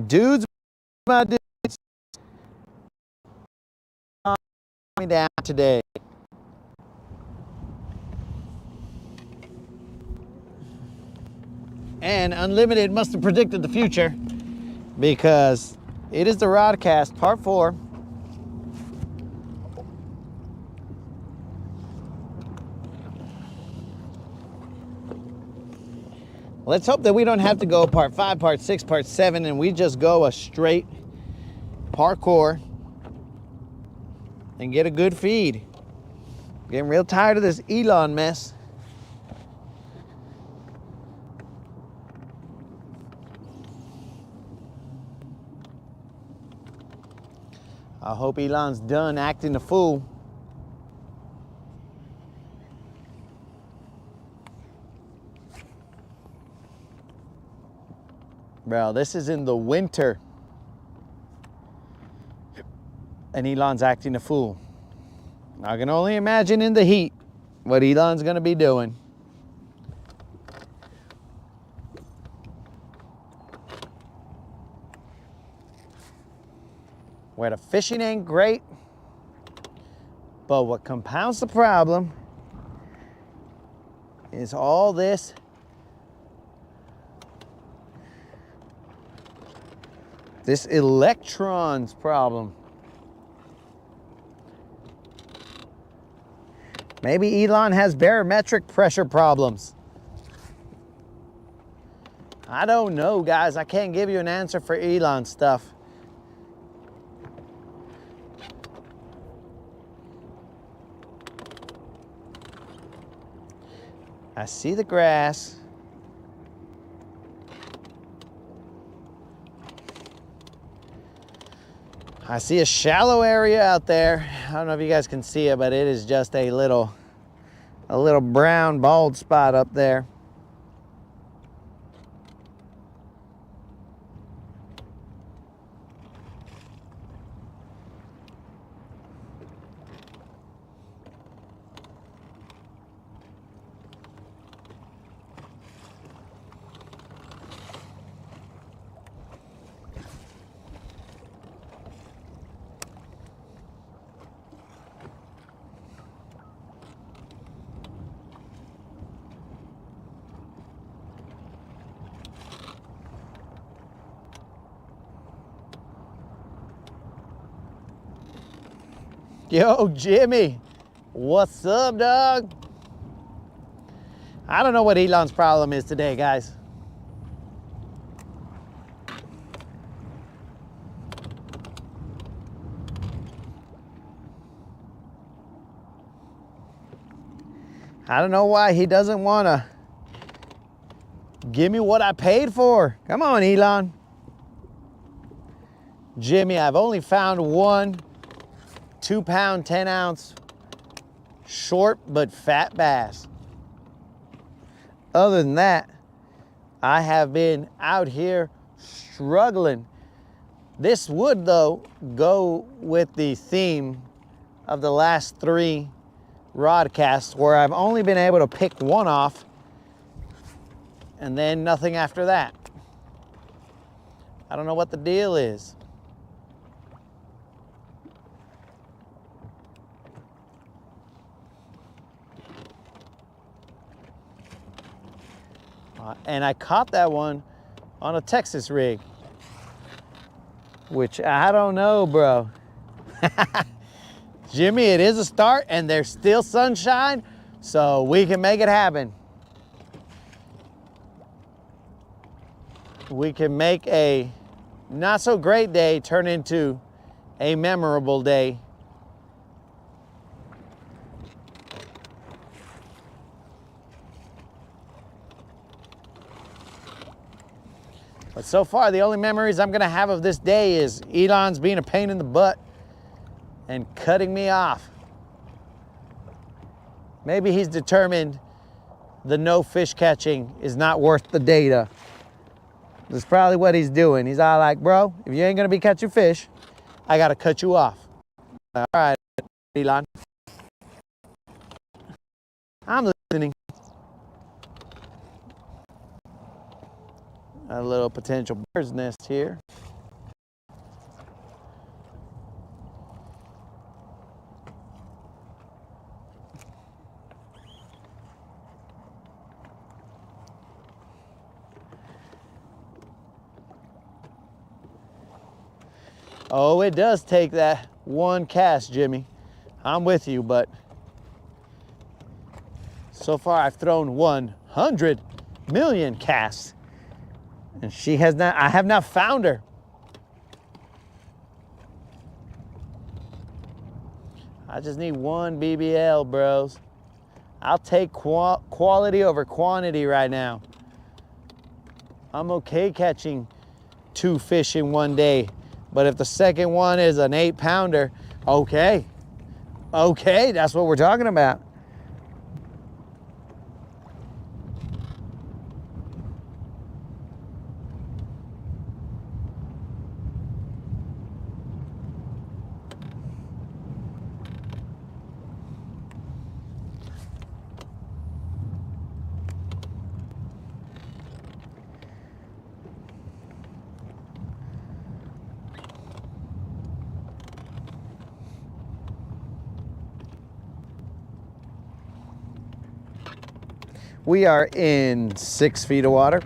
Dudes, my dudes, me down today. And Unlimited must have predicted the future because it is the Rodcast Part 4. Let's hope that we don't have to go Part 5, Part 6, Part 7, and we just go a straight parkour and get a good feed. Getting real tired of this Elon mess. I hope Elon's done acting the fool. Bro, this is in the winter. And Elon's acting a fool. I can only imagine in the heat what Elon's gonna be doing. Where the fishing ain't great, but what compounds the problem is all this electrons problem. Maybe Elon has barometric pressure problems. I don't know, guys. I can't give you an answer for Elon stuff. I see the grass. I see a shallow area out there. I don't know if you guys can see it, but it is just a little brown bald spot up there. Yo, Jimmy, what's up, dog? I don't know what Elon's problem is today, guys. I don't know why he doesn't want to give me what I paid for. Come on, Elon. Jimmy, I've only found one 2-pound, 10-ounce short but fat bass. Other than that, I have been out here struggling. This would, though, go with the theme of the last 3 Rodcasts, where I've only been able to pick one off and then nothing after that. I don't know what the deal is. And I caught that one on a Texas rig, which I don't know, bro. Jimmy, it is a start and there's still sunshine, so we can make it happen. We can make a not so great day turn into a memorable day. But so far, the only memories I'm gonna have of this day is Elon's being a pain in the butt and cutting me off. Maybe he's determined the no fish catching is not worth the data. That's probably what he's doing. He's all like, bro, if you ain't gonna be catching fish, I gotta cut you off. All right, Elon. I'm listening. A little potential bird's nest here. Oh, it does take that one cast, Jimmy. I'm with you, but so far I've thrown 100 million casts, and she has not, I have not found her. I just need one BBL, bros. I'll take quality over quantity right now. I'm okay catching 2 fish in one day, but if the second one is an 8-pounder, okay, that's what we're talking about. We are in 6 feet of water.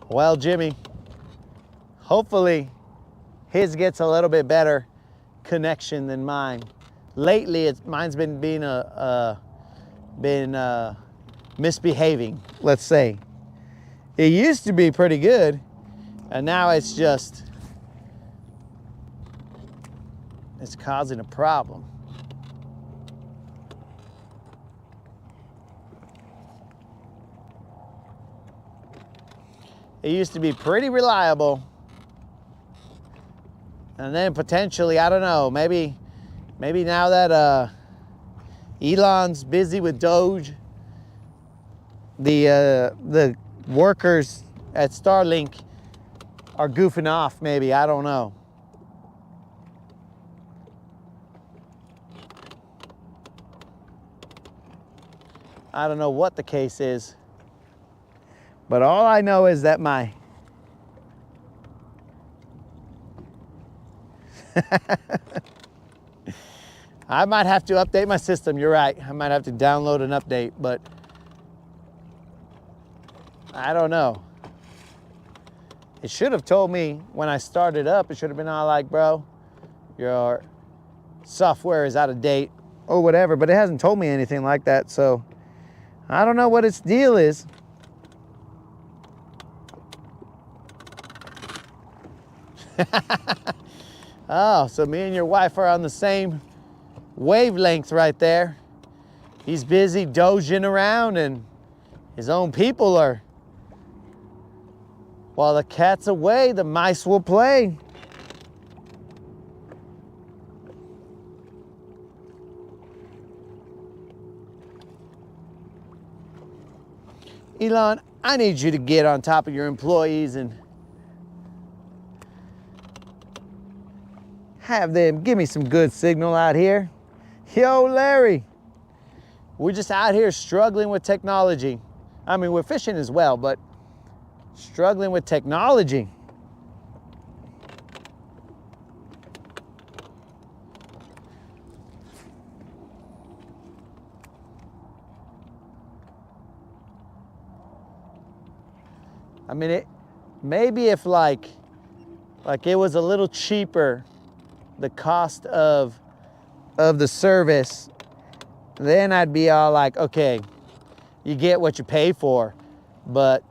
Well, Jimmy, hopefully his gets a little bit better connection than mine. Lately, mine's been misbehaving, let's say. It used to be pretty good, and now it's causing a problem. It used to be pretty reliable, and then potentially, I don't know, maybe now that Elon's busy with Doge, the workers at Starlink are goofing off, maybe, I don't know. I don't know what the case is, but all I know is that my I might have to update my system, you're right. I might have to download an update, but I don't know. It should have told me when I started up, it should have been all like, bro, your software is out of date or whatever, but it hasn't told me anything like that, so I don't know what its deal is. Oh, so me and your wife are on the same wavelength right there. He's busy dozing around and his own people are, while the cat's away, the mice will play. Elon, I need you to get on top of your employees and have them give me some good signal out here. Yo, Larry, we're just out here struggling with technology. I mean, we're fishing as well, but struggling with technology. I mean, maybe if like it was a little cheaper, the cost of the service, then I'd be all like, okay, you get what you pay for. But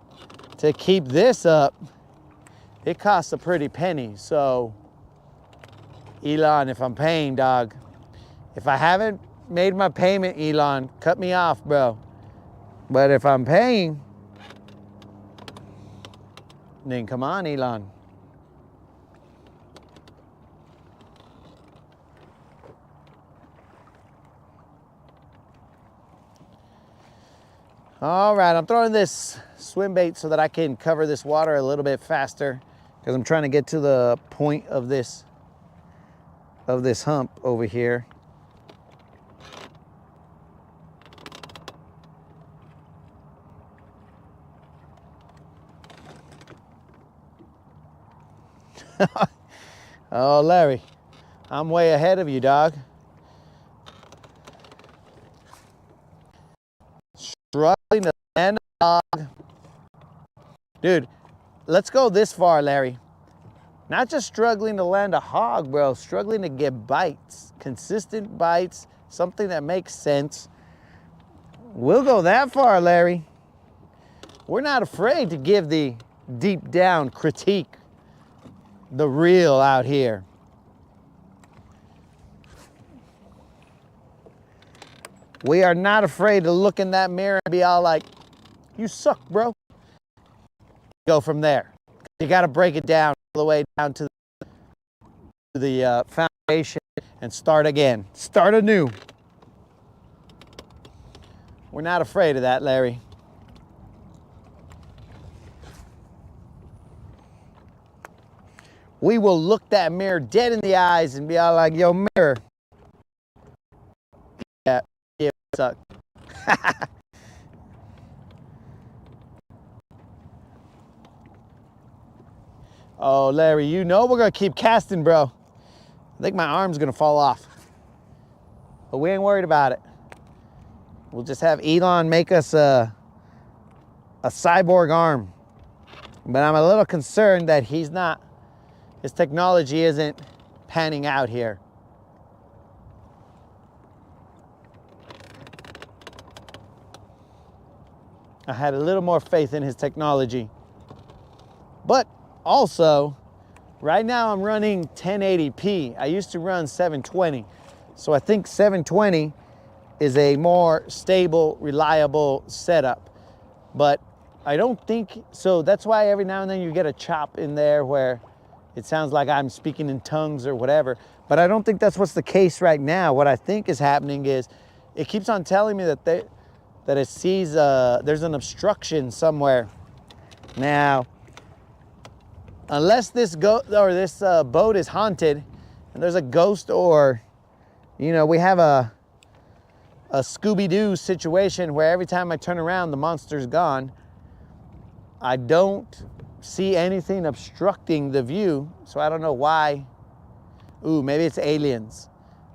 to keep this up, it costs a pretty penny. So, Elon, if I'm paying, dog, if I haven't made my payment, Elon, cut me off, bro. But if I'm paying, then come on, Elon. All right, I'm throwing this swim bait so that I can cover this water a little bit faster because I'm trying to get to the point of this hump over here. Oh, Larry, I'm way ahead of you, dog. Struggling to land a hog. Dude, let's go this far, Larry. Not just struggling to land a hog, bro. Struggling to get bites. Consistent bites. Something that makes sense. We'll go that far, Larry. We're not afraid to give the deep down critique. The real out here. We are not afraid to look in that mirror and be all like, you suck, bro. Go from there. You got to break it down all the way down to the foundation and start again. Start anew. We're not afraid of that, Larry. We will look that mirror dead in the eyes and be all like, yo, mirror. Yeah, it suck. Oh, Larry, you know we're going to keep casting, bro. I think my arm's going to fall off. But we ain't worried about it. We'll just have Elon make us a cyborg arm. But I'm a little concerned that his technology isn't panning out here. I had a little more faith in his technology. But also, right now I'm running 1080p. I used to run 720. So I think 720 is a more stable, reliable setup. But I don't think, so that's why every now and then you get a chop in there where it sounds like I'm speaking in tongues or whatever. But I don't think that's what's the case right now. What I think is happening is it keeps on telling me that it sees there's an obstruction somewhere. Now, unless this boat is haunted and there's a ghost, or we have a Scooby-Doo situation where every time I turn around the monster's gone, I don't see anything obstructing the view, so I don't know why. Ooh, maybe it's aliens.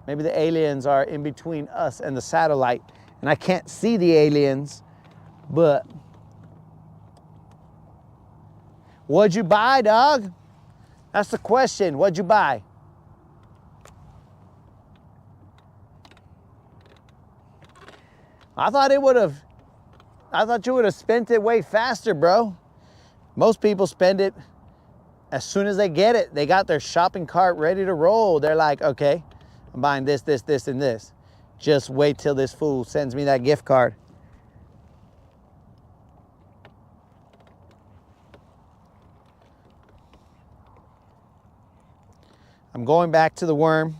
Maybe the aliens are in between us and the satellite, and I can't see the aliens, but what'd you buy, dog? That's the question. What'd you buy? I thought you would have spent it way faster, bro. Most people spend it as soon as they get it. They got their shopping cart ready to roll. They're like, okay, I'm buying this, this, this, and this. Just wait till this fool sends me that gift card. I'm going back to the worm.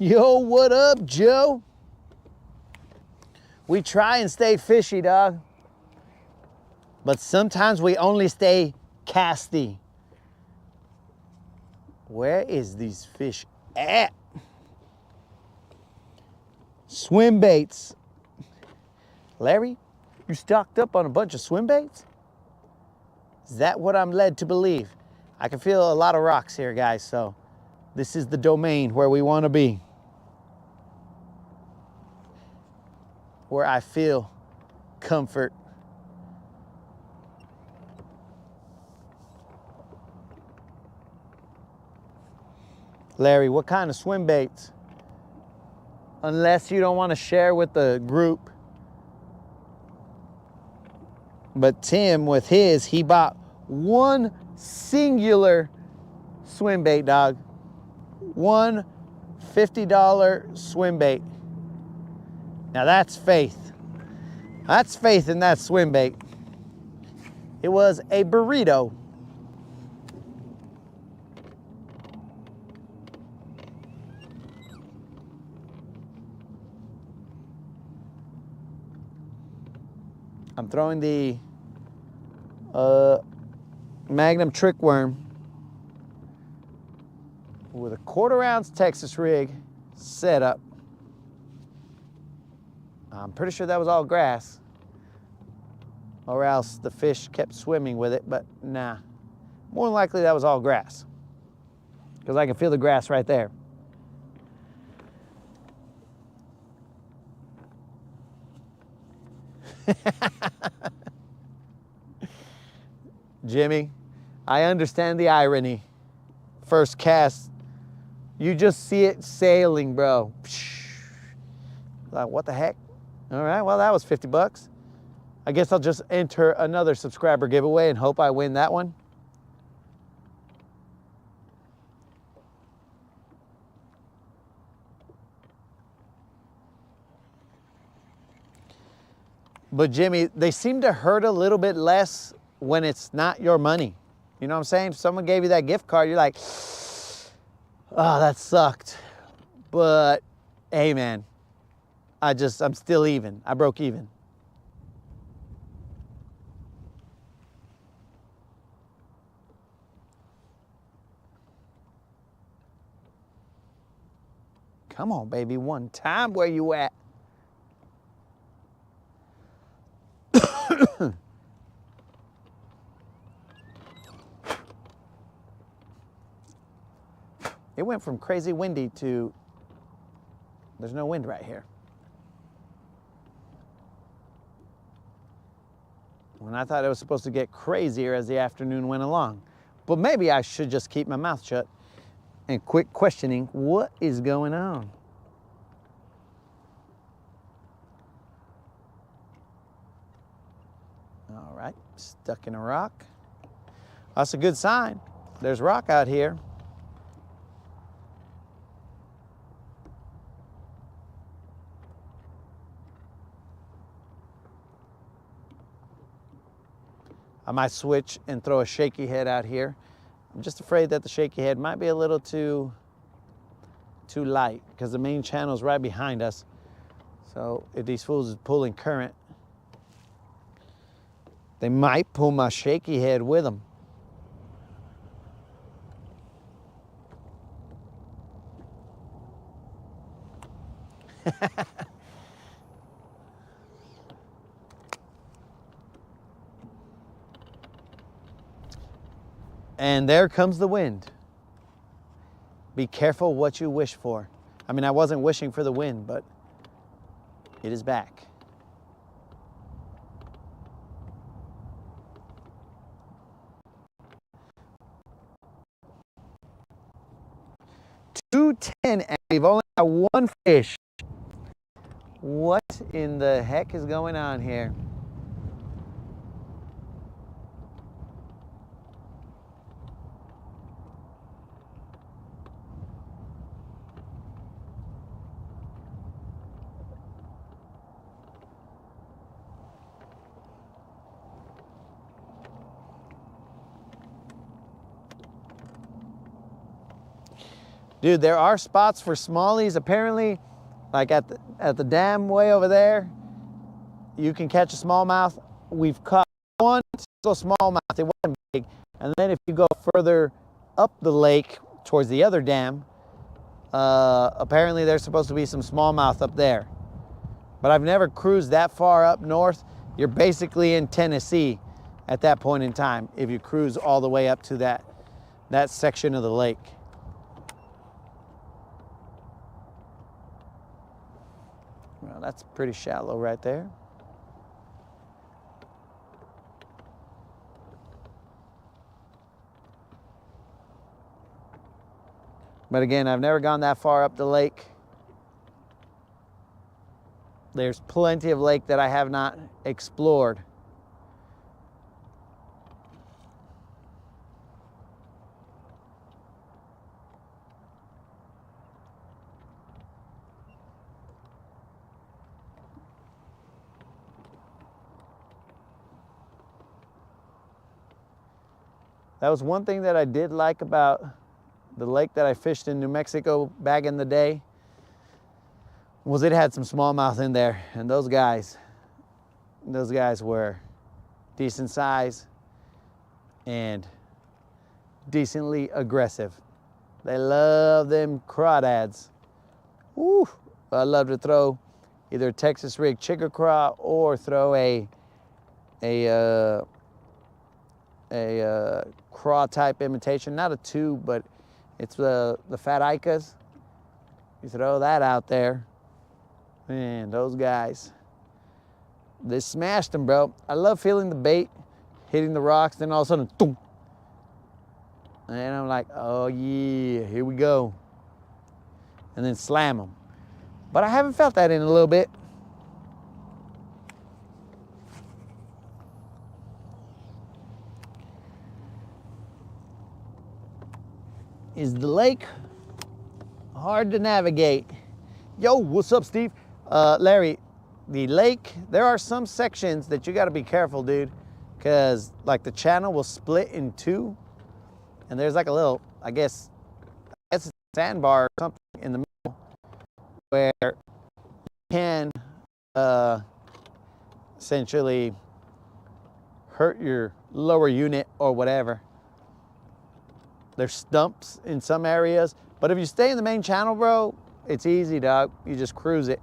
Yo, what up, Joe? We try and stay fishy, dog. But sometimes we only stay casty. Where is these fish at? Swim baits. Larry, you stocked up on a bunch of swim baits? Is that what I'm led to believe? I can feel a lot of rocks here, guys, so this is the domain where we want to be. Where I feel comfort. Larry, what kind of swim baits? Unless you don't want to share with the group. But Tim, with his, he bought one singular swim bait, dog. One $50 swim bait. Now that's faith. That's faith in that swim bait. It was a burrito. I'm throwing the Magnum trick worm with a 1/4 ounce Texas rig setup. I'm pretty sure that was all grass, or else the fish kept swimming with it, but nah. More than likely that was all grass, because I can feel the grass right there. Jimmy, I understand the irony. First cast, you just see it sailing, bro. Like, what the heck? All right, well, that was 50 bucks. I guess I'll just enter another subscriber giveaway and hope I win that one. But Jimmy, they seem to hurt a little bit less when it's not your money. You know what I'm saying? If someone gave you that gift card, you're like, oh, that sucked. But hey, man, I'm still even. I broke even. Come on, baby, one time. Where you at? It went from crazy windy to there's no wind right here. When I thought it was supposed to get crazier as the afternoon went along. But maybe I should just keep my mouth shut and quit questioning what is going on. All right, stuck in a rock. That's a good sign. There's rock out here. I might switch and throw a shaky head out here. I'm just afraid that the shaky head might be a little too light, because the main channel is right behind us. So if these fools is pulling current, they might pull my shaky head with them. And there comes the wind. Be careful what you wish for. I mean, I wasn't wishing for the wind, but it is back. $2.10, and we've only got one fish. What in the heck is going on here? Dude, there are spots for smallies. Apparently, like at the dam way over there, you can catch a smallmouth. We've caught one smallmouth. It wasn't big. And then if you go further up the lake towards the other dam, apparently there's supposed to be some smallmouth up there. But I've never cruised that far up north. You're basically in Tennessee at that point in time if you cruise all the way up to that section of the lake. Well, that's pretty shallow right there. But again, I've never gone that far up the lake. There's plenty of lake that I have not explored. That was one thing that I did like about the lake that I fished in New Mexico back in the day, was it had some smallmouth in there, and those guys, those guys were decent size and decently aggressive. They love them crawdads. Woo! I love to throw either a Texas rig chigger craw or throw a craw type imitation, not a tube, but it's the fat Icas. You throw that out there, man, those guys, they smashed them, bro. I love feeling the bait hitting the rocks, then all of a sudden, boom. And I'm like, oh yeah, here we go. And then slam them. But I haven't felt that in a little bit. Is the lake hard to navigate? Yo, what's up, Steve? Larry, the lake, there are some sections that you gotta be careful, dude, because like the channel will split in two, and there's like a little, I guess it's a sandbar or something in the middle where you can essentially hurt your lower unit or whatever. There's stumps in some areas, but if you stay in the main channel, bro, it's easy, dog. You just cruise it.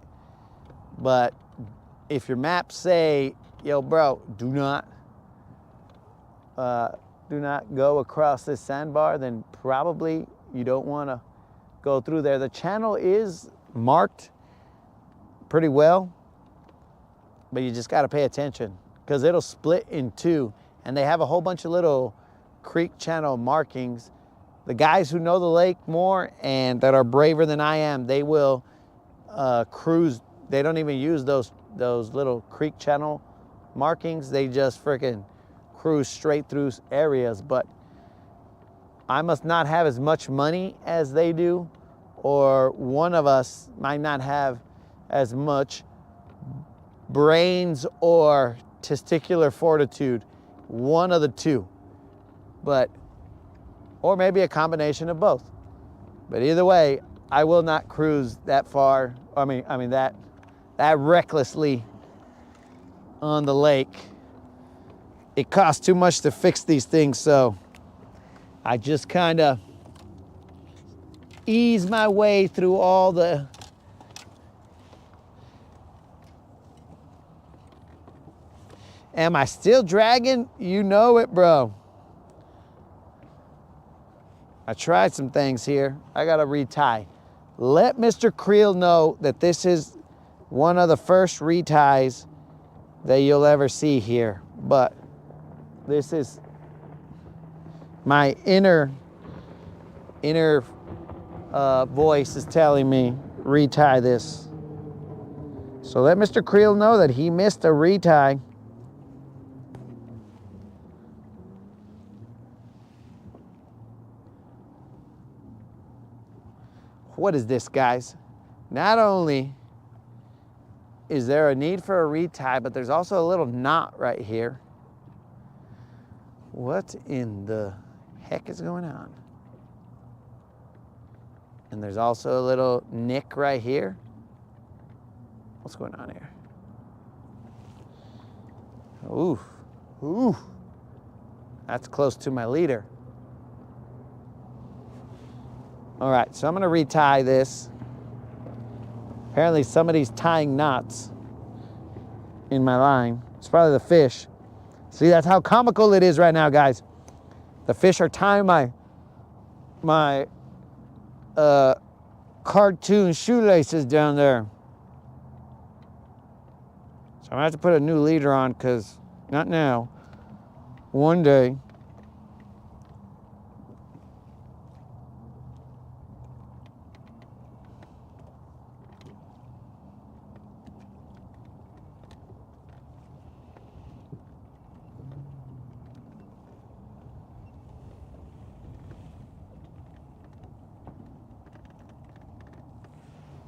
But if your maps say, yo, bro, do not go across this sandbar, then probably you don't want to go through there. The channel is marked pretty well, but you just got to pay attention because it'll split in two, and they have a whole bunch of little creek channel markings. The guys who know the lake more and that are braver than I am, they will cruise. They don't even use those little creek channel markings. They just freaking cruise straight through areas. But I must not have as much money as they do, or one of us might not have as much brains or testicular fortitude. One of the two. But or maybe a combination of both. But either way, I will not cruise that far. I mean that recklessly on the lake. It costs too much to fix these things, so I just kind of ease my way through all the Am I still dragging? You know it, bro. I tried some things here. I gotta retie. Let Mr. Creel know that this is one of the first reties that you'll ever see here. But this is my inner voice is telling me retie this. So let Mr. Creel know that he missed a retie. What is this, guys? Not only is there a need for a retie, but there's also a little knot right here. What in the heck is going on? And there's also a little nick right here. What's going on here? Ooh, ooh. That's close to my leader. All right, so I'm gonna retie this. Apparently somebody's tying knots in my line. It's probably the fish. See, that's how comical it is right now, guys. The fish are tying my cartoon shoelaces down there. So I'm gonna have to put a new leader on, because not now, one day.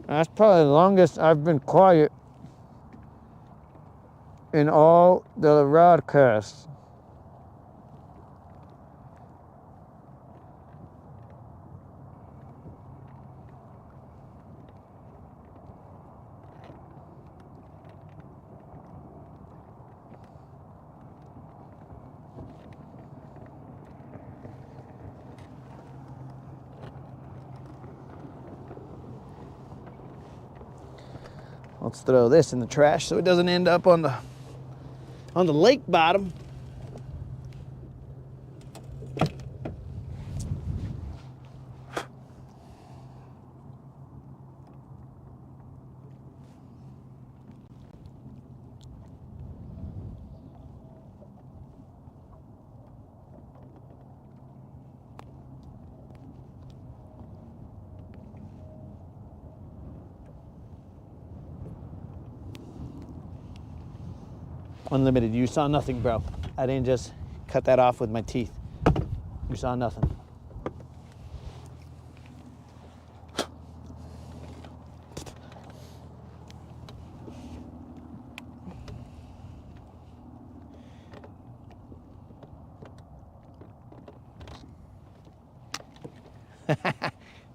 That's probably the longest I've been quiet in all the Rodcasts. Let's throw this in the trash so it doesn't end up on the lake bottom. Unlimited, you saw nothing, bro. I didn't just cut that off with my teeth. You saw nothing.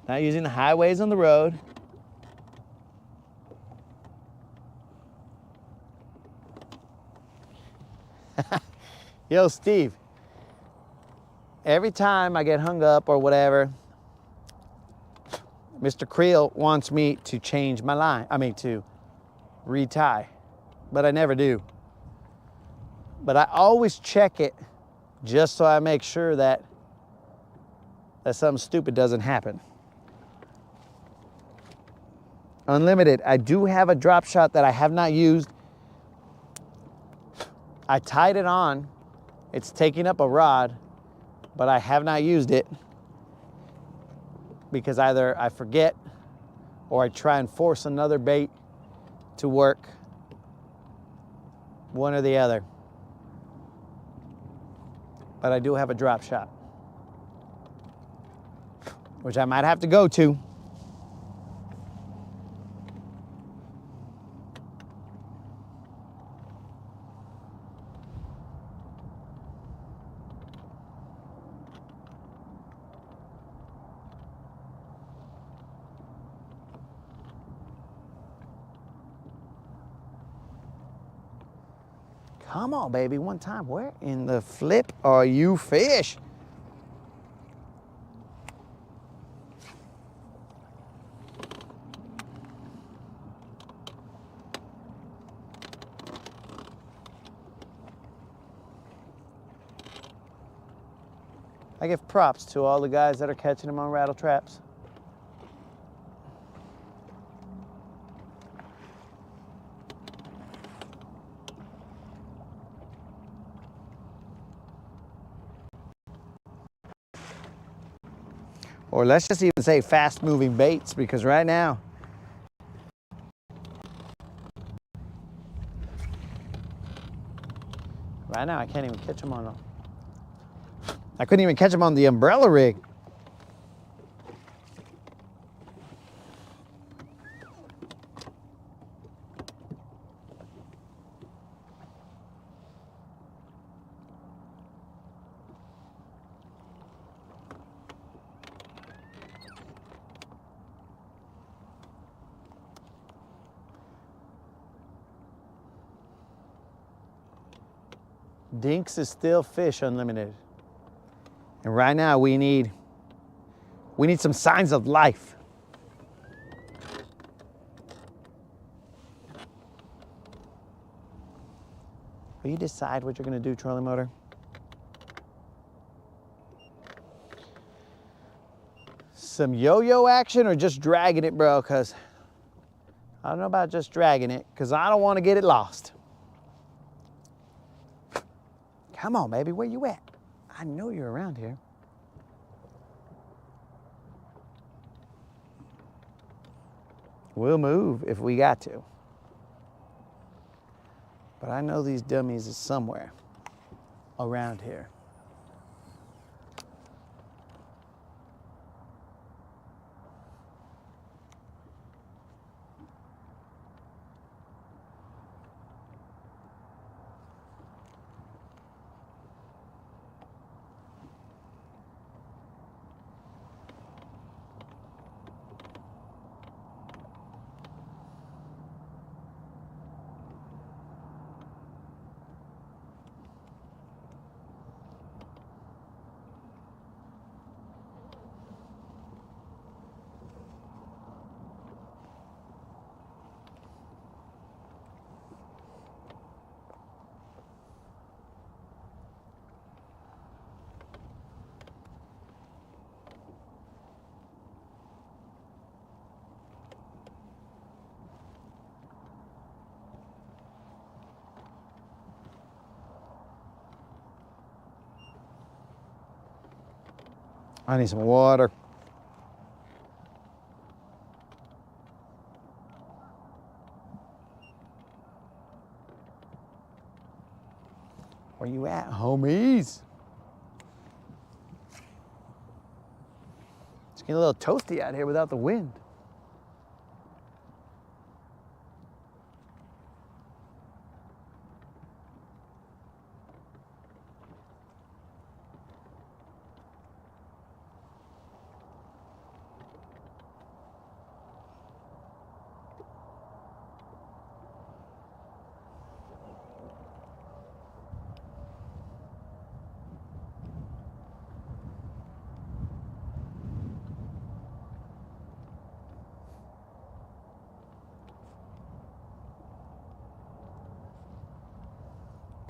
Not using the highways on the road. Yo, Steve, every time I get hung up or whatever, Mr. Creel wants me to change my line. To retie, but I never do. But I always check it just so I make sure that something stupid doesn't happen. Unlimited, I do have a drop shot that I have not used. I tied it on. It's taking up a rod, but I have not used it because either I forget or I try and force another bait to work. One or the other. But I do have a drop shot, which I might have to go to. Come on, baby, one time. Where in the flip are you fish? I give props to all the guys that are catching them on rattle traps. Or let's just even say fast-moving baits, because right now, I can't even catch them on them. I couldn't even catch them on the umbrella rig. Dinks is still fish unlimited. And right now we need some signs of life. Will you decide what you're gonna do, trolling motor? Some yo-yo action or just dragging it, bro? Cause I don't know about just dragging it, cause I don't wanna get it lost. Come on, baby, where you at? I know you're around here. We'll move if we got to. But I know these dummies is somewhere around here. I need some water. Where you at, homies? It's getting a little toasty out here without the wind.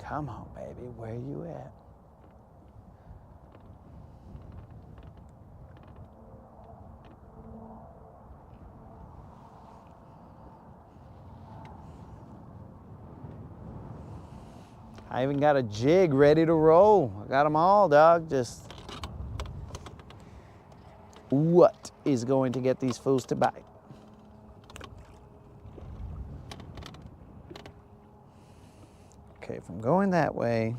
Come on, baby, where you at? I even got a jig ready to roll. I got them all, dog. Just what is going to get these fools to bite? Okay, if I'm going that way,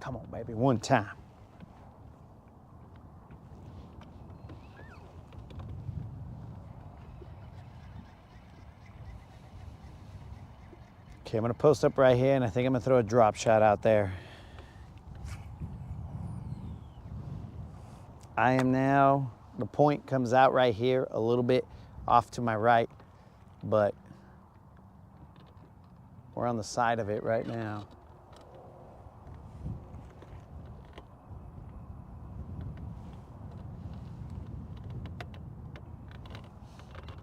come on, baby, one time. Okay, I'm gonna post up right here and I think I'm gonna throw a drop shot out there. I am now, the point comes out right here, a little bit off to my right, but we're on the side of it right now.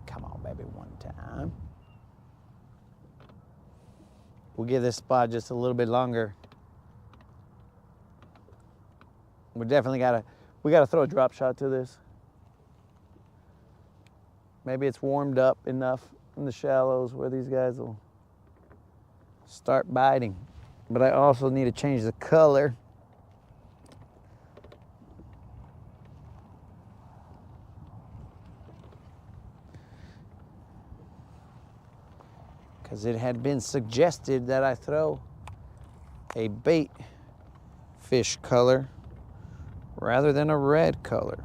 Come on, baby, one time. We'll give this spot just a little bit longer. We definitely gotta throw a drop shot to this. Maybe it's warmed up enough in the shallows where these guys will start biting. But I also need to change the color. Because it had been suggested that I throw a bait fish color rather than a red color.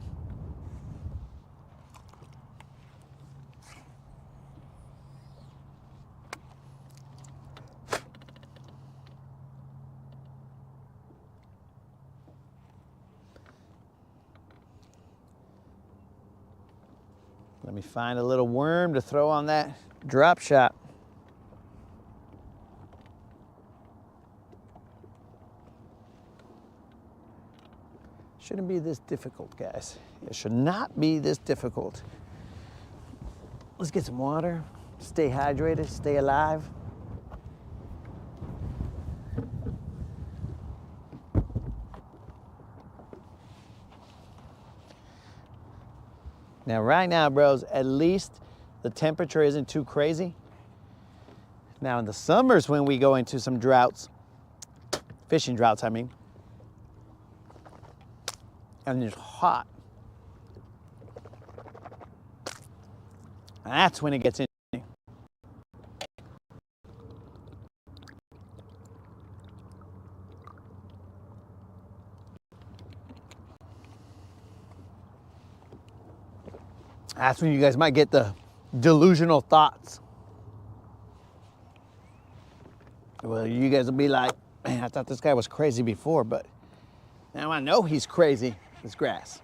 Let me find a little worm to throw on that drop shot. Shouldn't be this difficult, guys. It should not be this difficult. Let's get some water, stay hydrated, stay alive. Now, right now, bros, at least the temperature isn't too crazy. Now, in the summers when we go into some droughts, fishing droughts, I mean, and it's hot. That's when it gets interesting. That's when you guys might get the delusional thoughts. Well, you guys will be like, man, I thought this guy was crazy before, but now I know he's crazy. It's grass.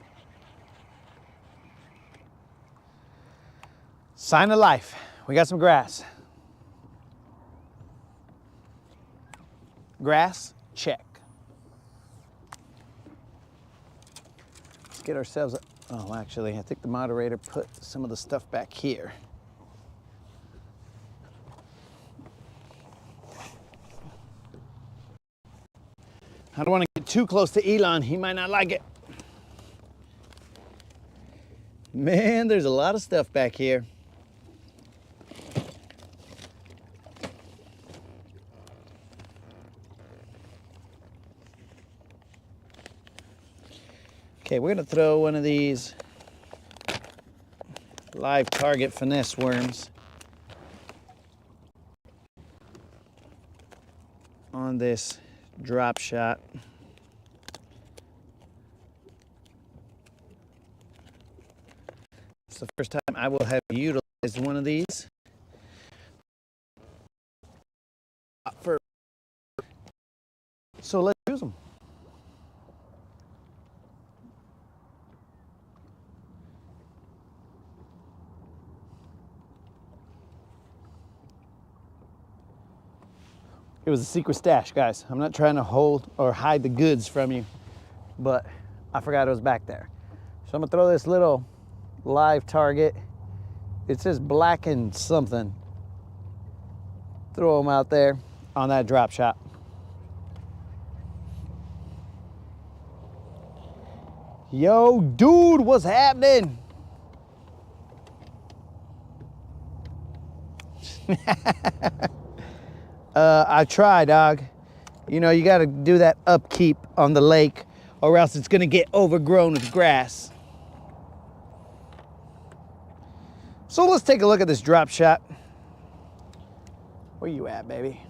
Sign of life. We got some grass. Grass, check. Let's get ourselves a, oh, actually, I think the moderator put some of the stuff back here. I don't want to get too close to Elon. He might not like it. Man, there's a lot of stuff back here. Okay, we're gonna throw one of these live target finesse worms on this drop shot. It's the first time I will have utilized one of these. So let's use them. It was a secret stash, guys. I'm not trying to hold or hide the goods from you, but I forgot it was back there. So I'm gonna throw this little live target. It says black and something. Throw them out there on that drop shot. Yo, dude, what's happening? I try, dog. You know, you gotta do that upkeep on the lake or else it's gonna get overgrown with grass. So let's take a look at this drop shot. Where you at, baby?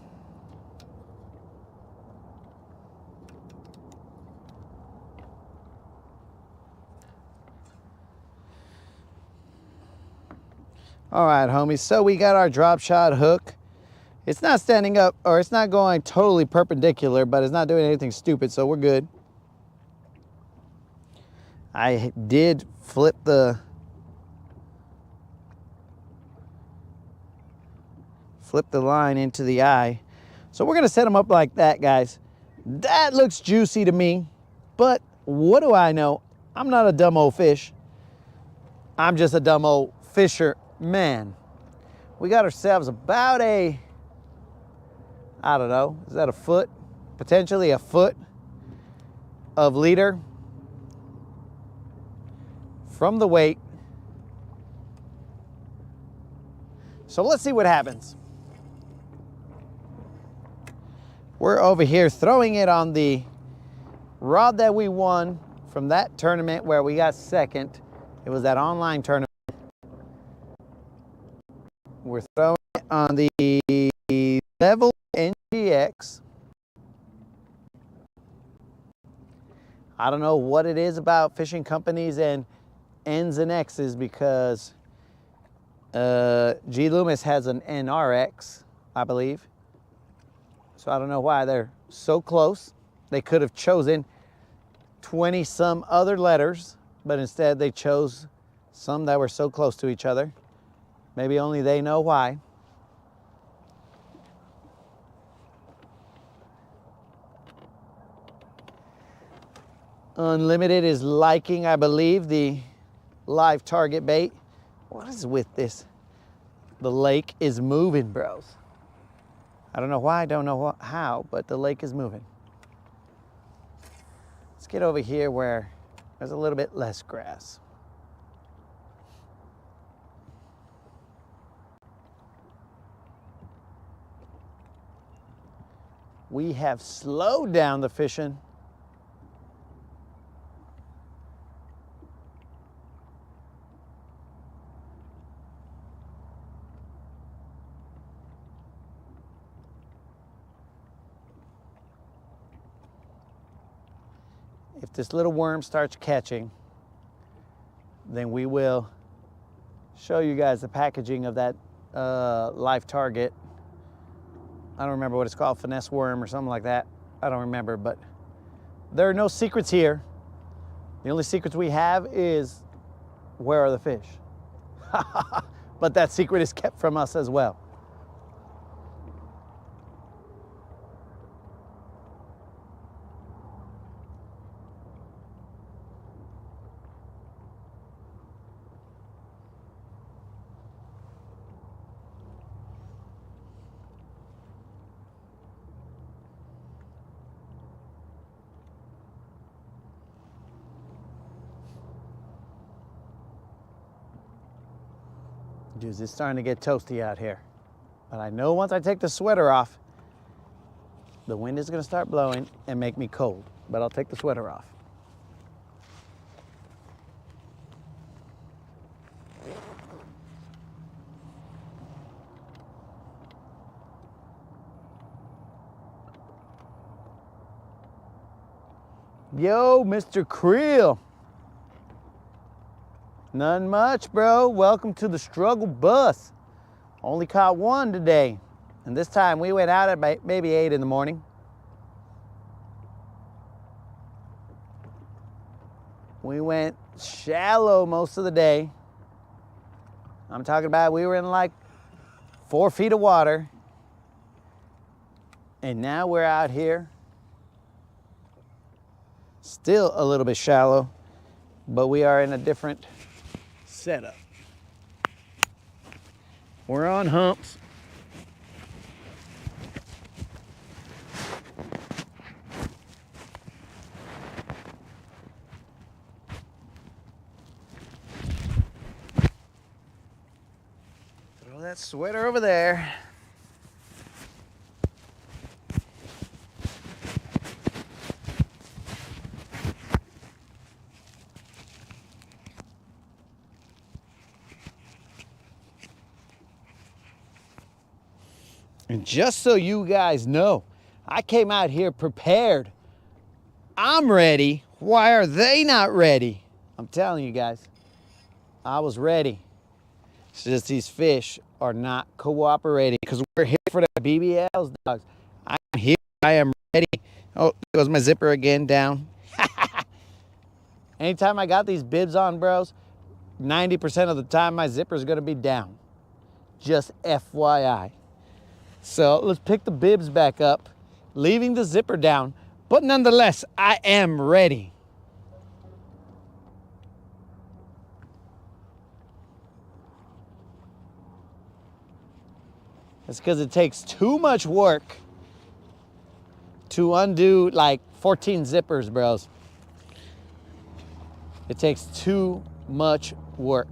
All right, homies, so we got our drop shot hook. It's not standing up, or it's not going totally perpendicular, but it's not doing anything stupid, so we're good. I did flip the line into the eye. So we're gonna set them up like that, guys. That looks juicy to me, but what do I know? I'm not a dumb old fish. I'm just a dumb old fisherman. We got ourselves about a, I don't know, is that a foot? Potentially a foot of leader from the weight. So let's see what happens. We're over here throwing it on the rod that we won from that tournament where we got second. It was that online tournament. We're throwing it on the level NGX. I don't know what it is about fishing companies and N's and X's because G Loomis has an NRX, I believe. So I don't know why they're so close. They could have chosen 20 some other letters, but instead they chose some that were so close to each other. Maybe only they know why. Unlimited is liking, I believe, the live target bait. What is with this? The lake is moving, bros. I don't know why, I don't know how, but the lake is moving. Let's get over here where there's a little bit less grass. We have slowed down the fishing. If this little worm starts catching, then we will show you guys the packaging of that live target. I don't remember what it's called, finesse worm or something like that. I don't remember, but there are no secrets here. The only secrets we have is where are the fish? But that secret is kept from us as well. Dude, it's starting to get toasty out here. But I know once I take the sweater off, the wind is gonna start blowing and make me cold. But I'll take the sweater off. Yo, Mr. Creel. None much, bro. Welcome to the struggle bus. Only caught one today. And this time we went out at maybe 8 in the morning. We went shallow most of the day. I'm talking about we were in like 4 feet of water. And now we're out here. Still a little bit shallow, but we are in a different setup. We're on humps. Throw that sweater over there. And just so you guys know, I came out here prepared. I'm ready. Why are they not ready? I'm telling you guys, I was ready. It's just these fish are not cooperating because we're here for the BBLs, dogs. I'm here. I am ready. Oh, there goes my zipper again down. Anytime I got these bibs on, bros, 90% of the time my zipper is going to be down. Just FYI. So let's pick the bibs back up, leaving the zipper down, but nonetheless, I am ready. It's because it takes too much work to undo like 14 zippers, bros. It takes too much work.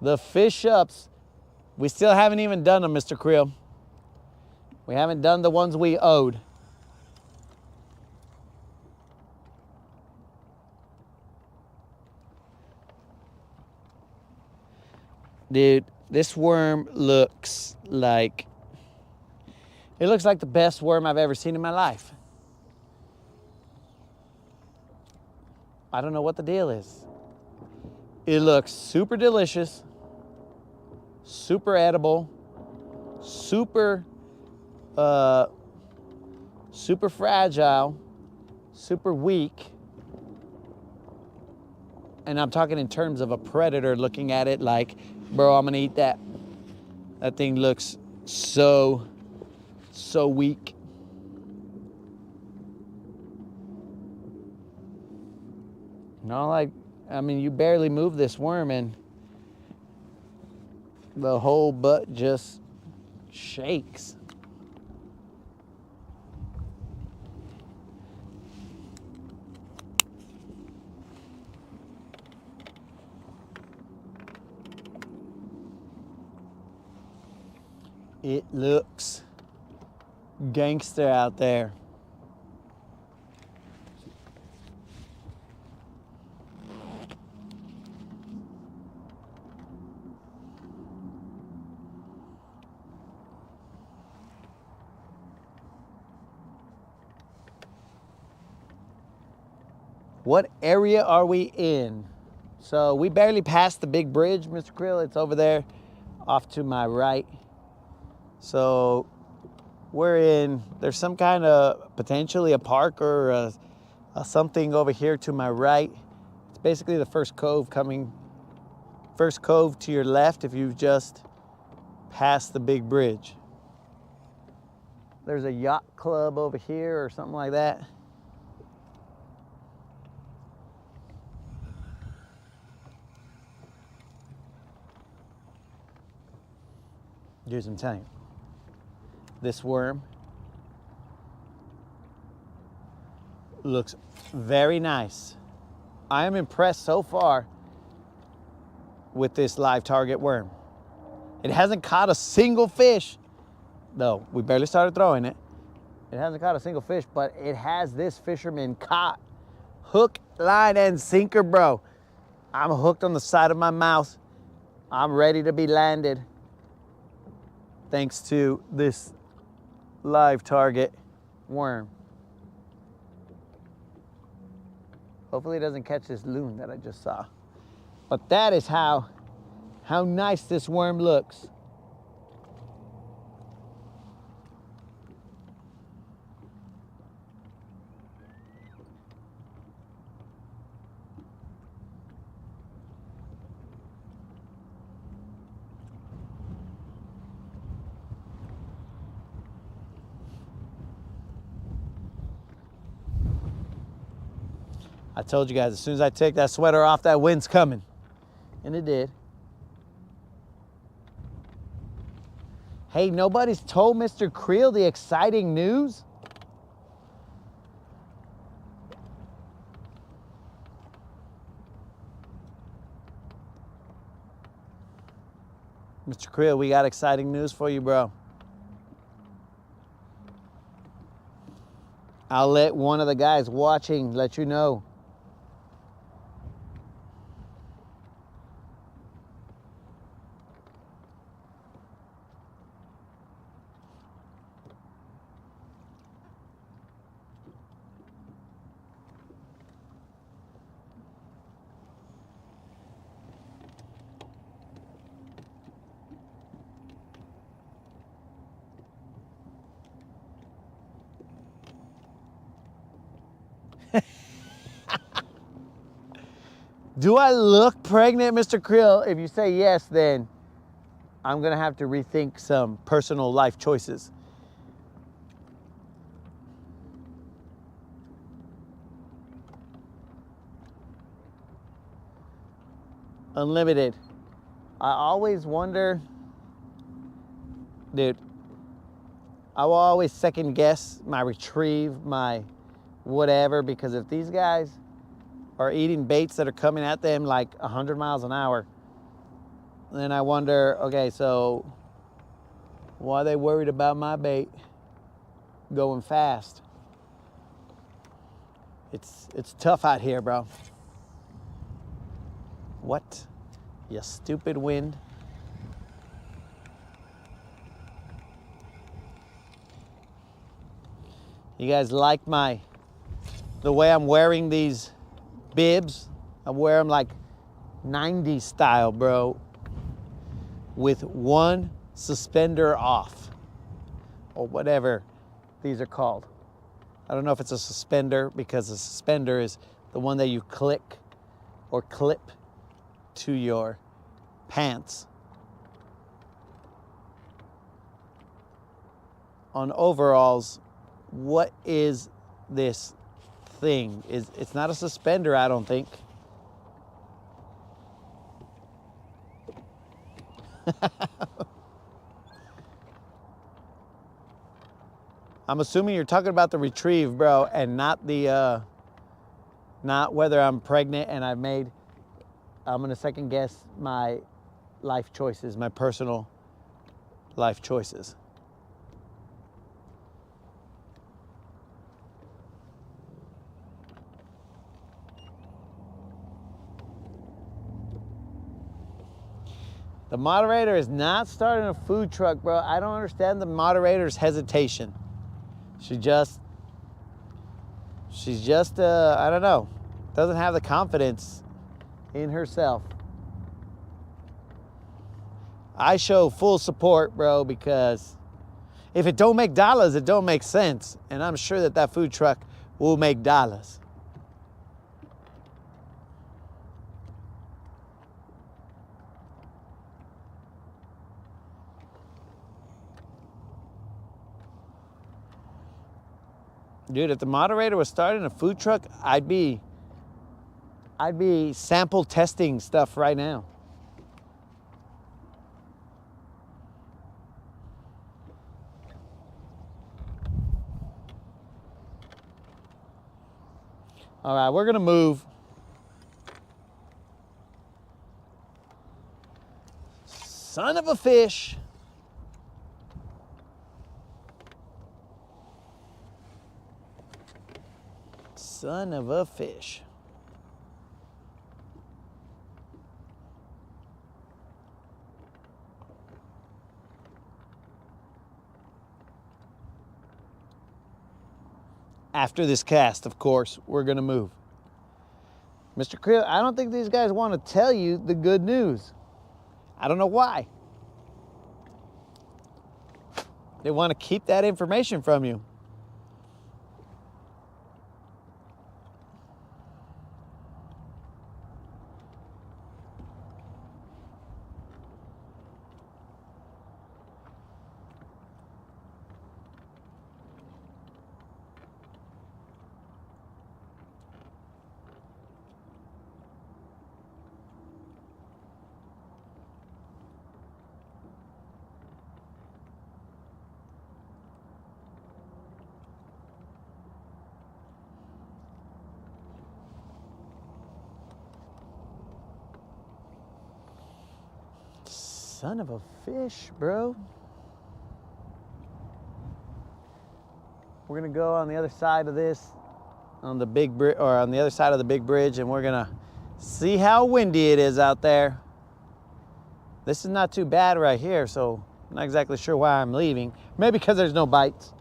The fish ups, we still haven't even done them, Mr. Creel. We haven't done the ones we owed. Dude, this worm looks like, it looks like the best worm I've ever seen in my life. I don't know what the deal is. It looks super delicious, super edible, super fragile, super weak. And I'm talking in terms of a predator looking at it like, bro, I'm gonna eat that. That thing looks so weak. No, like, I mean, you barely move this worm and the whole butt just shakes. It looks gangster out there. What area are we in? So we barely passed the big bridge, Mr. Krill. It's over there off to my right. So we're in, there's some kind of potentially a park or a something over here to my right. It's basically the first cove to your left if you've just passed the big bridge. There's a yacht club over here or something like that. Dude, I'm telling you, this worm looks very nice. I am impressed so far with this live target worm. It hasn't caught a single fish, though. We barely started throwing it. It hasn't caught a single fish, but it has this fisherman caught. Hook, line, and sinker, bro. I'm hooked on the side of my mouth. I'm ready to be landed. Thanks to this live target worm. Hopefully it doesn't catch this loon that I just saw. But that is how nice this worm looks. I told you guys, as soon as I take that sweater off, that wind's coming. And it did. Hey, nobody's told Mr. Creel the exciting news? Mr. Creel, we got exciting news for you, bro. I'll let one of the guys watching let you know. Do I look pregnant, Mr. Creel? If you say yes, then I'm gonna have to rethink some personal life choices. Unlimited. I always wonder, dude, I will always second guess my retrieve, my whatever, because if these guys are eating baits that are coming at them like 100 miles an hour, then I wonder, okay, so why are they worried about my bait going fast? It's tough out here, bro. What? You stupid wind. You guys like the way I'm wearing these bibs? I wear them like 90s style, bro, with one suspender off, or whatever these are called. I don't know if it's a suspender, because a suspender is the one that you click or clip to your pants. On overalls, what is this thing? It's not a suspender, I don't think. I'm assuming you're talking about the retrieve, bro, and not the not whether I'm pregnant and I'm gonna second guess my life choices, my personal life choices. The moderator is not starting a food truck, bro. I don't understand the moderator's hesitation. She's just, I don't know, doesn't have the confidence in herself. I show full support, bro, because if it don't make dollars, it don't make sense. And I'm sure that food truck will make dollars. Dude, if the moderator was starting a food truck, I'd be sample testing stuff right now. All right, we're gonna move. Son of a fish. Son of a fish. After this cast, of course, we're gonna move. Mr. Creel, I don't think these guys want to tell you the good news. I don't know why. They want to keep that information from you. Son of a fish, bro. We're gonna go on the other side of this, on the big bridge, or on the other side of the big bridge, and we're gonna see how windy it is out there. This is not too bad right here, so I'm not exactly sure why I'm leaving. Maybe because there's no bites.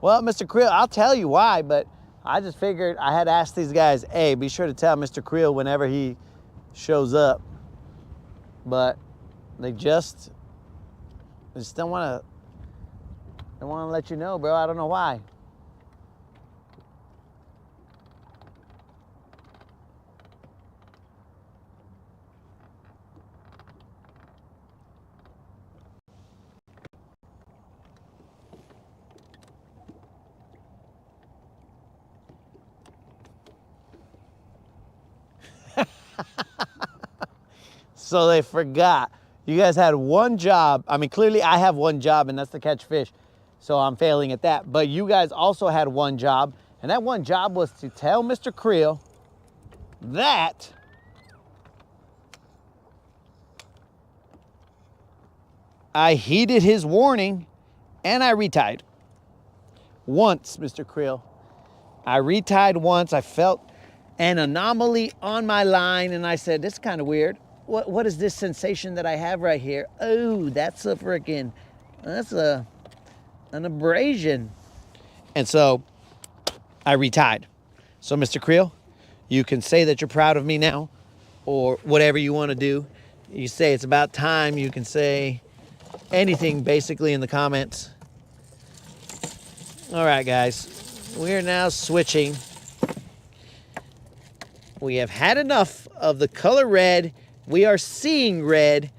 Well, Mr. Creel, I'll tell you why, but I just figured I had asked these guys, hey, be sure to tell Mr. Creel whenever he shows up. But they just don't want to let you know, bro. I don't know why. So they forgot. You guys had one job. I mean, clearly I have one job, and that's to catch fish. So I'm failing at that. But you guys also had one job, and that one job was to tell Mr. Creel that I heeded his warning and I retied. Once, Mr. Creel. I retied once. I felt an anomaly on my line, and I said, this is kind of weird. What is this sensation that I have right here? Oh, that's an abrasion. And so I retied. So Mr. Creel, you can say that you're proud of me now, or whatever you want to do. You say it's about time. You can say anything basically in the comments. All right, guys, we are now switching. We have had enough of the color red. We are seeing red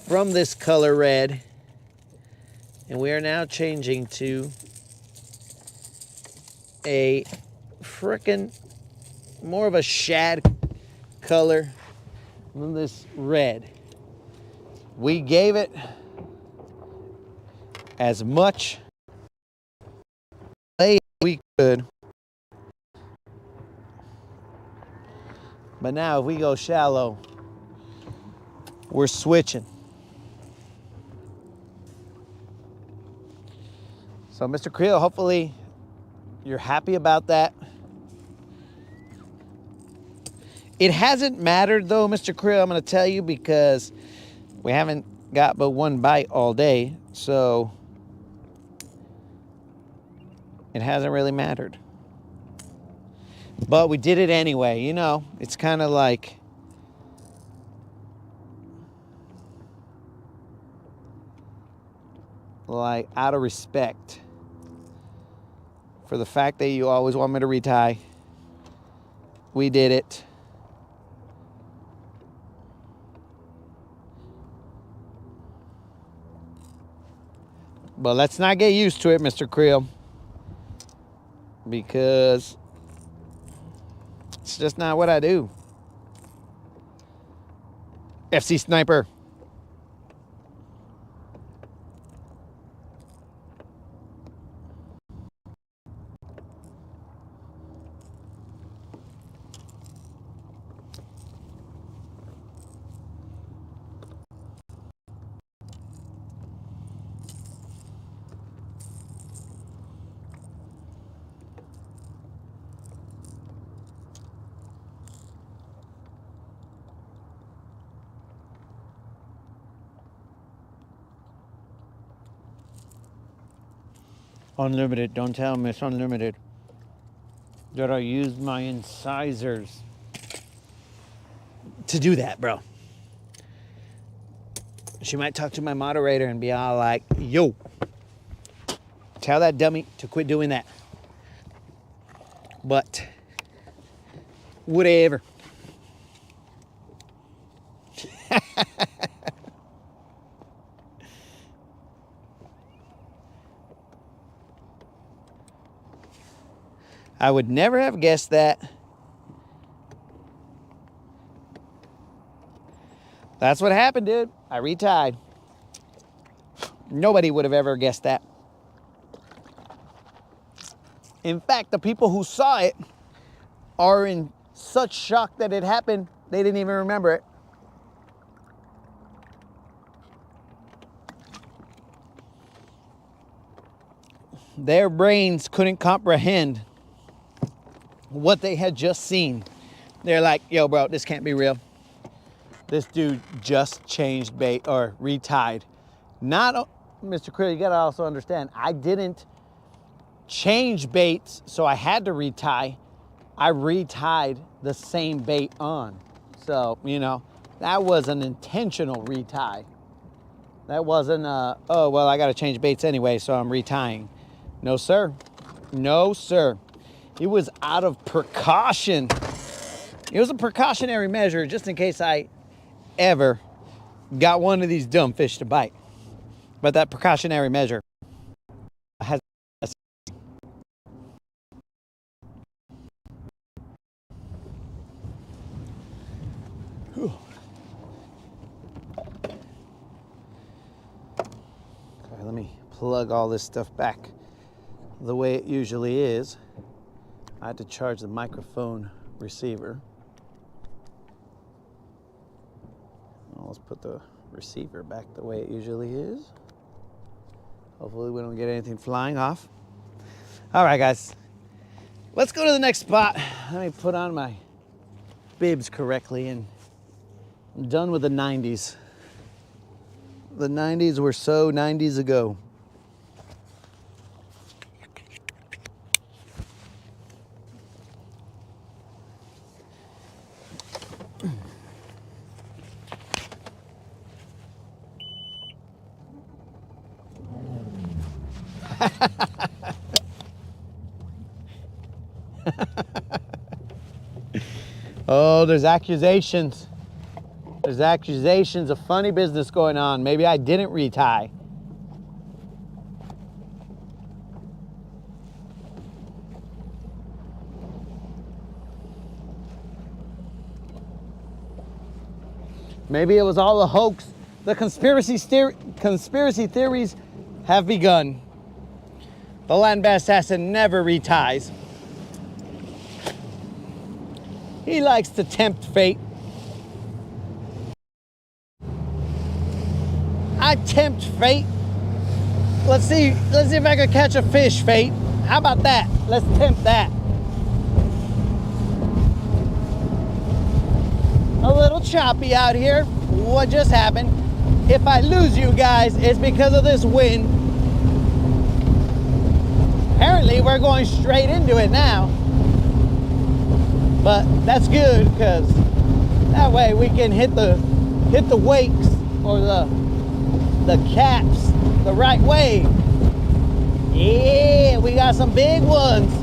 from this color red, and we are now changing to a frickin' more of a shad color than this red. We gave it as much play as we could. But now if we go shallow, we're switching. So Mr. Creel, hopefully you're happy about that. It hasn't mattered though, Mr. Creel, I'm gonna tell you, because we haven't got but one bite all day, so it hasn't really mattered. But we did it anyway, you know. It's kind of like out of respect for the fact that you always want me to retie. We did it. But let's not get used to it, Mr. Creel, because it's just not what I do. FC Sniper. Unlimited. Don't tell them it's unlimited. That I use my incisors to do that, bro. She might talk to my moderator and be all like, yo, tell that dummy to quit doing that. But whatever. I would never have guessed that. That's what happened, dude. I retied. Nobody would have ever guessed that. In fact, the people who saw it are in such shock that it happened, they didn't even remember it. Their brains couldn't comprehend what they had just seen. They're like, yo, bro, this can't be real. This dude just changed bait or retied. Not, Mr. Krill, you gotta also understand, I didn't change baits, so I had to retie. I retied the same bait on. So, you know, that was an intentional retie. That wasn't, oh, well, I gotta change baits anyway, so I'm retying. No, sir. No, sir. It was out of precaution. It was a precautionary measure just in case I ever got one of these dumb fish to bite. But that precautionary measure has... Okay, let me plug all this stuff back the way it usually is. I had to charge the microphone receiver. Well, let's put the receiver back the way it usually is. Hopefully we don't get anything flying off. All right, guys. Let's go to the next spot. Let me put on my bibs correctly, and I'm done with the 90s. The 90s were so 90s ago. Oh, there's accusations. There's accusations of funny business going on. Maybe I didn't retie. Maybe it was all a hoax. The conspiracy theories have begun. The land bass assassin never reties. He likes to tempt fate. I tempt fate. Let's see if I can catch a fish, fate. How about that? Let's tempt that. A little choppy out here. What just happened? If I lose you guys, it's because of this wind. Apparently, we're going straight into it now. But that's good, because that way we can hit the wakes or the caps the right way. Yeah, we got some big ones.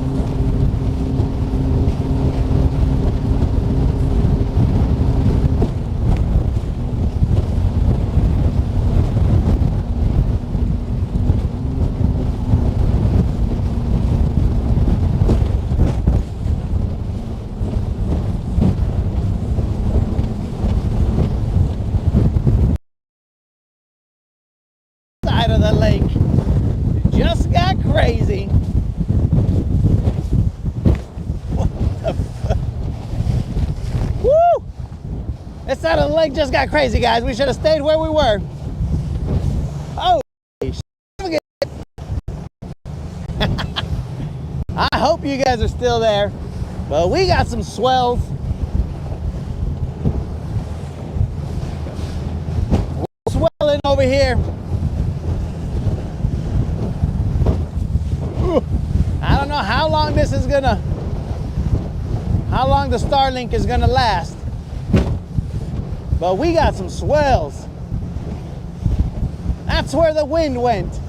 Side of the lake just got crazy. What the fuck? Woo! This side of the lake just got crazy, guys. We should have stayed where we were. Oh, I hope you guys are still there. But we got some swells. We're swelling over here. long the Starlink is gonna last. But we got some swells. That's where the wind went.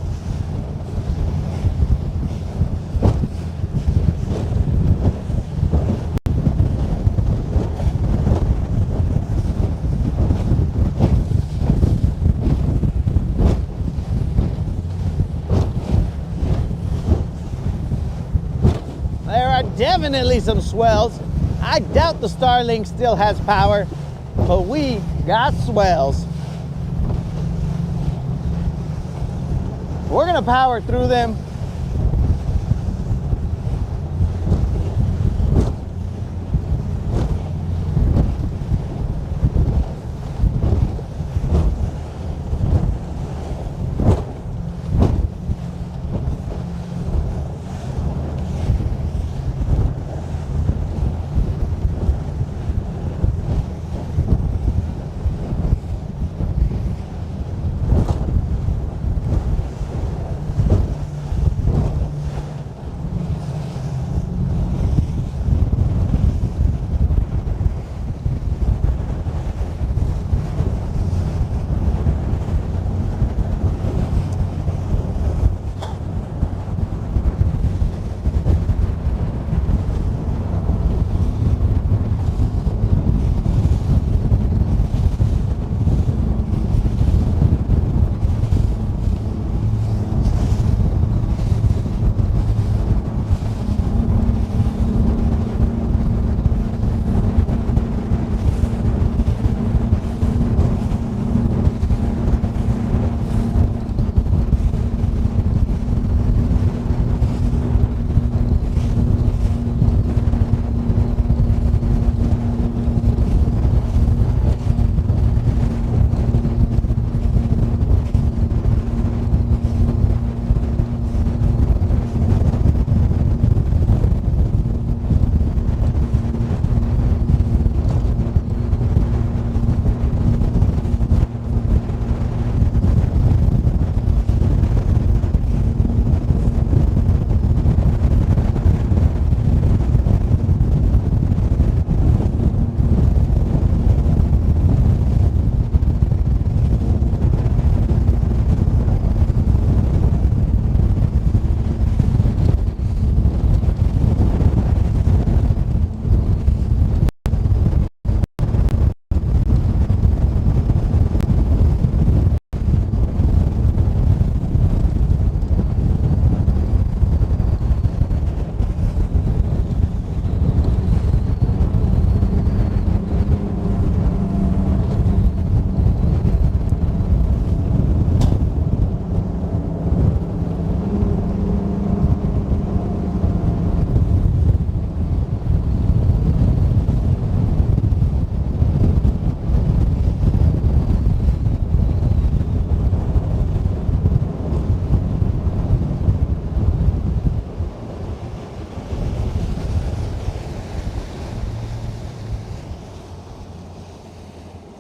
There are definitely some swells. I doubt the Starlink still has power, but we got swells. We're gonna power through them.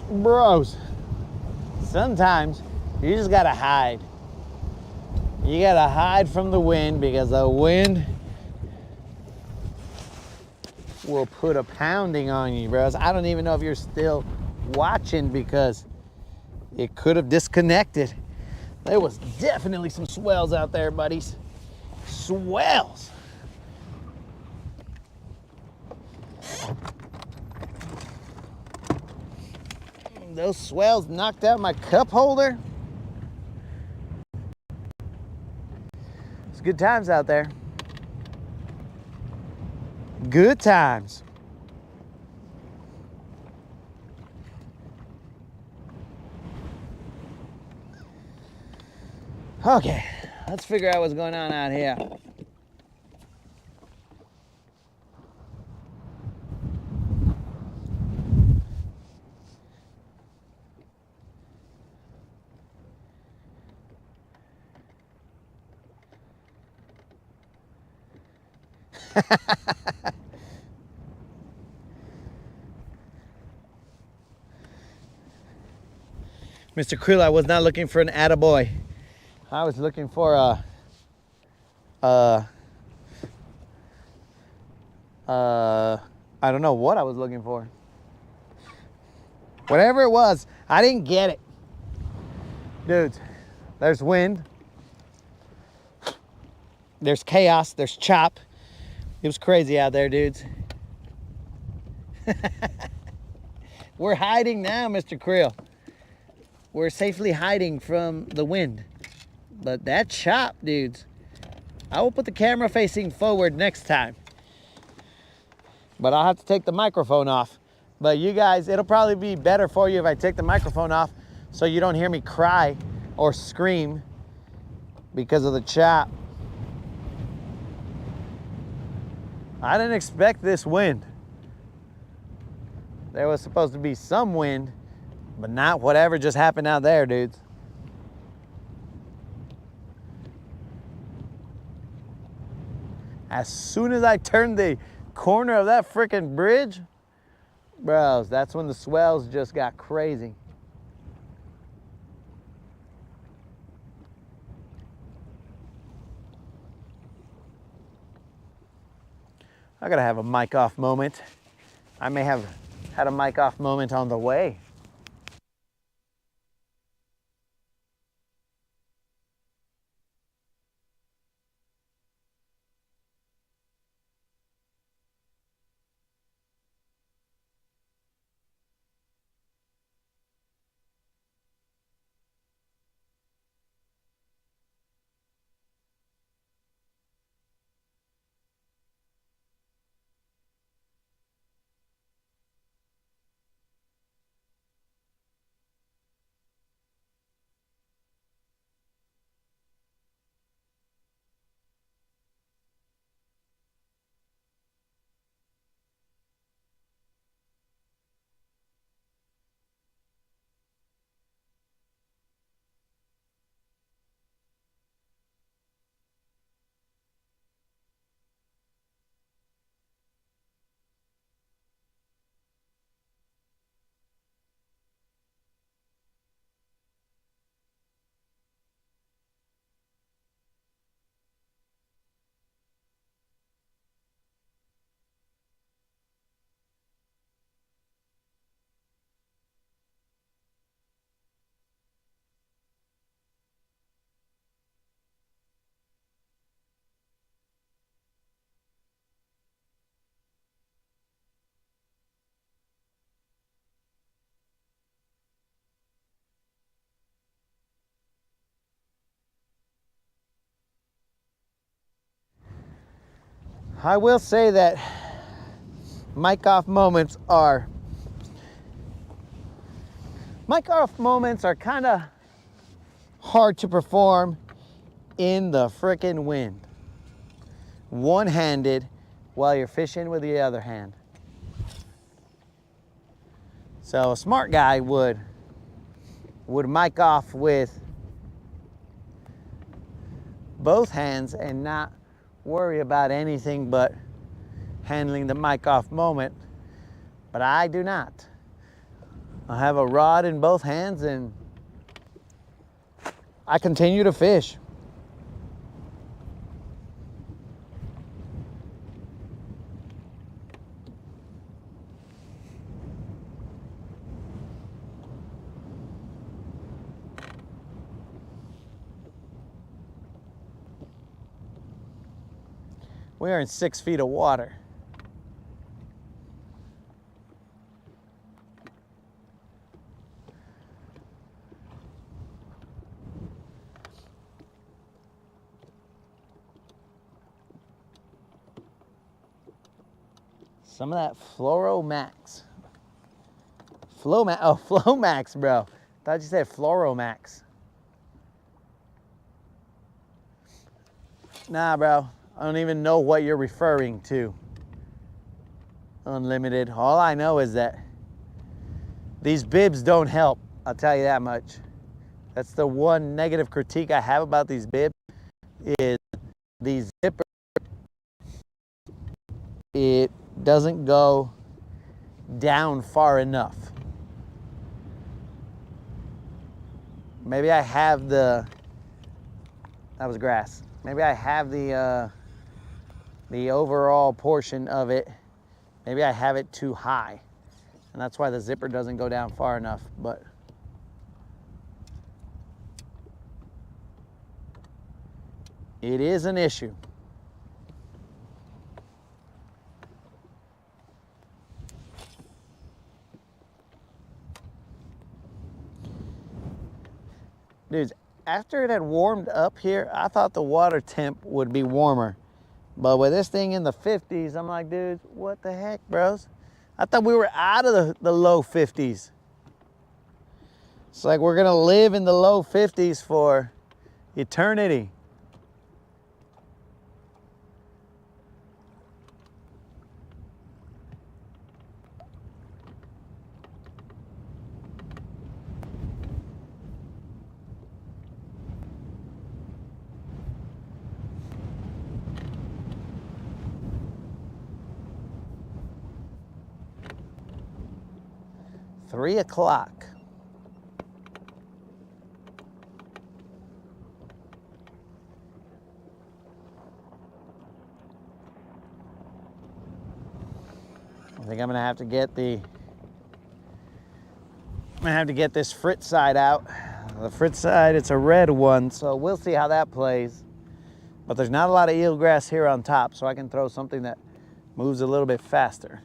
Bros, sometimes you just gotta hide. You gotta hide from the wind because the wind will put a pounding on you, bros. I don't even know if you're still watching because it could have disconnected. There was definitely some swells out there, buddies. Swells. Those swells knocked out my cup holder. It's good times out there. Good times. Okay, let's figure out what's going on out here. Mr. Krill, I was not looking for an attaboy. I was looking for a I don't know what I was looking for. Whatever it was, I didn't get it. Dudes, there's wind. There's chaos, there's chop. It was crazy out there, dudes. We're hiding now, Mr. Krill. We're safely hiding from the wind. But that chop, dudes. I will put the camera facing forward next time. But I'll have to take the microphone off. But you guys, it'll probably be better for you if I take the microphone off so you don't hear me cry or scream because of the chop. I didn't expect this wind. There was supposed to be some wind, but not whatever just happened out there, dudes. As soon as I turned the corner of that freaking bridge, bros, that's when the swells just got crazy. I gotta have a mic off moment. I may have had a mic off moment on the way. I will say that mic off moments are kind of hard to perform in the frickin' wind. One-handed while you're fishing with the other hand. So a smart guy would mic off with both hands and not worry about anything but handling the mic off moment. But I do not. I have a rod in both hands and I continue to fish. We are in 6 feet of water. Some of that Fluoromax. Flomax, bro. Thought you said Fluoromax. Nah, bro. I don't even know what you're referring to. Unlimited. All I know is that these bibs don't help. I'll tell you that much. That's the one negative critique I have about these bibs is the zipper. It doesn't go down far enough. Maybe I have the, that was grass. Maybe I have the the overall portion of it, maybe I have it too high. And that's why the zipper doesn't go down far enough, but it is an issue. Dudes, after it had warmed up here, I thought the water temp would be warmer. But with this thing in the 50s, I'm like, dudes, what the heck, bros? I thought we were out of the low 50s. It's like we're gonna live in the low 50s for eternity. Three o'clock. I think I'm gonna have to get this frit side out. The frit side, it's a red one, so we'll see how that plays. But there's not a lot of eelgrass here on top, so I can throw something that moves a little bit faster.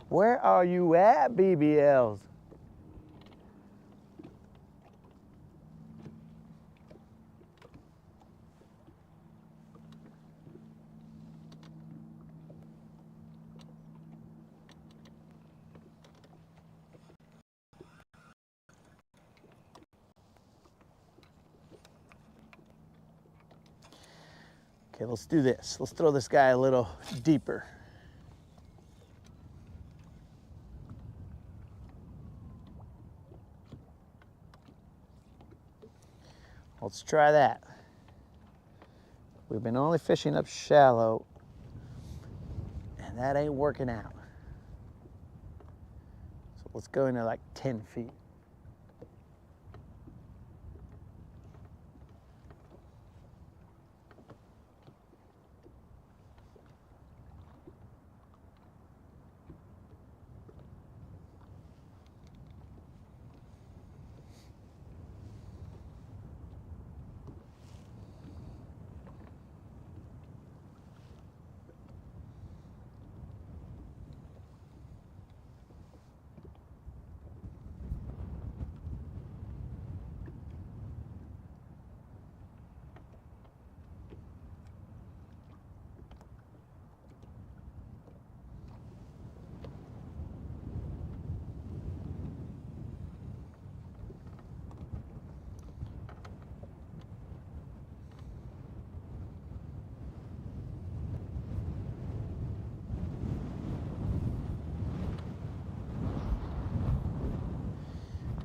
Where are you at, BBLs? Okay, let's do this. Let's throw this guy a little deeper. Let's try that. We've been only fishing up shallow, and that ain't working out. So let's go into like 10 feet.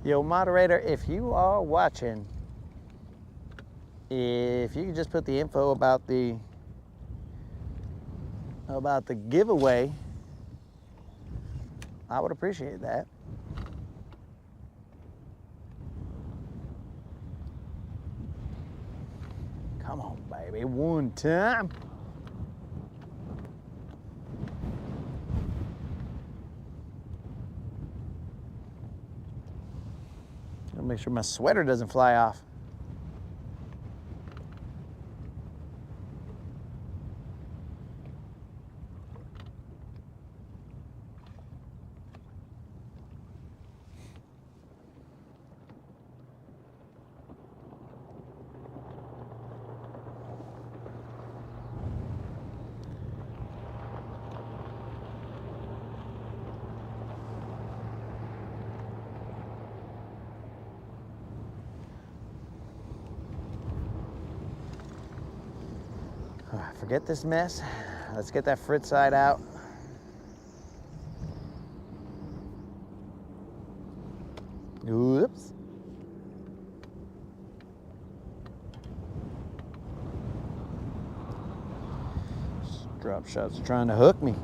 Yo, moderator, if you are watching, if you could just put the info about the giveaway, I would appreciate that. Come on, baby, one time. Gotta make sure my sweater doesn't fly off. Forget this mess. Let's get that frit side out. Whoops. Drop shots are trying to hook me.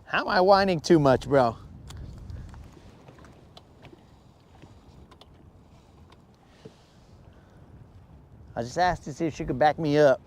How am I whining too much, bro? I just asked to see if she could back me up.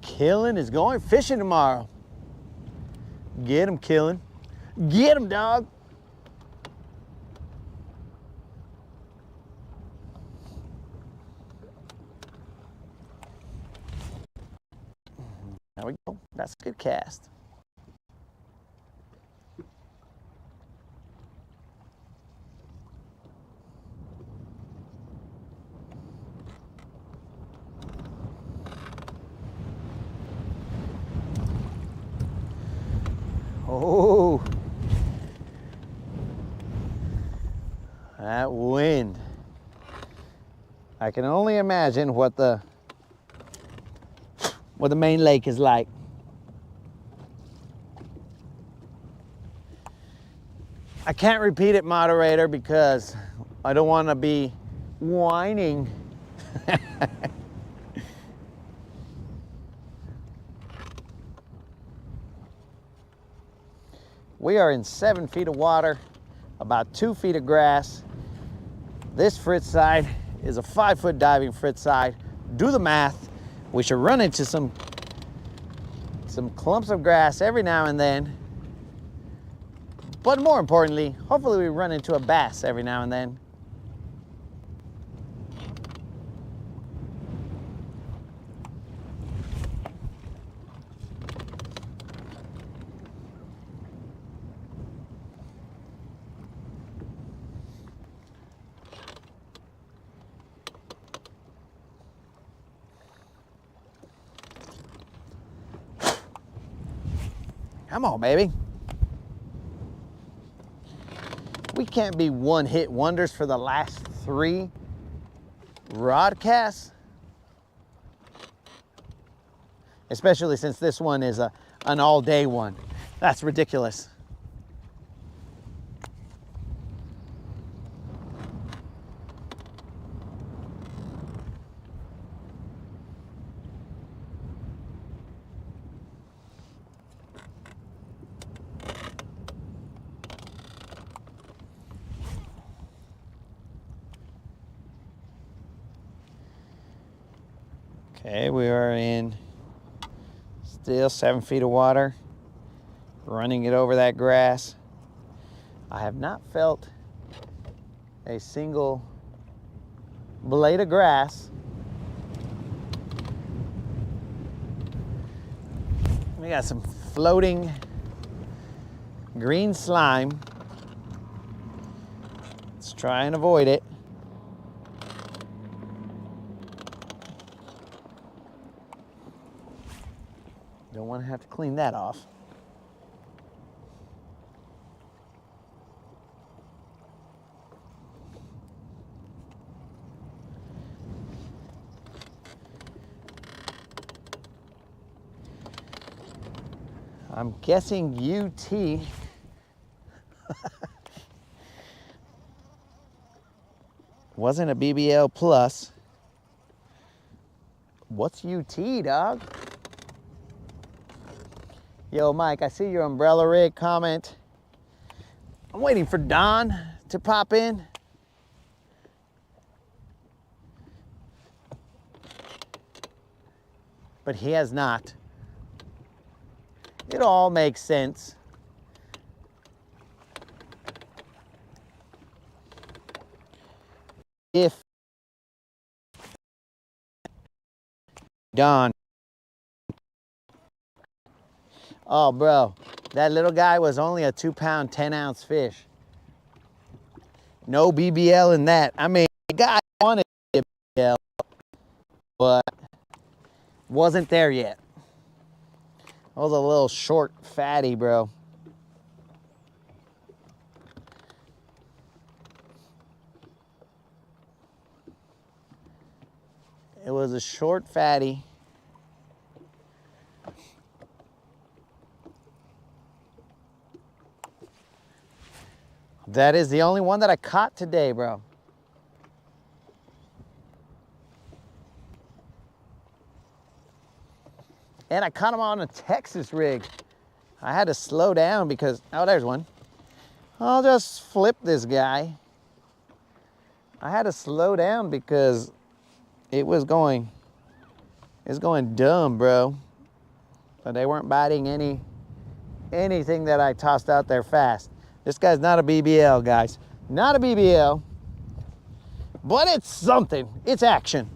Killin is going fishing tomorrow. Get him, Killin. Get him, dog. There we go. That's a good cast. Oh, that wind. I can only imagine what the main lake is like. I can't repeat it, moderator, because I don't want to be whining. We are in 7 feet of water, about 2 feet of grass. This fritz side is a 5-foot diving fritz side. Do the math. We should run into some clumps of grass every now and then. But more importantly, hopefully we run into a bass every now and then. Come on, baby. We can't be one-hit wonders for the last 3 Rodcasts. Especially since this one is an all-day one. That's ridiculous. Okay, we are in still 7 feet of water, running it over that grass. I have not felt a single blade of grass. We got some floating green slime. Let's try and avoid it. Don't want to have to clean that off. I'm guessing UT wasn't a BBL plus. What's UT, dog? Yo, Mike, I see your umbrella rig comment. I'm waiting for Don to pop in. But he has not. It all makes sense. If Don. Oh, bro, that little guy was only a 2-pound, 10-ounce fish. No BBL in that. I mean, the guy wanted BBL, but wasn't there yet. That was a little short fatty, bro. was a short fatty. That is the only one that I caught today, bro. And I caught him on a Texas rig. I had to slow down because, oh, there's one. I'll just flip this guy. I had to slow down because it's going dumb, bro. But they weren't biting anything that I tossed out there fast. This guy's not a BBL, guys. Not a BBL. But it's something. It's action.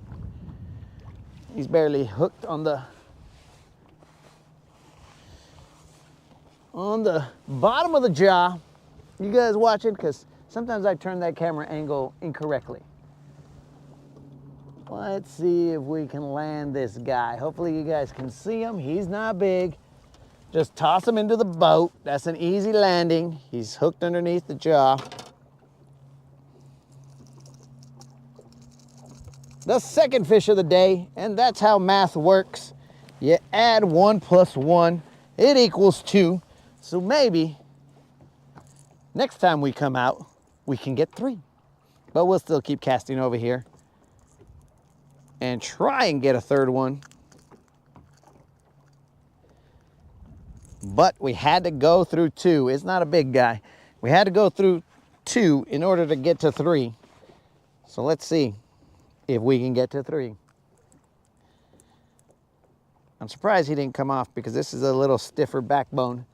He's barely hooked on the bottom of the jaw. You guys watching? Because sometimes I turn that camera angle incorrectly. Let's see if we can land this guy. Hopefully you guys can see him. He's not big. Just toss him into the boat. That's an easy landing. He's hooked underneath the jaw. The second fish of the day, and that's how math works. You add 1 plus 1, it equals 2. So maybe next time we come out, we can get 3. But we'll still keep casting over here and try and get a third one. But we had to go through 2. It's not a big guy. We had to go through 2 in order to get to 3. So let's see if we can get to 3. I'm surprised he didn't come off because this is a little stiffer backbone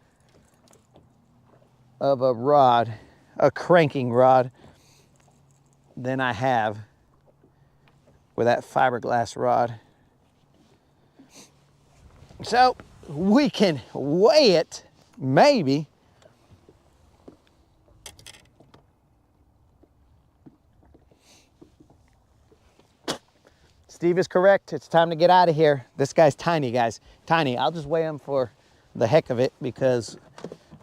of a rod, a cranking rod, than I have with that fiberglass rod. So we can weigh it, maybe. Steve is correct. It's time to get out of here. This guy's tiny, guys. Tiny. I'll just weigh him for the heck of it because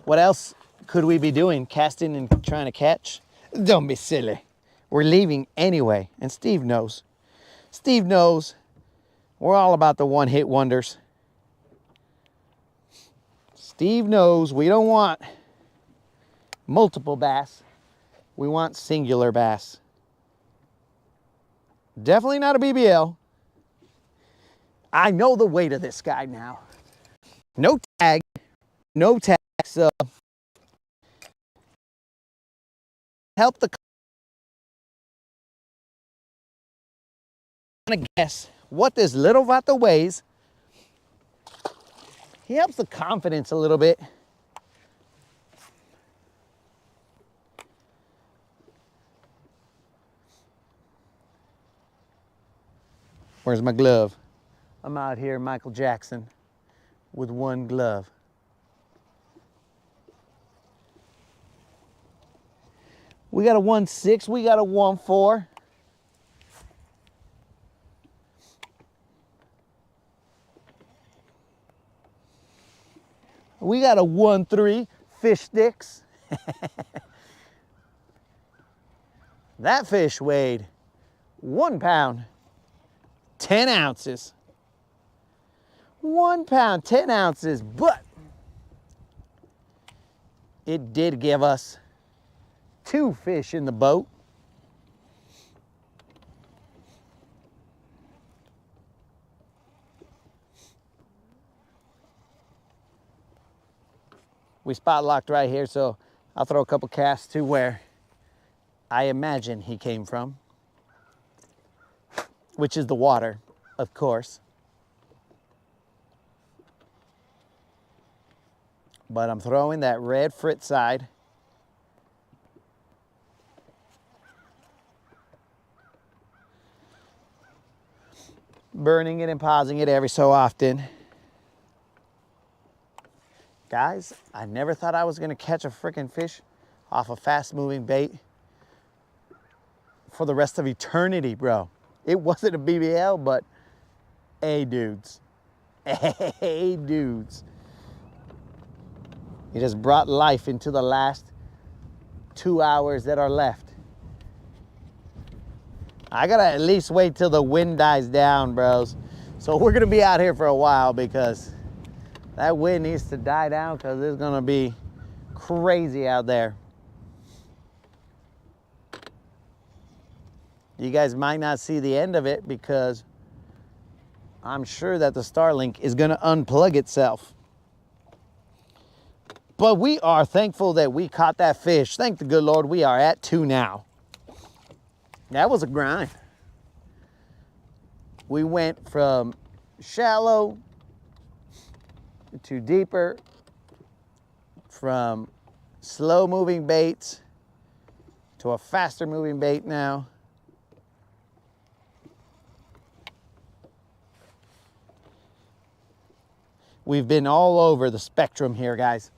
what else could we be doing? Casting and trying to catch? Don't be silly. We're leaving anyway. And Steve knows. Steve knows. We're all about the one-hit wonders. Steve knows we don't want multiple bass. We want singular bass. Definitely not a BBL. I know the weight of this guy now. No tag. No tag. So help the kind of guess what this little vato weighs. He helps the confidence a little bit. Where's my glove? I'm out here, Michael Jackson, with one glove. We got a 1.6, we got a 1.4. We got a 1.3 fish sticks. That fish weighed 1 pound, 10 ounces. 1 pound, 10 ounces, but it did give us 2 fish in the boat. We spot locked right here, so I'll throw a couple casts to where I imagine he came from, which is the water, of course. But I'm throwing that red frit side. Burning it and pausing it every so often. Guys, I never thought I was gonna catch a freaking fish off a fast-moving bait for the rest of eternity, bro. It wasn't a BBL, but hey, dudes. Hey, dudes. It has brought life into the last 2 hours that are left. I gotta at least wait till the wind dies down, bros. So we're gonna be out here for a while because that wind needs to die down because it's gonna be crazy out there. You guys might not see the end of it because I'm sure that the Starlink is gonna unplug itself. But we are thankful that we caught that fish. Thank the good Lord, we are at 2 now. That was a grind. We went from shallow to deeper, from slow moving baits to a faster moving bait now. We've been all over the spectrum here, guys.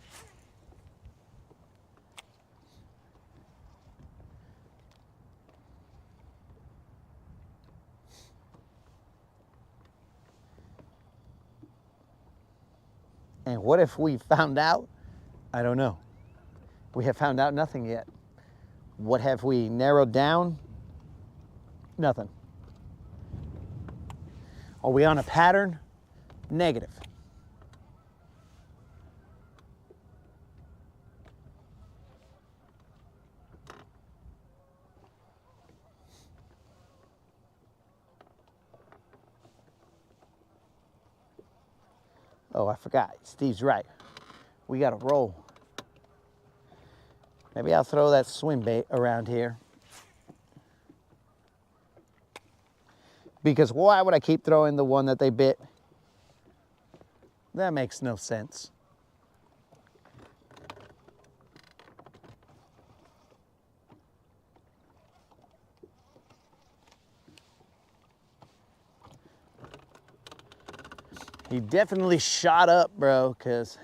And what if we found out? I don't know. We have found out nothing yet. What have we narrowed down? Nothing. Are we on a pattern? Negative. Oh, I forgot. Steve's right. We got to roll. Maybe I'll throw that swim bait around here. Because why would I keep throwing the one that they bit? That makes no sense. He definitely shot up, bro, because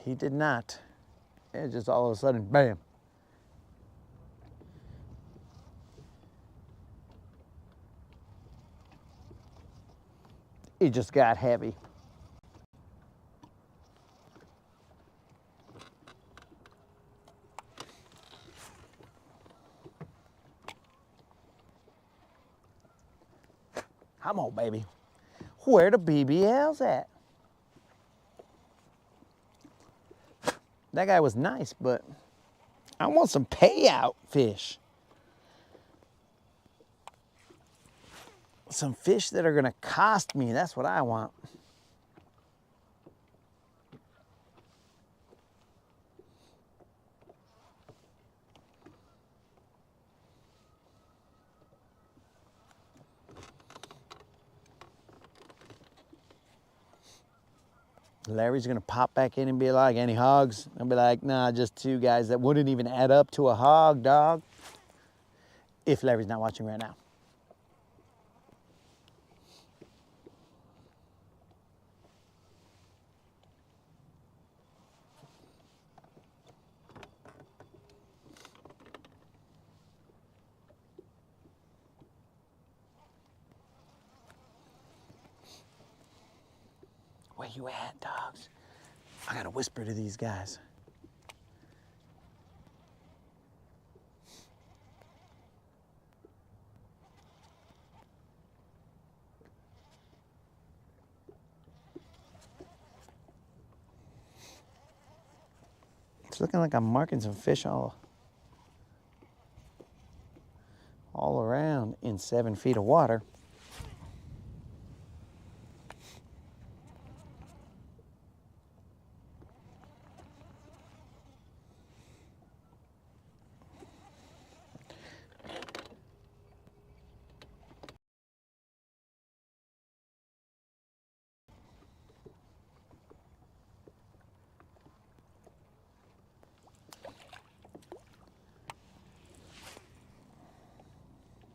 he did not. It just all of a sudden, bam. It just got heavy. Come on, baby. Where the BBLs at? That guy was nice, but I want some payout fish. Some fish that are gonna cost me. That's what I want. Larry's gonna pop back in and be like, any hogs? I'll be like, nah, just 2 guys that wouldn't even add up to a hog, dog. If Larry's not watching right now. Where you at, dogs? I gotta whisper to these guys. It's looking like I'm marking some fish all around in 7 feet of water.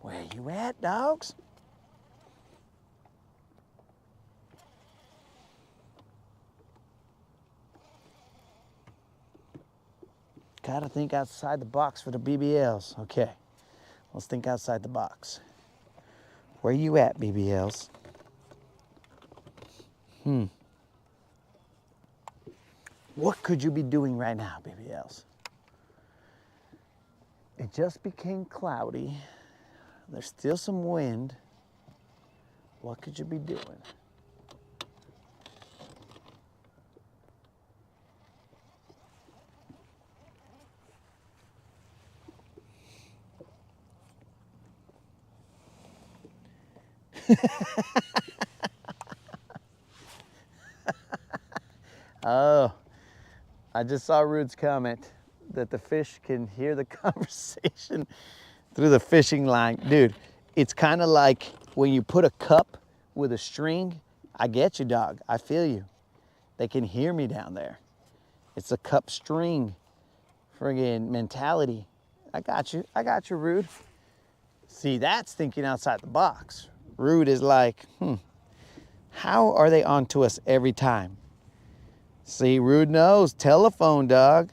Where you at, dogs? Gotta think outside the box for the BBLs. Okay, let's think outside the box. Where you at, BBLs? What could you be doing right now, BBLs? It just became cloudy. There's still some wind. What could you be doing? Oh, I just saw Rude's comment that the fish can hear the conversation through the fishing line. Dude, it's kind of like when you put a cup with a string. I get you, dog. I feel you. They can hear me down there. It's a cup string friggin' mentality. I got you, Rude. See, that's thinking outside the box. Rude is like, how are they on to us every time? See, Rude knows, telephone, dog.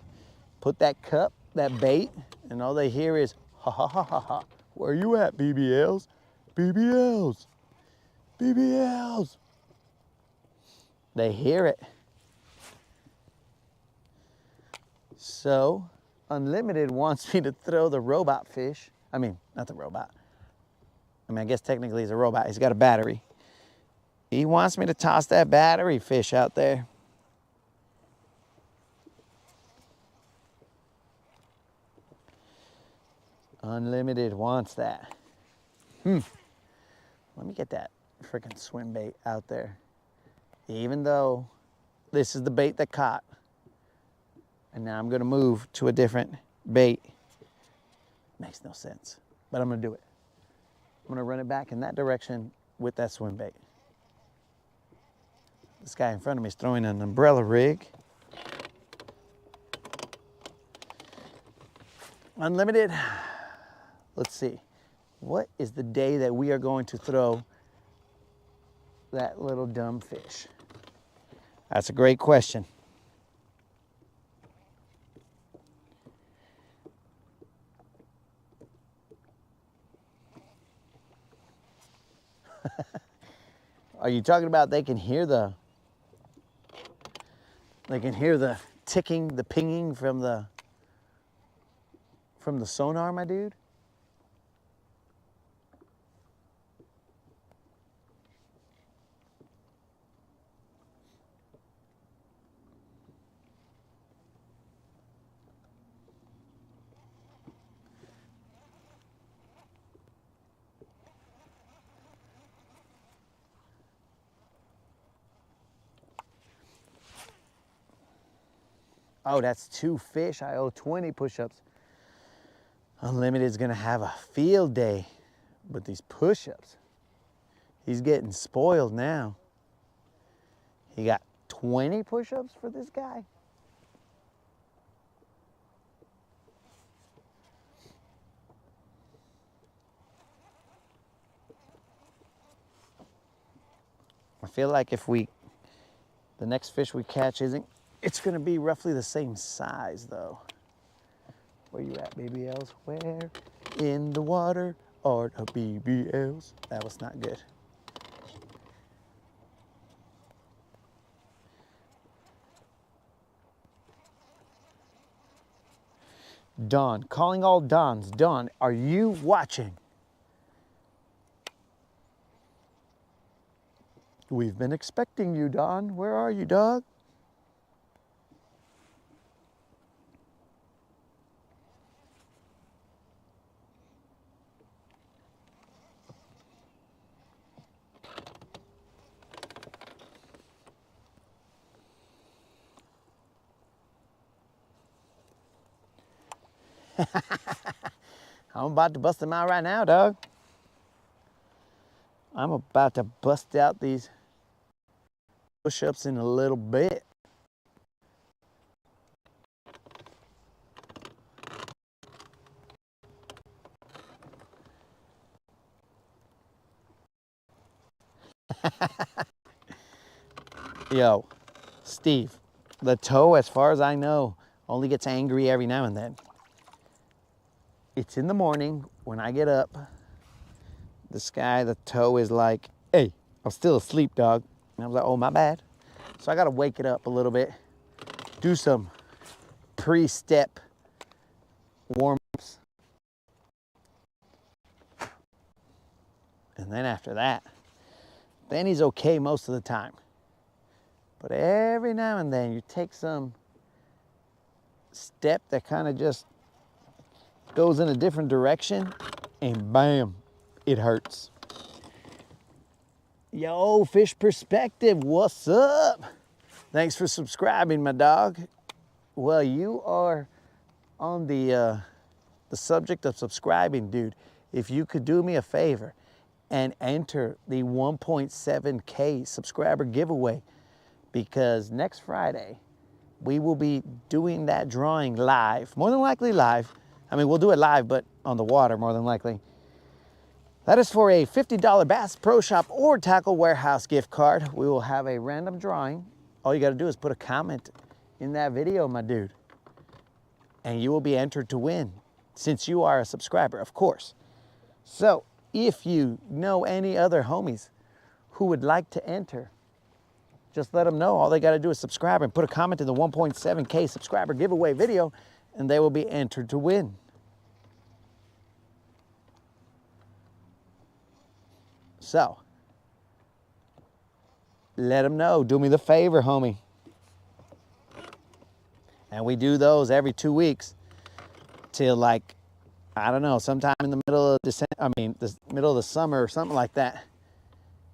Put that cup, that bait, and all they hear is, ha ha ha ha ha. Where you at, BBLs? BBLs, BBLs. They hear it. So, Unlimited wants me to throw the robot fish. I mean, not the robot. I guess technically he's a robot. He's got a battery. He wants me to toss that battery fish out there. Unlimited wants that. Let me get that freaking swim bait out there. Even though this is the bait that caught. And now I'm gonna move to a different bait. Makes no sense, but I'm gonna do it. I'm gonna run it back in that direction with that swim bait. This guy in front of me is throwing an umbrella rig. Unlimited. Let's see, what is the day that we are going to throw that little dumb fish? That's a great question. Are you talking about they can hear the ticking, the pinging from the sonar, my dude? Oh, that's 2 fish. I owe 20 push-ups. Unlimited is gonna have a field day with these push-ups. He's getting spoiled now. He got 20 push-ups for this guy. I feel like if the next fish we catch it's gonna be roughly the same size though. Where you at, BBLs? Where in the water are the BBLs? That was not good. Don, calling all Dons. Don, are you watching? We've been expecting you, Don. Where are you, dog? I'm about to bust them out right now, dog. I'm about to bust out these push-ups in a little bit. Yo, Steve, the toe, as far as I know, only gets angry every now and then. It's in the morning when I get up. The toe is like, hey, I'm still asleep, dog. And I was like, oh, my bad. So I gotta wake it up a little bit, do some pre-step warm-ups, And then after that, then he's okay most of the time. But every now and then you take some step that kind of just goes in a different direction and bam, it hurts. Yo, Fish Perspective, what's up? Thanks for subscribing, my dog. Well, you are on the subject of subscribing, dude. If you could do me a favor and enter the 1.7K subscriber giveaway, because next Friday we will be doing that drawing live, more than likely live. I mean, we'll do it live, but on the water, more than likely. That is for a $50 Bass Pro Shop or Tackle Warehouse gift card. We will have a random drawing. All you gotta do is put a comment in that video, my dude, and you will be entered to win, since you are a subscriber, of course. So if you know any other homies who would like to enter, just let them know. All they gotta do is subscribe and put a comment in the 1.7K subscriber giveaway video, and they will be entered to win. So, let them know. Do me the favor, homie. And we do those every 2 weeks till, like, I don't know, sometime in the middle of December, the middle of the summer or something like that.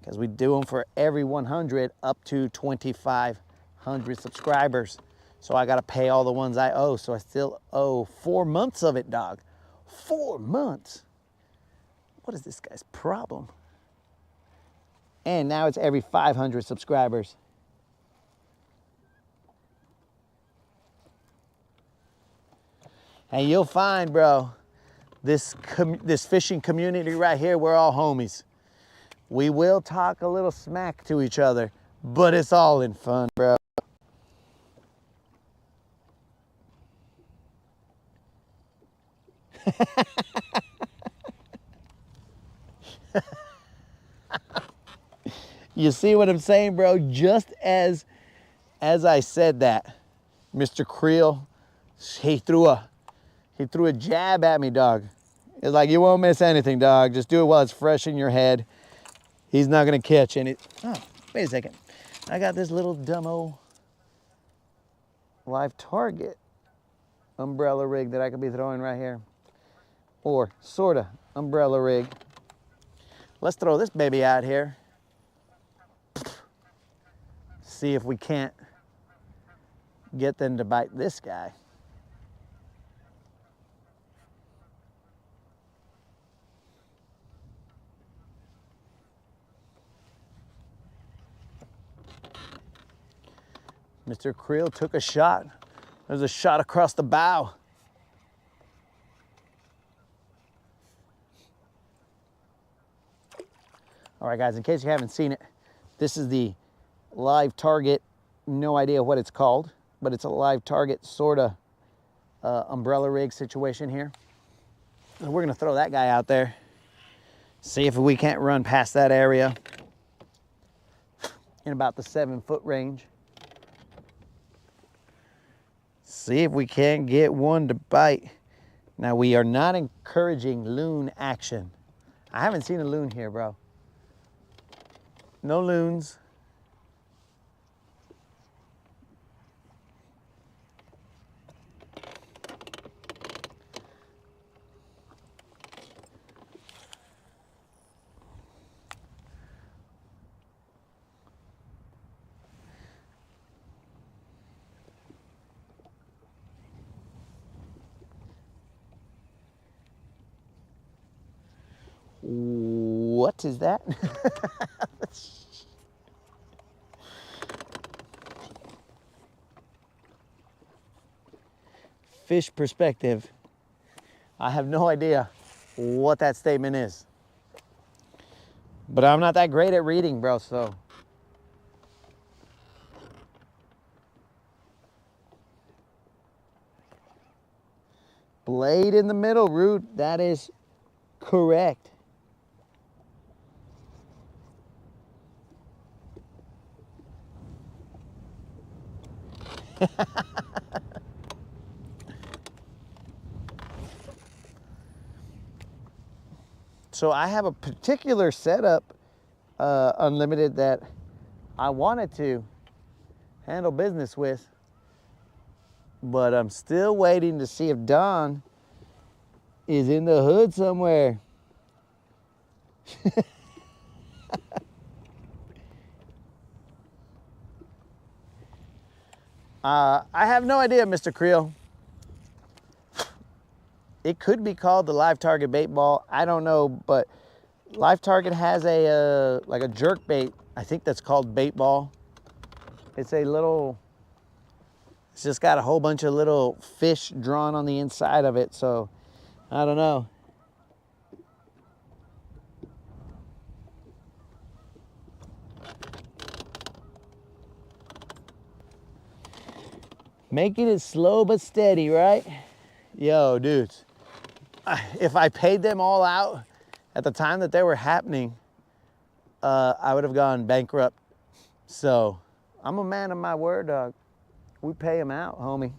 Because we do them for every 100 up to 2,500 subscribers. So I got to pay all the ones I owe. So I still owe 4 months of it, dog. 4 months. What is this guy's problem? And now it's every 500 subscribers. And you'll find, bro, this fishing community right here, we're all homies. We will talk a little smack to each other, but it's all in fun, bro. You see what I'm saying, bro? Just as I said that, Mr. Creel, he threw a jab at me, dog. It's like, you won't miss anything, dog. Just do it while it's fresh in your head. He's not gonna catch any. Oh, wait a second. I got this little dumbo live target umbrella rig that I could be throwing right here. Or sorta umbrella rig. Let's throw this baby out here. See if we can't get them to bite this guy. Mr. Creel took a shot. There's a shot across the bow. All right, guys, in case you haven't seen it, this is the live target. No idea what it's called, but it's a live target sort of umbrella rig situation here. And we're gonna throw that guy out there, see if we can't run past that area in about the 7-foot range. See if we can get one to bite. Now, we are not encouraging loon action. I haven't seen a loon here, bro. No loons. What is that? Fish Perspective. I have no idea what that statement is. But I'm not that great at reading, bro, so. Blade in the middle, Rude. That is correct. So I have a particular setup, Unlimited, that I wanted to handle business with, but I'm still waiting to see if Don is in the hood somewhere. I have no idea, Mr. Creel. It could be called the live target bait ball. I don't know, but Live Target has a like a jerk bait. I think that's called bait ball. It's a little, it's just got a whole bunch of little fish drawn on the inside of it. So I don't know. Making it slow but steady, right? Yo, dudes, if I paid them all out at the time that they were happening, I would have gone bankrupt. So I'm a man of my word, dog. We pay them out, homie.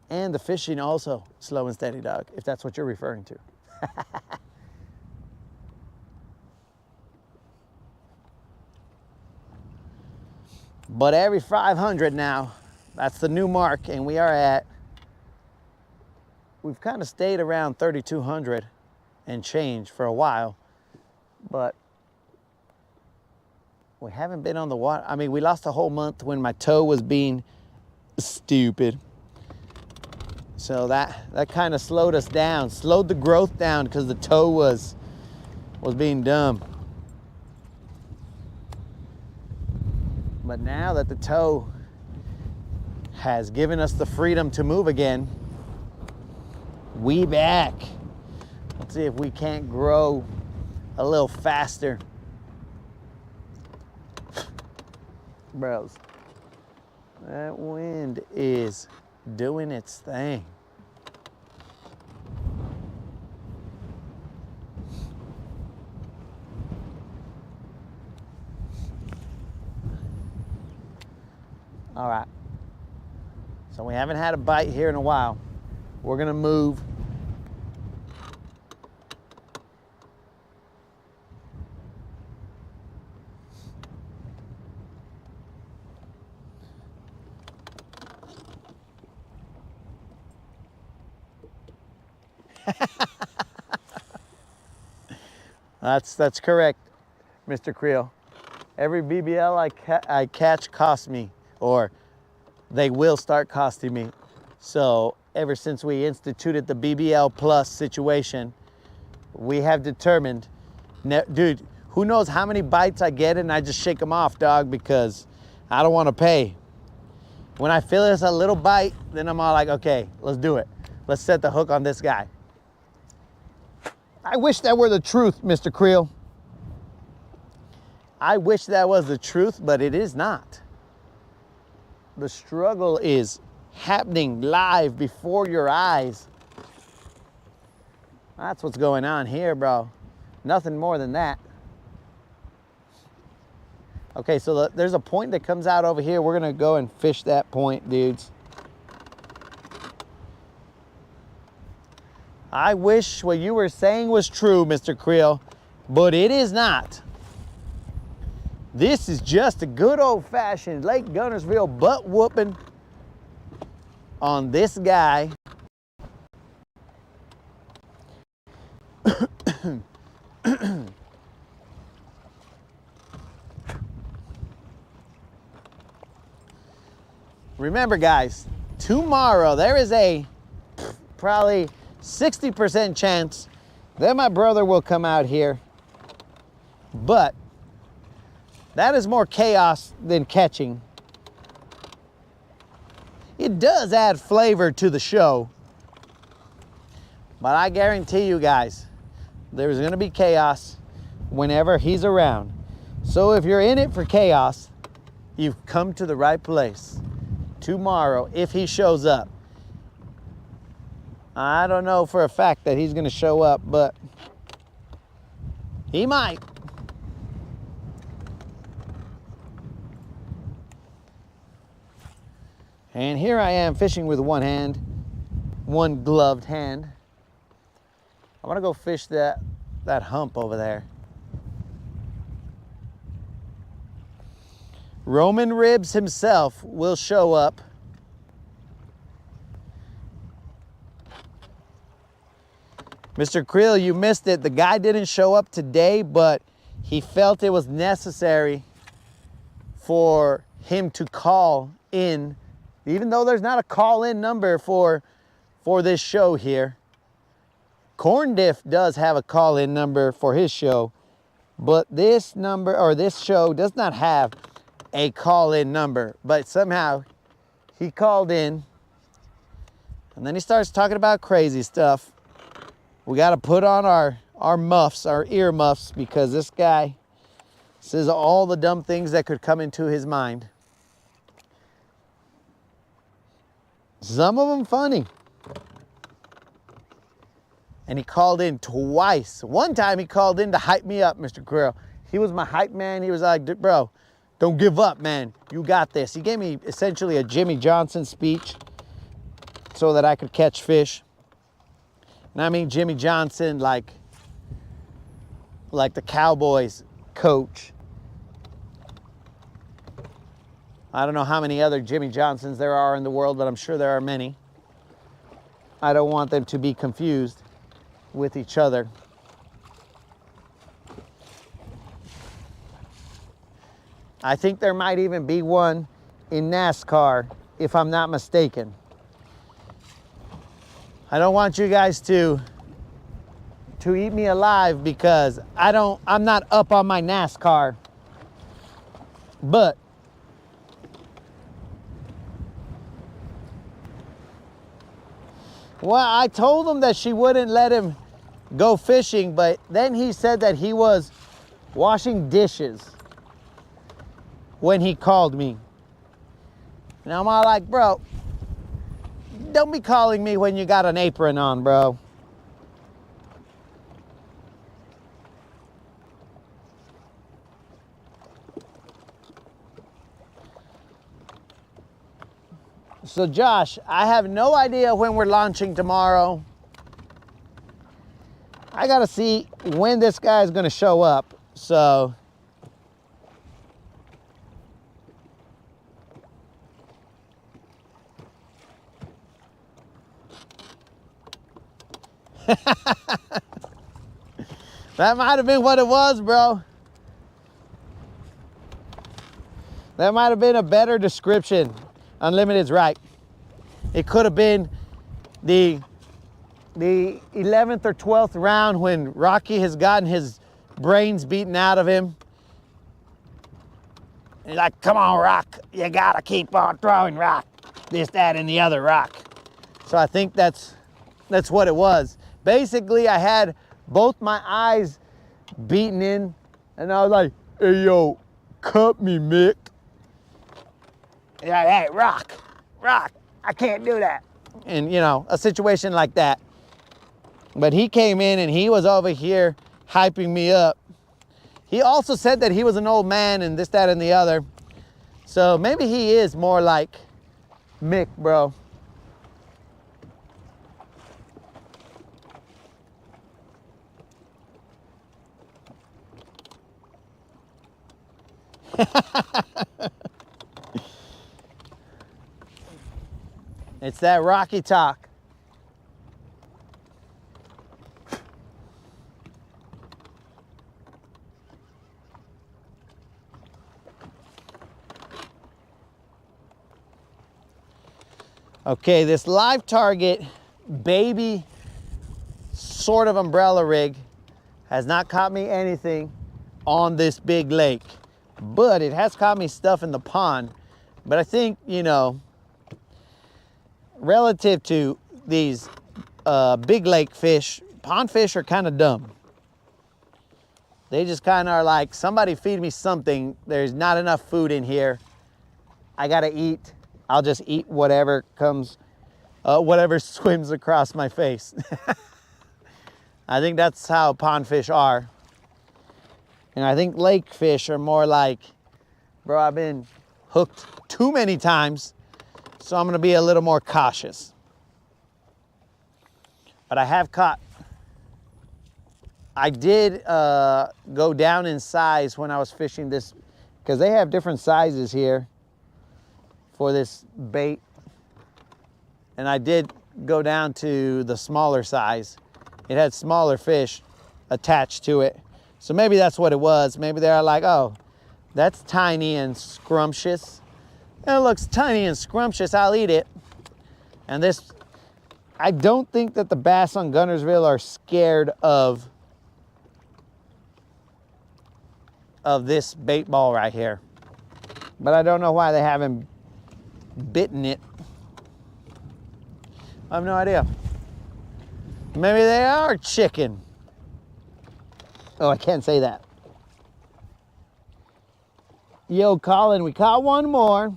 And the fishing also, slow and steady, dog, if that's what you're referring to. But every 500 now, that's the new mark, and we are at, we've kind of stayed around 3,200 and change for a while, but we haven't been on the water. I mean, we lost a whole month when my toe was being stupid. So that kind of slowed us down, slowed the growth down because the toe was being dumb. But now that the toe has given us the freedom to move again, we back. Let's see if we can't grow a little faster. Bros, that wind is doing its thing. All right, so we haven't had a bite here in a while. We're gonna move. That's correct, Mr. Creel. Every BBL I catch costs me, or they will start costing me. So ever since we instituted the BBL Plus situation, we have determined, dude, who knows how many bites I get and I just shake them off, dog, because I don't want to pay. When I feel it's a little bite, then I'm all like, okay, let's do it. Let's set the hook on this guy. I wish that were the truth, Mr. Creel. I wish that was the truth, but it is not. The struggle is happening live before your eyes. That's what's going on here, bro. Nothing more than that. Okay, so there's a point that comes out over here. We're gonna go and fish that point, dudes. I wish what you were saying was true, Mr. Creel, but it is not. This is just a good old-fashioned Lake Guntersville butt whooping on this guy. Remember, guys, tomorrow there is a probably 60% chance that my brother will come out here, but that is more chaos than catching. It does add flavor to the show, but I guarantee you guys, there's gonna be chaos whenever he's around. So if you're in it for chaos, you've come to the right place. Tomorrow, if he shows up. I don't know for a fact that he's gonna show up, but he might. And here I am fishing with one hand, one gloved hand. I want to go fish that hump over there. Roman Ribs himself will show up. Mr. Creel, you missed it. The guy didn't show up today, but he felt it was necessary for him to call in, even though there's not a call-in number for this show here. Corn Diff does have a call-in number for his show, but this number, or this show, does not have a call-in number. But somehow he called in, and then he starts talking about crazy stuff. We got to put on our muffs, our ear muffs, because this guy says all the dumb things that could come into his mind. Some of them funny. And he called in twice. One time he called in to hype me up, Mr. Creel. He was my hype man. He was like, bro, don't give up, man. You got this. He gave me essentially a Jimmy Johnson speech so that I could catch fish. And I mean Jimmy Johnson like the Cowboys coach. I don't know how many other Jimmy Johnsons there are in the world, but I'm sure there are many. I don't want them to be confused with each other. I think there might even be one in NASCAR, if I'm not mistaken. I don't want you guys to eat me alive because I'm not up on my NASCAR. But well, I told him that she wouldn't let him go fishing, but then he said that he was washing dishes when he called me. And I'm all like, bro, don't be calling me when you got an apron on, bro. So Josh, I have no idea when we're launching tomorrow. I gotta see when this guy's gonna show up, so. That might have been what it was, bro. That might have been a better description. Unlimited's right. It could have been the 11th or 12th round when Rocky has gotten his brains beaten out of him. He's like, come on, Rock. You gotta keep on throwing, Rock. This, that, and the other, Rock. So I think that's what it was. Basically, I had both my eyes beaten in, and I was like, hey, yo, cut me, Mick. Yeah, hey, Rock, I can't do that. And, you know, a situation like that. But he came in and he was over here hyping me up. He also said that he was an old man and this, that, and the other. So maybe he is more like Mick, bro. It's that Rocky talk. Okay, this live target baby sort of umbrella rig has not caught me anything on this big lake, but it has caught me stuff in the pond. But I think, you know, relative to these big lake fish, pond fish are kind of dumb. They just kind of are like, somebody feed me something. There's not enough food in here. I gotta eat. I'll just eat whatever comes, whatever swims across my face. I think that's how pond fish are. And I think lake fish are more like, bro, I've been hooked too many times, so I'm gonna be a little more cautious. But I have caught I did go down in size when I was fishing this, because they have different sizes here for this bait. And I did go down to the smaller size. It had smaller fish attached to it. So maybe that's what it was. Maybe they're like, oh, that's tiny and scrumptious. It looks tiny and scrumptious, I'll eat it. And this, I don't think that the bass on Guntersville are scared of this bait ball right here. But I don't know why they haven't bitten it. I have no idea. Maybe they are chicken. Oh, I can't say that. Yo, Colin, we caught one more.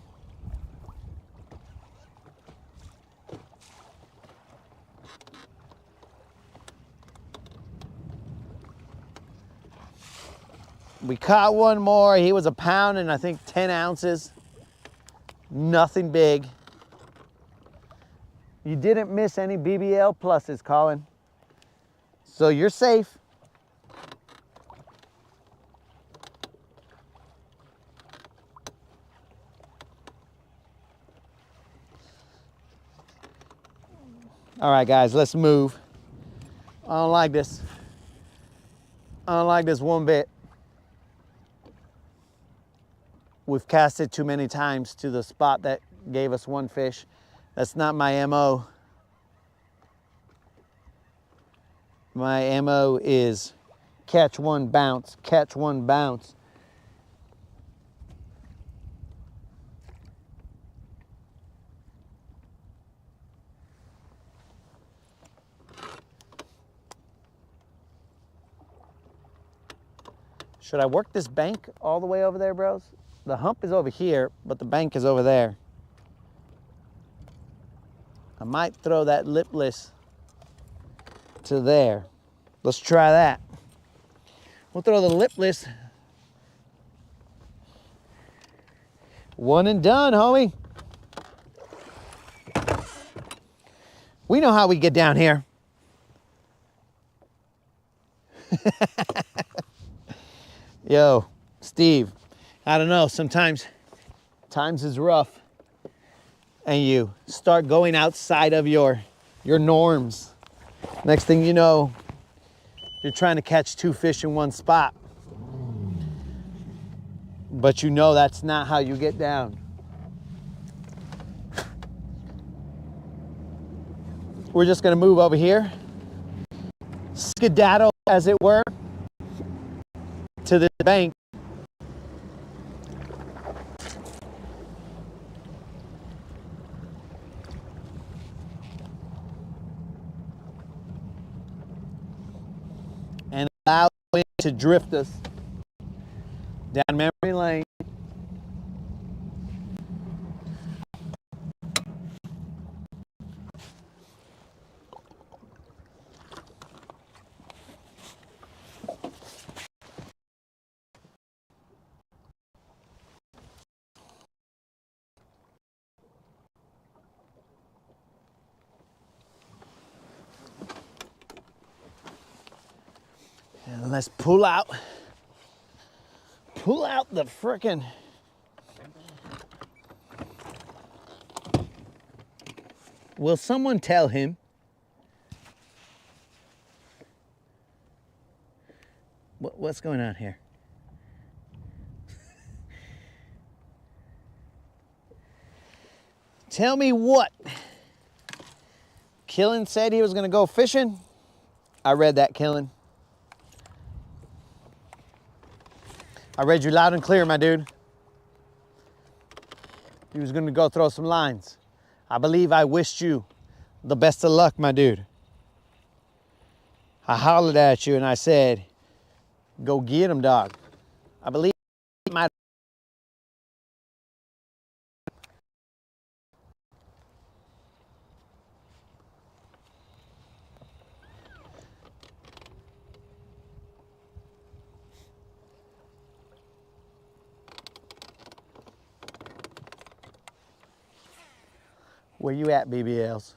We caught one more. He was 1 pound and I think 10 ounces. Nothing big. You didn't miss any BBL pluses, Colin. So you're safe. All right, guys, let's move. I don't like this. I don't like this one bit. We've casted too many times to the spot that gave us one fish. That's not my MO. My MO is catch one, bounce, catch one, bounce. Should I work this bank all the way over there, bros? The hump is over here, but the bank is over there. I might throw that lipless to there. Let's try that. We'll throw the lipless. One and done, homie. We know how we get down here. Yo, Steve, I don't know, sometimes times is rough and you start going outside of your norms. Next thing you know, you're trying to catch 2 fish in one spot. But you know that's not how you get down. We're just gonna move over here, skedaddle as it were, to the bank. And allow it to drift us down memory lane. And let's pull out the frickin'. Will someone tell him? What's going on here? Tell me what? Killen said he was gonna go fishing. I read that, Killen. I read you loud and clear, my dude. He was gonna go throw some lines. I believe I wished you the best of luck, my dude. I hollered at you and I said, go get him, dog. I believe my Where you at, BBLs?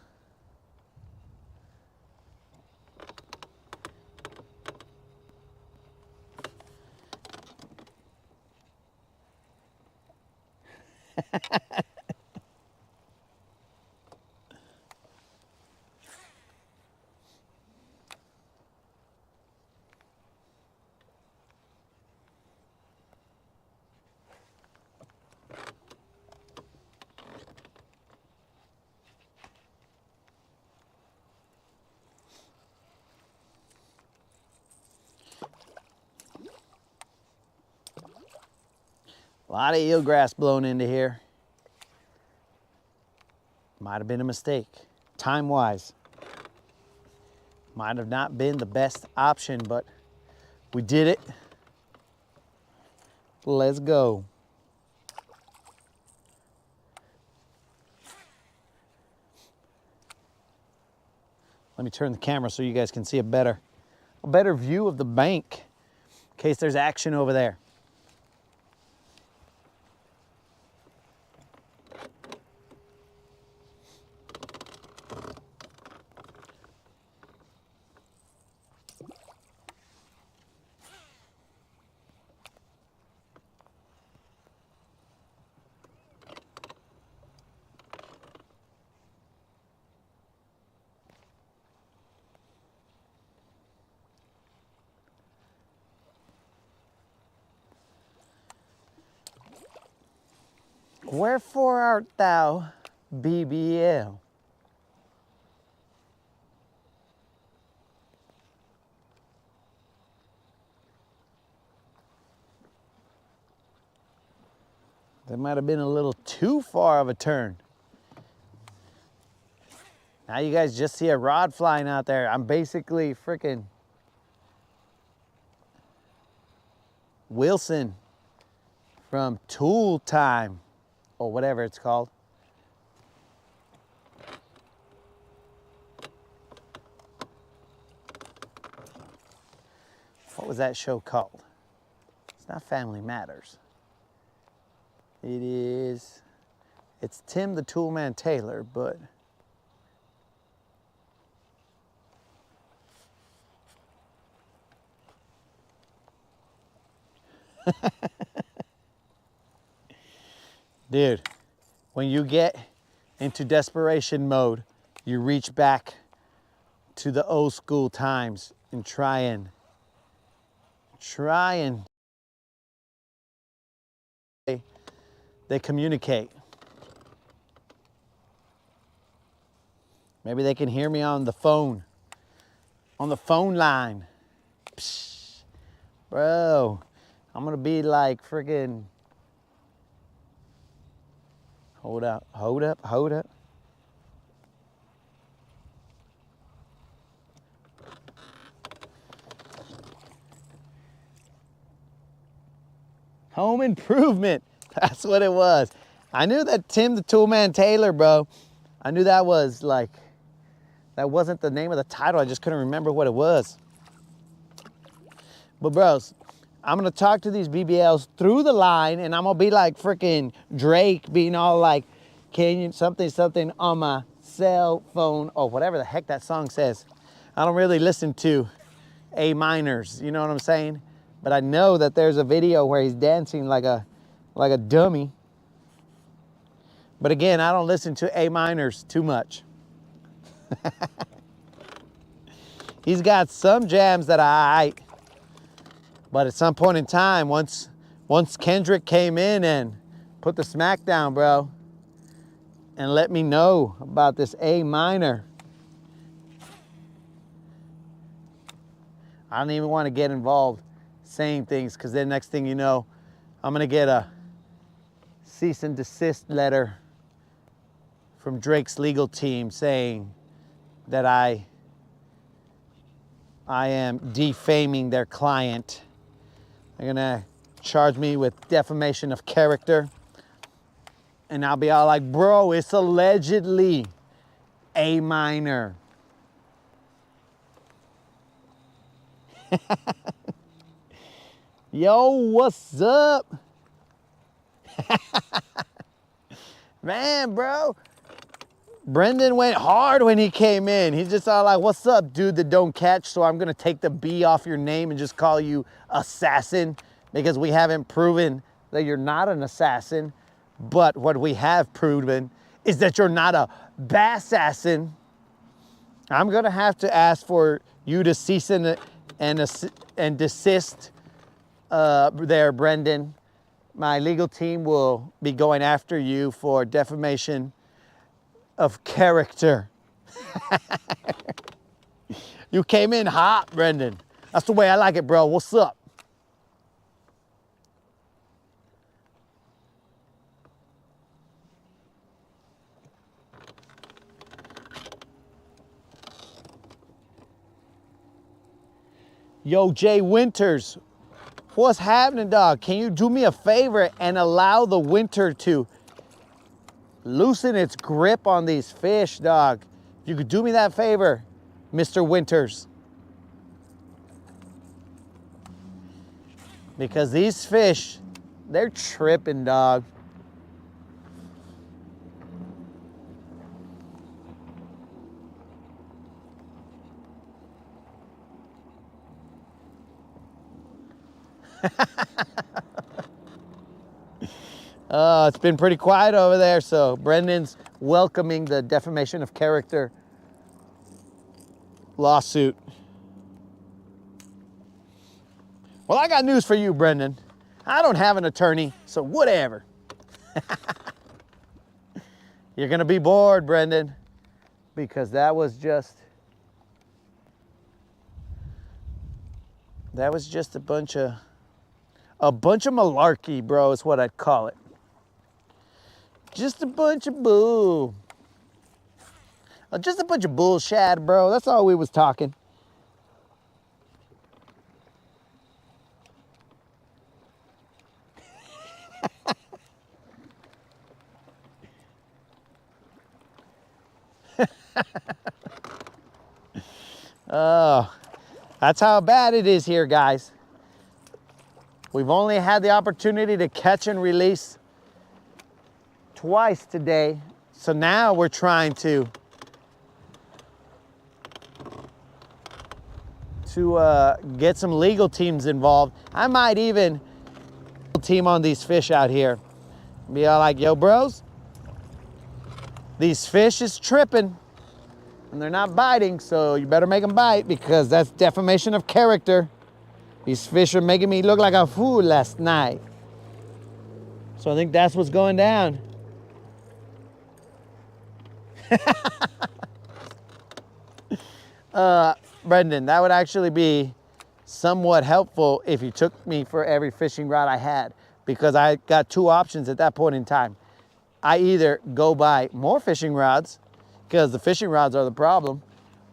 A lot of eelgrass blown into here. Might have been a mistake, time-wise. Might have not been the best option, but we did it. Let's go. Let me turn the camera so you guys can see a better view of the bank in case there's action over there. Wherefore art thou, BBL? That might have been a little too far of a turn. Now you guys just see a rod flying out there. I'm basically freaking Wilson from Tool Time, or whatever it's called. What was that show called? It's not Family Matters. It's Tim the Toolman Taylor, but dude, when you get into desperation mode, you reach back to the old school times and try and they communicate. Maybe they can hear me on the phone line. Psh, bro, I'm gonna be like freaking, hold up. Home Improvement, that's what it was. I knew that Tim the Toolman Taylor, bro. I knew that was like, that wasn't the name of the title. I just couldn't remember what it was. But bros, I'm gonna talk to these BBLs through the line, and I'm gonna be like freaking Drake, being all like, can you something on my cell phone, or whatever the heck that song says. I don't really listen to A minors, you know what I'm saying? But I know that there's a video where he's dancing like a dummy. But again, I don't listen to A minors too much. He's got some jams that I, but at some point in time, once Kendrick came in and put the smack down, bro, and let me know about this A minor, I don't even want to get involved saying things, because then next thing you know, I'm gonna get a cease and desist letter from Drake's legal team saying that I am defaming their client. They're gonna charge me with defamation of character, and I'll be all like, bro, it's allegedly A minor. Yo, what's up? Man, bro, Brendan went hard when he came in. He's just all like, what's up, dude that don't catch? So I'm gonna take the B off your name and just call you Assassin, because we haven't proven that you're not an assassin. But what we have proven is that you're not a bass assassin. I'm gonna have to ask for you to cease and desist there, Brendan. My legal team will be going after you for defamation of character. You came in hot, Brendan. That's the way I like it, bro. What's up? Yo, Jay Winters, what's happening, dog? Can you do me a favor and allow the winter to loosen its grip on these fish, dog? If you could do me that favor, Mr. Winters. Because these fish, they're tripping, dog. It's been pretty quiet over there, so Brendan's welcoming the defamation of character lawsuit. Well, I got news for you, Brendan. I don't have an attorney, so whatever. You're gonna be bored, Brendan, because that was just a bunch of malarkey, bro, is what I'd call it. Just a bunch of bull. Just a bunch of bullshit, bro. That's all we was talking. Oh, that's how bad it is here, guys. We've only had the opportunity to catch and release twice today. So now we're trying to get some legal teams involved. I might even team on these fish out here. Be all like, yo, bros, these fish is tripping and they're not biting, so you better make them bite because that's defamation of character. These fish are making me look like a fool last night. So I think that's what's going down. Brendan, that would actually be somewhat helpful if you took me for every fishing rod I had, because I got two options at that point in time. I either go buy more fishing rods because the fishing rods are the problem,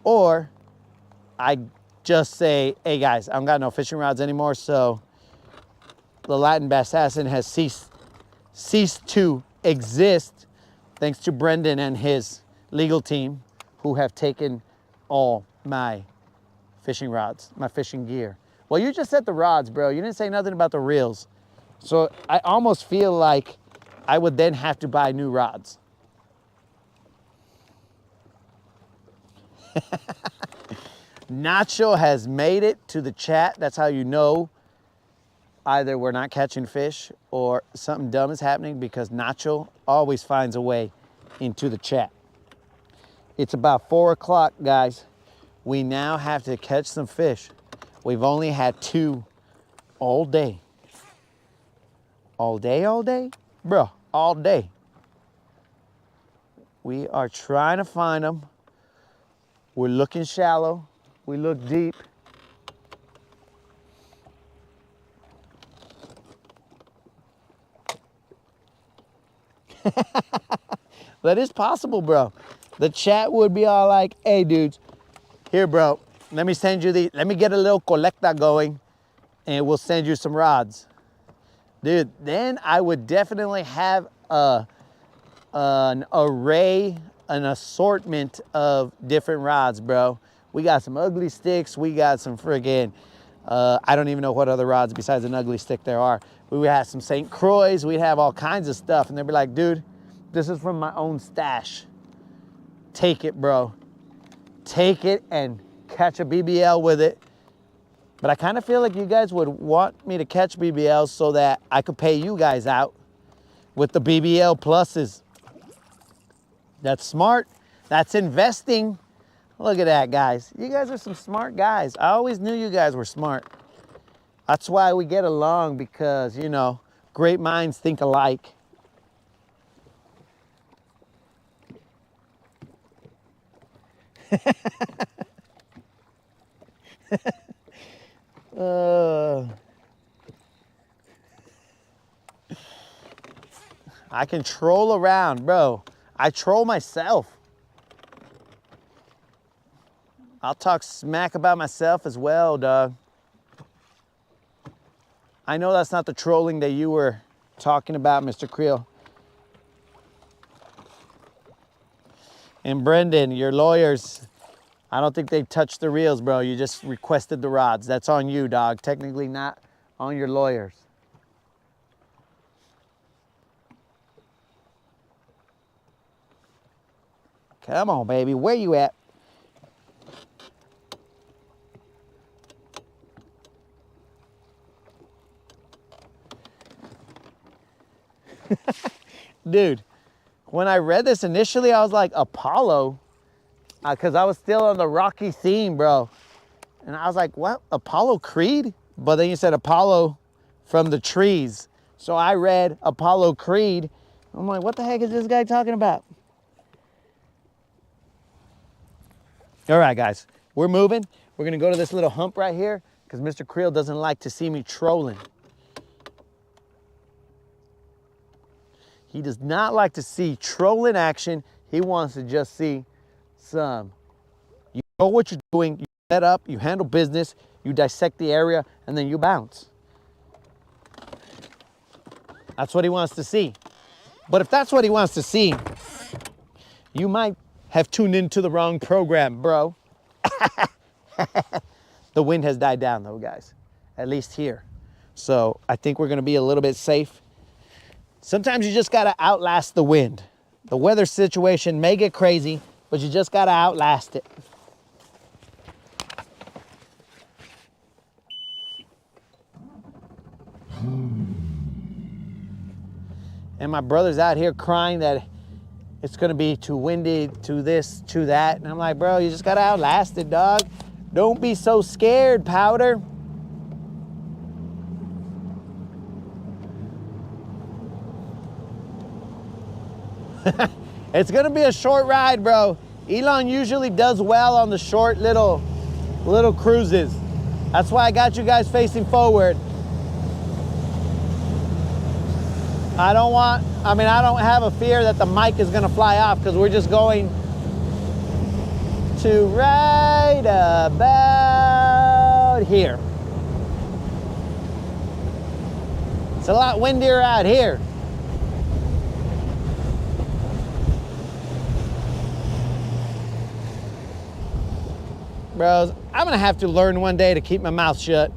or I just say, hey guys, I don't got no fishing rods anymore, so the Latin Bass Assassin has ceased to exist, thanks to Brendan and his legal team who have taken all my fishing rods, my fishing gear. Well, you just said the rods, bro. You didn't say nothing about the reels. So I almost feel like I would then have to buy new rods. Nacho has made it to the chat. That's how you know either we're not catching fish or something dumb is happening, because Nacho always finds a way into the chat. It's about 4 o'clock, guys. We now have to catch some fish. We've only had 2 all day. All day, all day? Bro, all day. We are trying to find them. We're looking shallow. We look deep. That is possible, bro. The chat would be all like, hey dudes, here bro, let me send you let me get a little colecta going and we'll send you some rods. Dude, then I would definitely have an array, an assortment of different rods, bro. We got some ugly sticks. We got some friggin', I don't even know what other rods besides an ugly stick there are. We would have some St. Croix. We'd have all kinds of stuff. And they'd be like, dude, this is from my own stash. Take it, bro. Take it and catch a BBL with it. But I kind of feel like you guys would want me to catch BBLs so that I could pay you guys out. with the BBL pluses. That's smart. That's investing. Look at that, guys. You guys are some smart guys. I always knew you guys were smart. That's why we get along, because, you know, great minds think alike. I can troll around, bro. I troll myself. I'll talk smack about myself as well, dog. I know that's not the trolling that you were talking about, Mr. Creel. And Brendan, your lawyers, I don't think they touched the reels, bro. You just requested the rods. That's on you, dog. Technically not on your lawyers. Come on, baby. Where you at? Dude, when I read this initially, I was like, Apollo? Because I was still on the Rocky theme, bro. And I was like, what? Apollo Creed? But then you said Apollo from the trees. So I read Apollo Creed. I'm like, what the heck is this guy talking about? All right, guys, we're moving. We're gonna go to this little hump right here because Mr. Creel doesn't like to see me trolling. He does not like to see trolling action. He wants to just see some. You know what you're doing, you set up, you handle business, you dissect the area, and then you bounce. That's what he wants to see. But if that's what he wants to see, you might have tuned into the wrong program, bro. The wind has died down though, guys, at least here. So I think we're gonna be a little bit safe. Sometimes you just gotta outlast the wind. The weather situation may get crazy, but you just gotta outlast it. And my brother's out here crying that it's gonna be too windy, to this, to that. And I'm like, bro, you just gotta outlast it, dog. Don't be so scared, Powder. It's gonna be a short ride, bro. Elon usually does well on the short little cruises. That's why I got you guys facing forward. I don't have a fear that the mic is gonna fly off because we're just going to right about here. It's a lot windier out here. Bros, I'm gonna have to learn one day to keep my mouth shut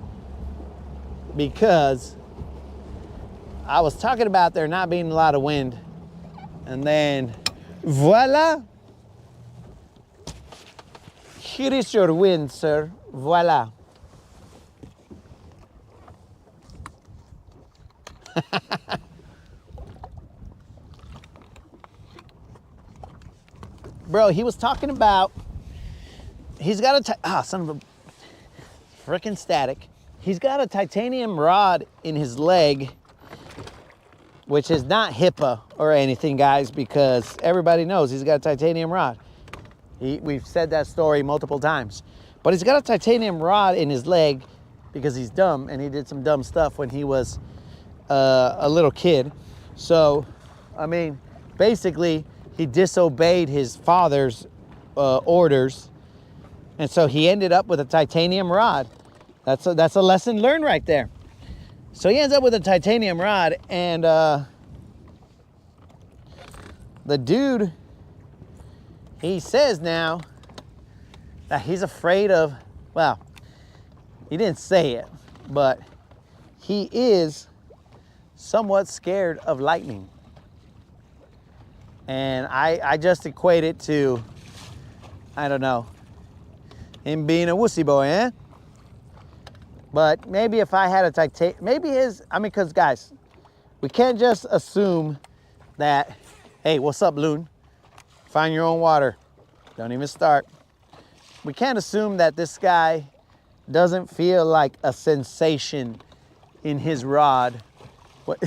because I was talking about there not being a lot of wind, and then voila, here is your wind, sir. Voila. Bro, he was talking about, he's got a, son of a frickin' static. He's got a titanium rod in his leg, which is not HIPAA or anything, guys, because everybody knows he's got a titanium rod. We've said that story multiple times. But he's got a titanium rod in his leg because he's dumb and he did some dumb stuff when he was a little kid. So, I mean, basically, he disobeyed his father's orders. And so he ended up with a titanium rod. That's a lesson learned right there. So he ends up with a titanium rod, and the dude, he says now that he's afraid of, well, he didn't say it, but he is somewhat scared of lightning. And I just equate it to, I don't know, him being a wussy boy, eh? But maybe if I had a titanium, maybe his, I mean, because guys, we can't just assume that, hey, what's up, loon? Find your own water. Don't even start. We can't assume that this guy doesn't feel like a sensation in his rod. What?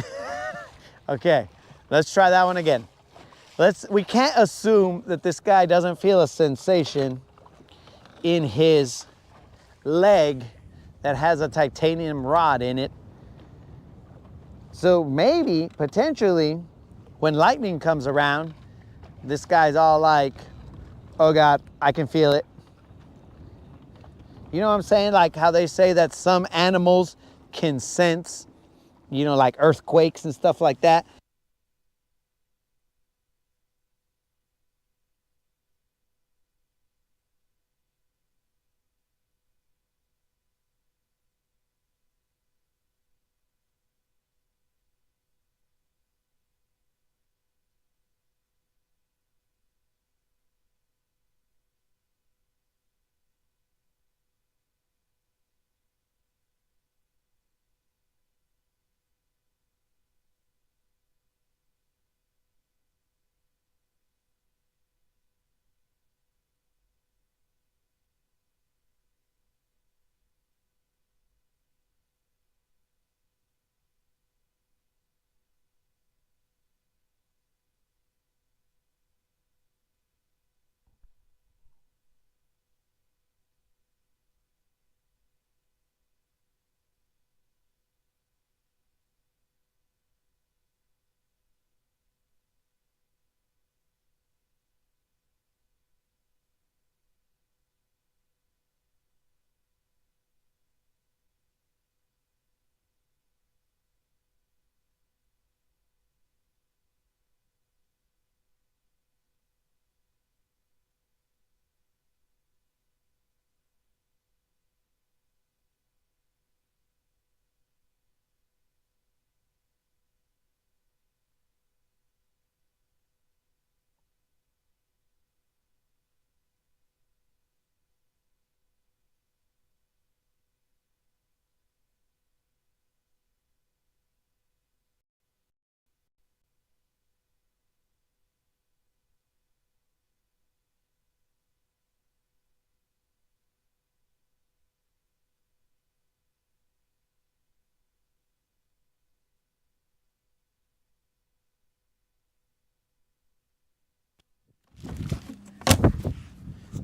Okay, let's try that one again. We can't assume that this guy doesn't feel a sensation in his leg that has a titanium rod in it. So maybe, potentially, when lightning comes around, this guy's all like, oh God, I can feel it. You know what I'm saying? Like how they say that some animals can sense, you know, like earthquakes and stuff like that.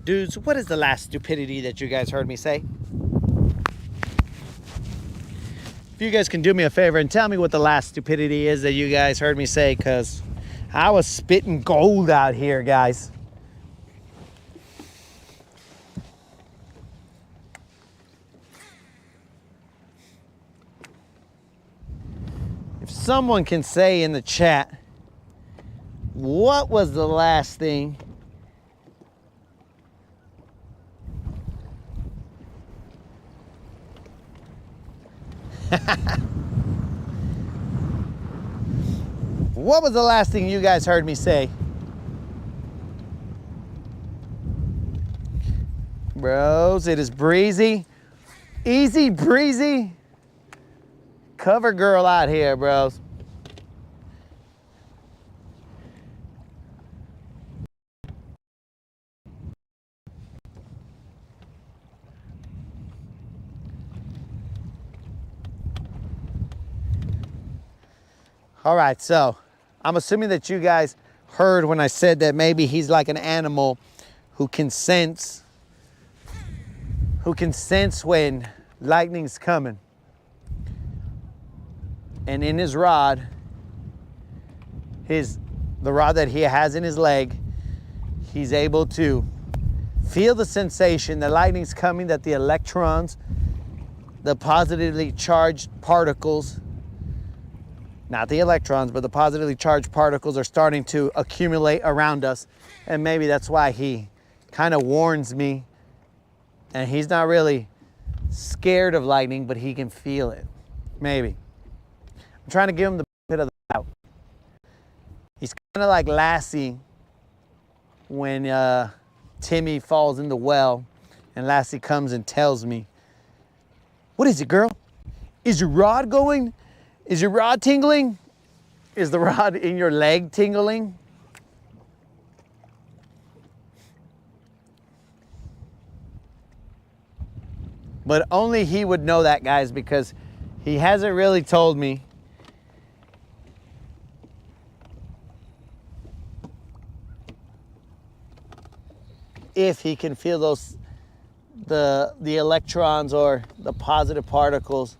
Dudes, what is the last stupidity that you guys heard me say? If you guys can do me a favor and tell me what the last stupidity is that you guys heard me say, because I was spitting gold out here, guys. If someone can say in the chat, what was the last thing what was the last thing you guys heard me say? Bros, it is breezy. Easy breezy. Cover girl out here, bros. All right, so I'm assuming that you guys heard when I said that maybe he's like an animal who can sense when lightning's coming. And in his rod, the rod that he has in his leg, he's able to feel the sensation that lightning's coming, that the electrons, the positively charged particles, not the electrons, but the positively charged particles are starting to accumulate around us. And maybe that's why he kind of warns me. And he's not really scared of lightning, but he can feel it. Maybe. I'm trying to give him the benefit of the doubt. He's kind of like Lassie when Timmy falls in the well and Lassie comes and tells me, "What is it, girl? Is your rod going? Is your rod tingling?" Is the rod in your leg tingling? But only he would know that, guys, because he hasn't really told me. If he can feel those, the electrons or the positive particles.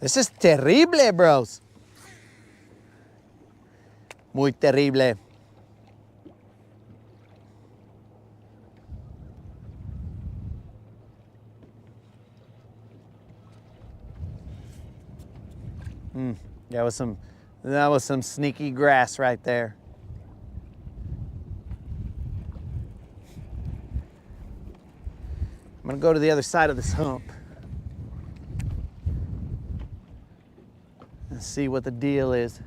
This is terrible, bros. Muy terrible. That was some sneaky grass right there. I'm gonna go to the other side of this hump and see what the deal is.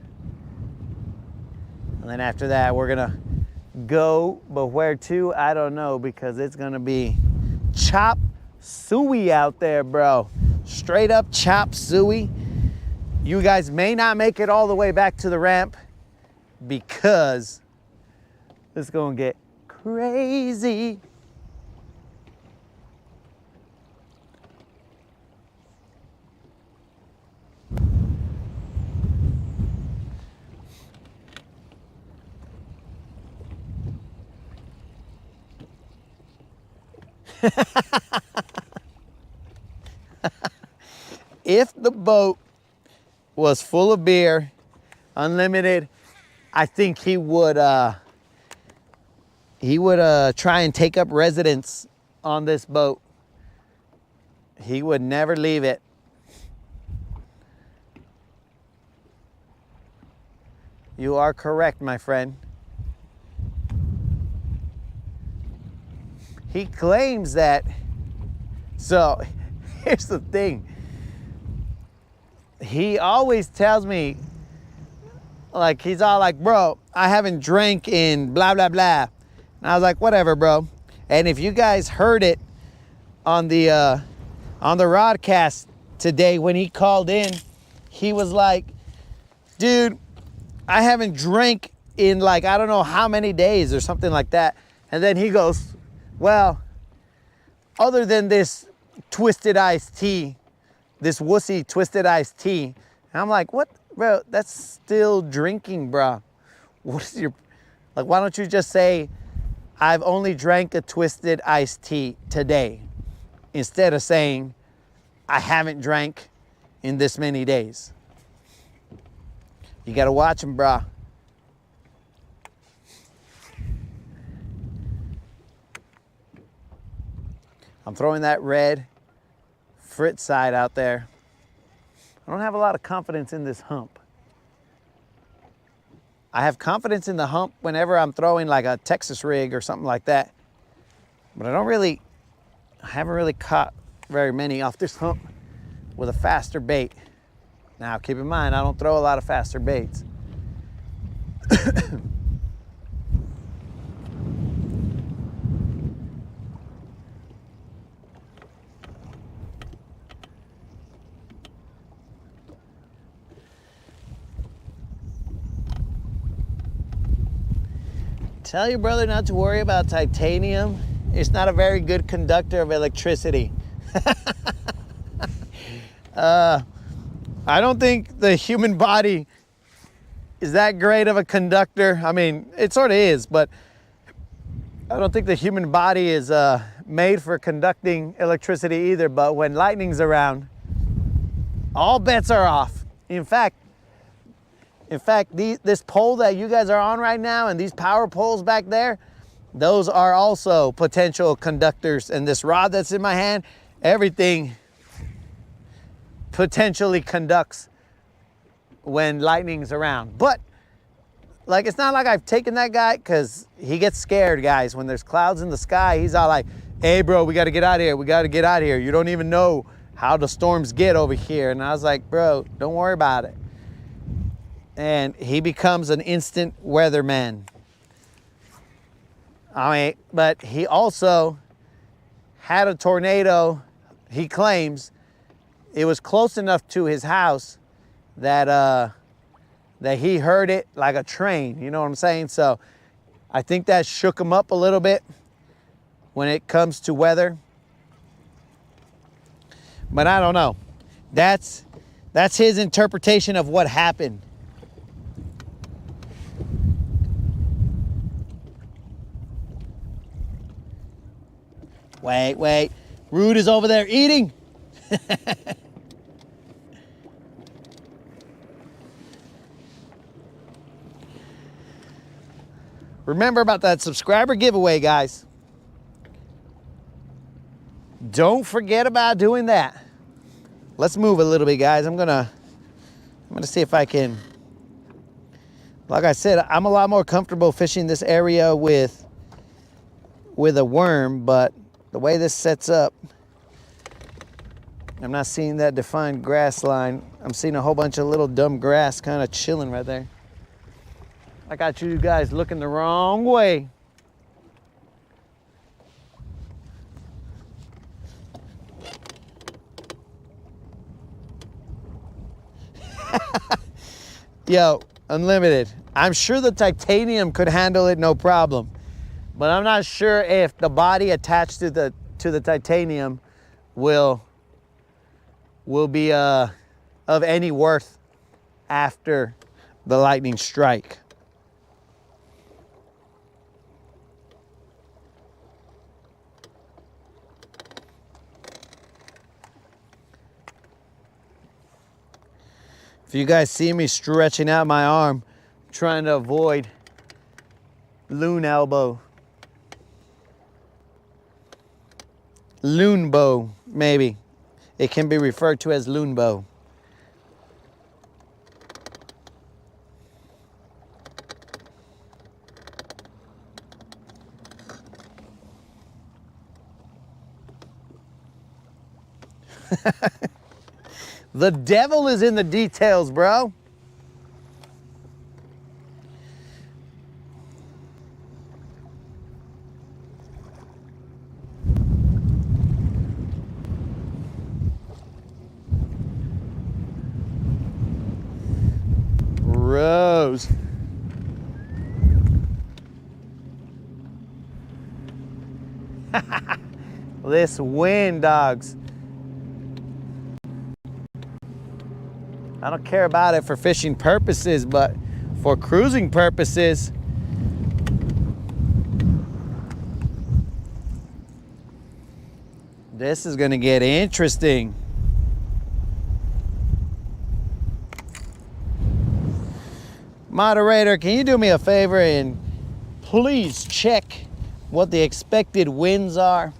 And then after that, we're gonna go, but where to, I don't know, because it's gonna be chop suey out there, bro. Straight up chop suey. You guys may not make it all the way back to the ramp because it's gonna get crazy. If the boat was full of beer, unlimited, I think he would try and take up residence on this boat. He would never leave it. You are correct, my friend. He claims that. So here's the thing. He always tells me, like, he's all like, bro, I haven't drank in blah, blah, blah. And I was like, whatever, bro. And if you guys heard it on the Rodcast today when he called in, he was like, dude, I haven't drank in like, I don't know how many days or something like that. And then he goes, well, other than this twisted iced tea, this wussy twisted iced tea. And I'm like, what, bro? That's still drinking, bro. What is your, like, why don't you just say, I've only drank a twisted iced tea today, instead of saying, I haven't drank in this many days. You gotta watch him, bro. I'm throwing that red Fritz side out there. I don't have a lot of confidence in this hump. I have confidence in the hump whenever I'm throwing like a Texas rig or something like that. But I haven't really caught very many off this hump with a faster bait. Now, keep in mind, I don't throw a lot of faster baits. Tell your brother not to worry about titanium. It's not a very good conductor of electricity. I don't think the human body is that great of a conductor. I mean, it sort of is, but I don't think the human body is made for conducting electricity either. But when lightning's around, all bets are off. In fact, this pole that you guys are on right now and these power poles back there, those are also potential conductors. And this rod that's in my hand, everything potentially conducts when lightning's around. But like, it's not like I've taken that guy, because he gets scared, guys. When there's clouds in the sky, he's all like, hey bro, we got to get out of here. We got to get out of here. You don't even know how the storms get over here. And I was like, bro, don't worry about it. And he becomes an instant weatherman. I mean, but he also had a tornado. He claims it was close enough to his house that that he heard it like a train, you know what I'm saying? So I think that shook him up a little bit when it comes to weather. But I don't know. That's his interpretation of what happened. Wait. Rude is over there eating. Remember about that subscriber giveaway, guys. Don't forget about doing that. Let's move a little bit, guys. I'm gonna see if I can. Like I said, I'm a lot more comfortable fishing this area with a worm, but the way this sets up, I'm not seeing that defined grass line. I'm seeing a whole bunch of little dumb grass kind of chilling right there. I got you guys looking the wrong way. Yo, Unlimited. I'm sure the titanium could handle it no problem, but I'm not sure if the body attached to the titanium will be of any worth after the lightning strike. If you guys see me stretching out my arm, trying to avoid loon elbow. Loon bow, maybe. It can be referred to as loon bow. The devil is in the details, bro. Rose. This wind, dogs. I don't care about it for fishing purposes, but for cruising purposes, this is gonna get interesting. Moderator, can you do me a favor and please check what the expected winds are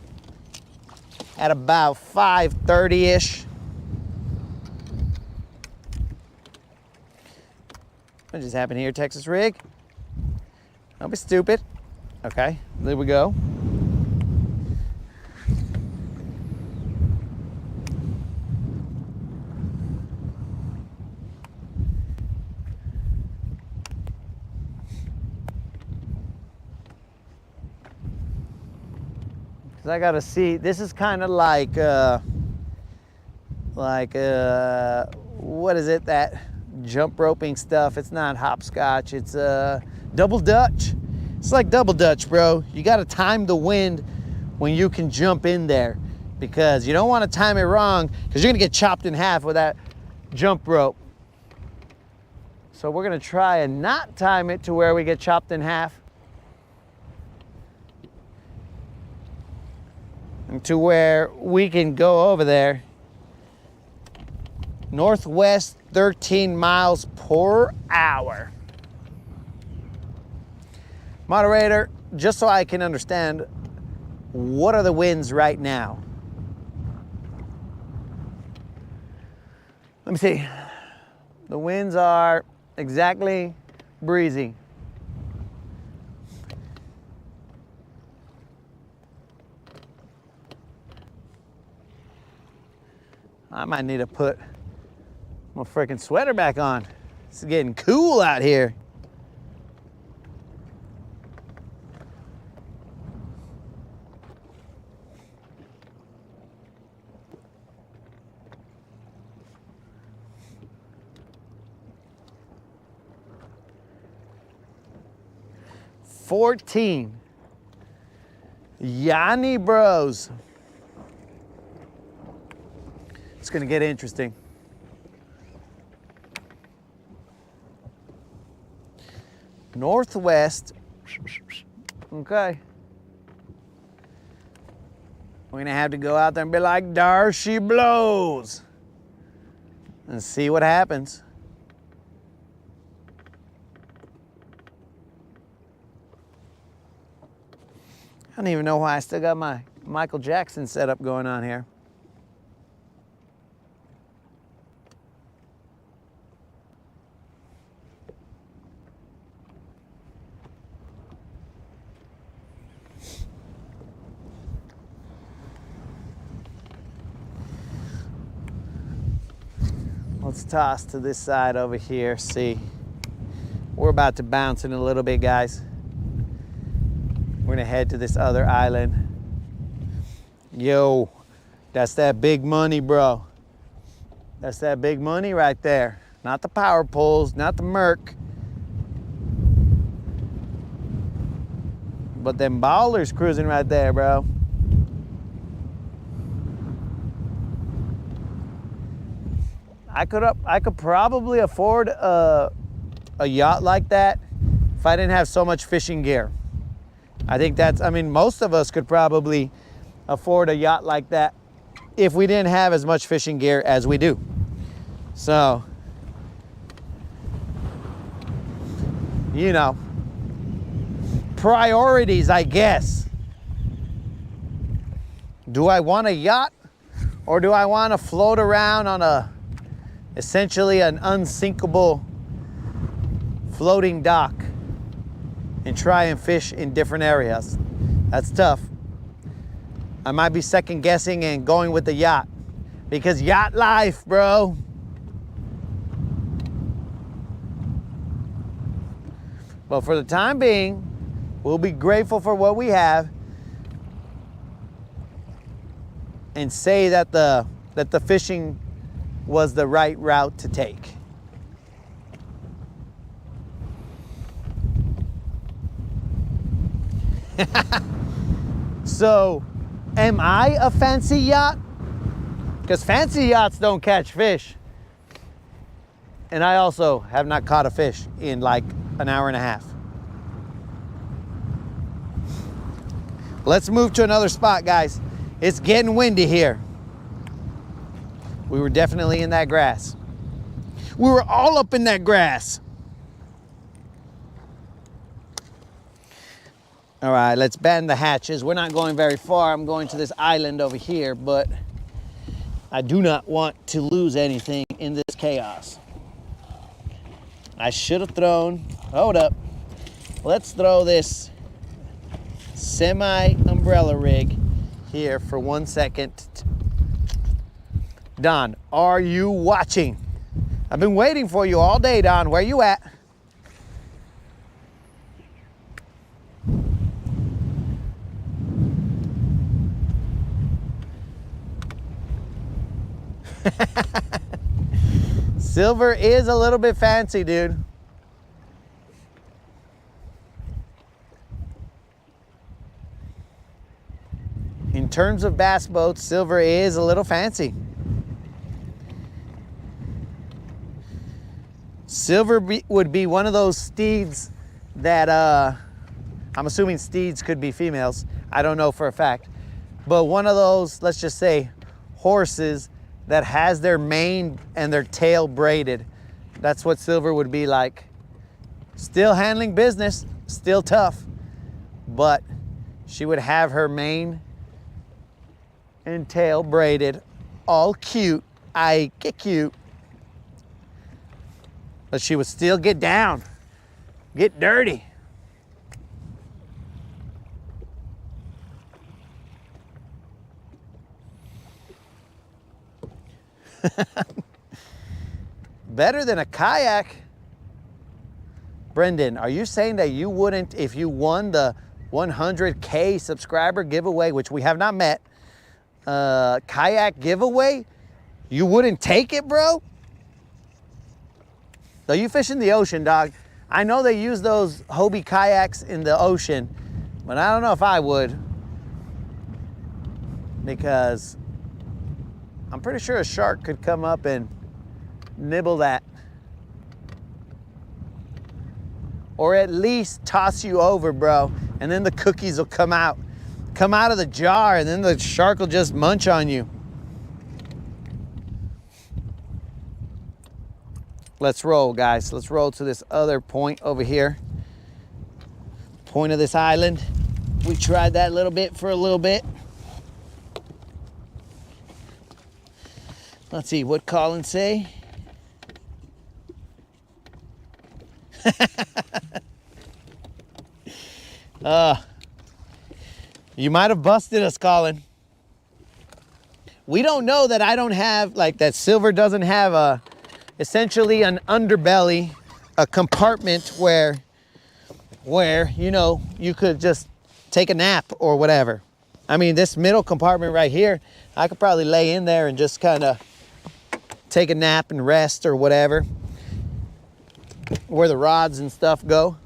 at about 5:30-ish? What just happened here, Texas rig? Don't be stupid. Okay, there we go. Cause I gotta see. This is kind of like what is it, that jump roping stuff? It's not hopscotch, it's double dutch. It's like double dutch, bro. You got to time the wind when you can jump in there, because you don't want to time it wrong, because you're gonna get chopped in half with that jump rope. So we're gonna try and not time it to where we get chopped in half, and to where we can go over there. Northwest 13 miles per hour. Moderator, just so I can understand, what are the winds right now? Let me see. The winds are exactly breezy. I might need to put my freaking sweater back on. It's getting cool out here. 14. Yanni Bros. It's gonna get interesting. Northwest. Okay. We're gonna have to go out there and be like, there she blows. And see what happens. I don't even know why I still got my Michael Jackson setup going on here. Let's toss to this side over here, see. We're about to bounce in a little bit, guys. We're gonna head to this other island. Yo, that's that big money, bro. That's that big money right there. Not the power poles, not the Merc. But them ballers cruising right there, bro. I could probably afford a yacht like that if I didn't have so much fishing gear. I think that's, I mean, most of us could probably afford a yacht like that if we didn't have as much fishing gear as we do. So, you know, priorities, I guess. Do I want a yacht or do I want to float around on essentially an unsinkable floating dock and try and fish in different areas? That's tough. I might be second guessing and going with the yacht because yacht life, bro. But for the time being, we'll be grateful for what we have and say that the fishing was the right route to take. So, am I a fancy yacht? Because fancy yachts don't catch fish. And I also have not caught a fish in like an hour and a half. Let's move to another spot, guys. It's getting windy here. We were definitely in that grass. We were all up in that grass. All right, let's bend the hatches. We're not going very far. I'm going to this island over here, but I do not want to lose anything in this chaos. I should have thrown, hold up. Let's throw this semi-umbrella rig here for 1 second. Don, are you watching? I've been waiting for you all day, Don. Where you at? Silver is a little bit fancy, dude. In terms of bass boats, Silver is a little fancy. Silver would be one of those steeds that, I'm assuming steeds could be females. I don't know for a fact. But one of those, let's just say, horses that has their mane and their tail braided. That's what Silver would be like. Still handling business, still tough. But she would have her mane and tail braided, all cute. I get cute. But she would still get down, get dirty. Better than a kayak. Brendan, are you saying that you wouldn't, if you won the 100K subscriber giveaway, which we have not met, kayak giveaway, you wouldn't take it, bro? So you fish in the ocean, dog. I know they use those Hobie kayaks in the ocean, but I don't know if I would, because I'm pretty sure a shark could come up and nibble that. Or at least toss you over, bro. And then the cookies will come out of the jar, and then the shark will just munch on you. Let's roll, guys. Let's roll to this other point over here. Point of this island. We tried that a little bit for a little bit. Let's see, what Colin say? You might have busted us, Colin. We don't know that I don't have, like, that silver doesn't have essentially an underbelly, a compartment where, you know, you could just take a nap or whatever. I mean, this middle compartment right here, I could probably lay in there and just kind of take a nap and rest or whatever, where the rods and stuff go.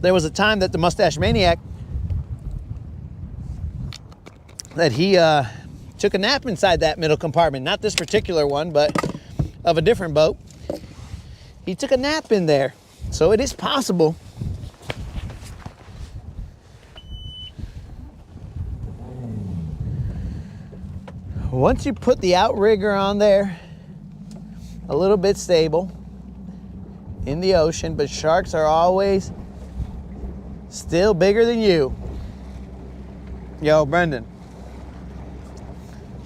There was a time that the Mustache Maniac, that he took a nap inside that middle compartment. Not this particular one, but of a different boat. He took a nap in there. So it is possible. Once you put the outrigger on there, a little bit stable in the ocean, but sharks are always still bigger than you. Yo, Brendan.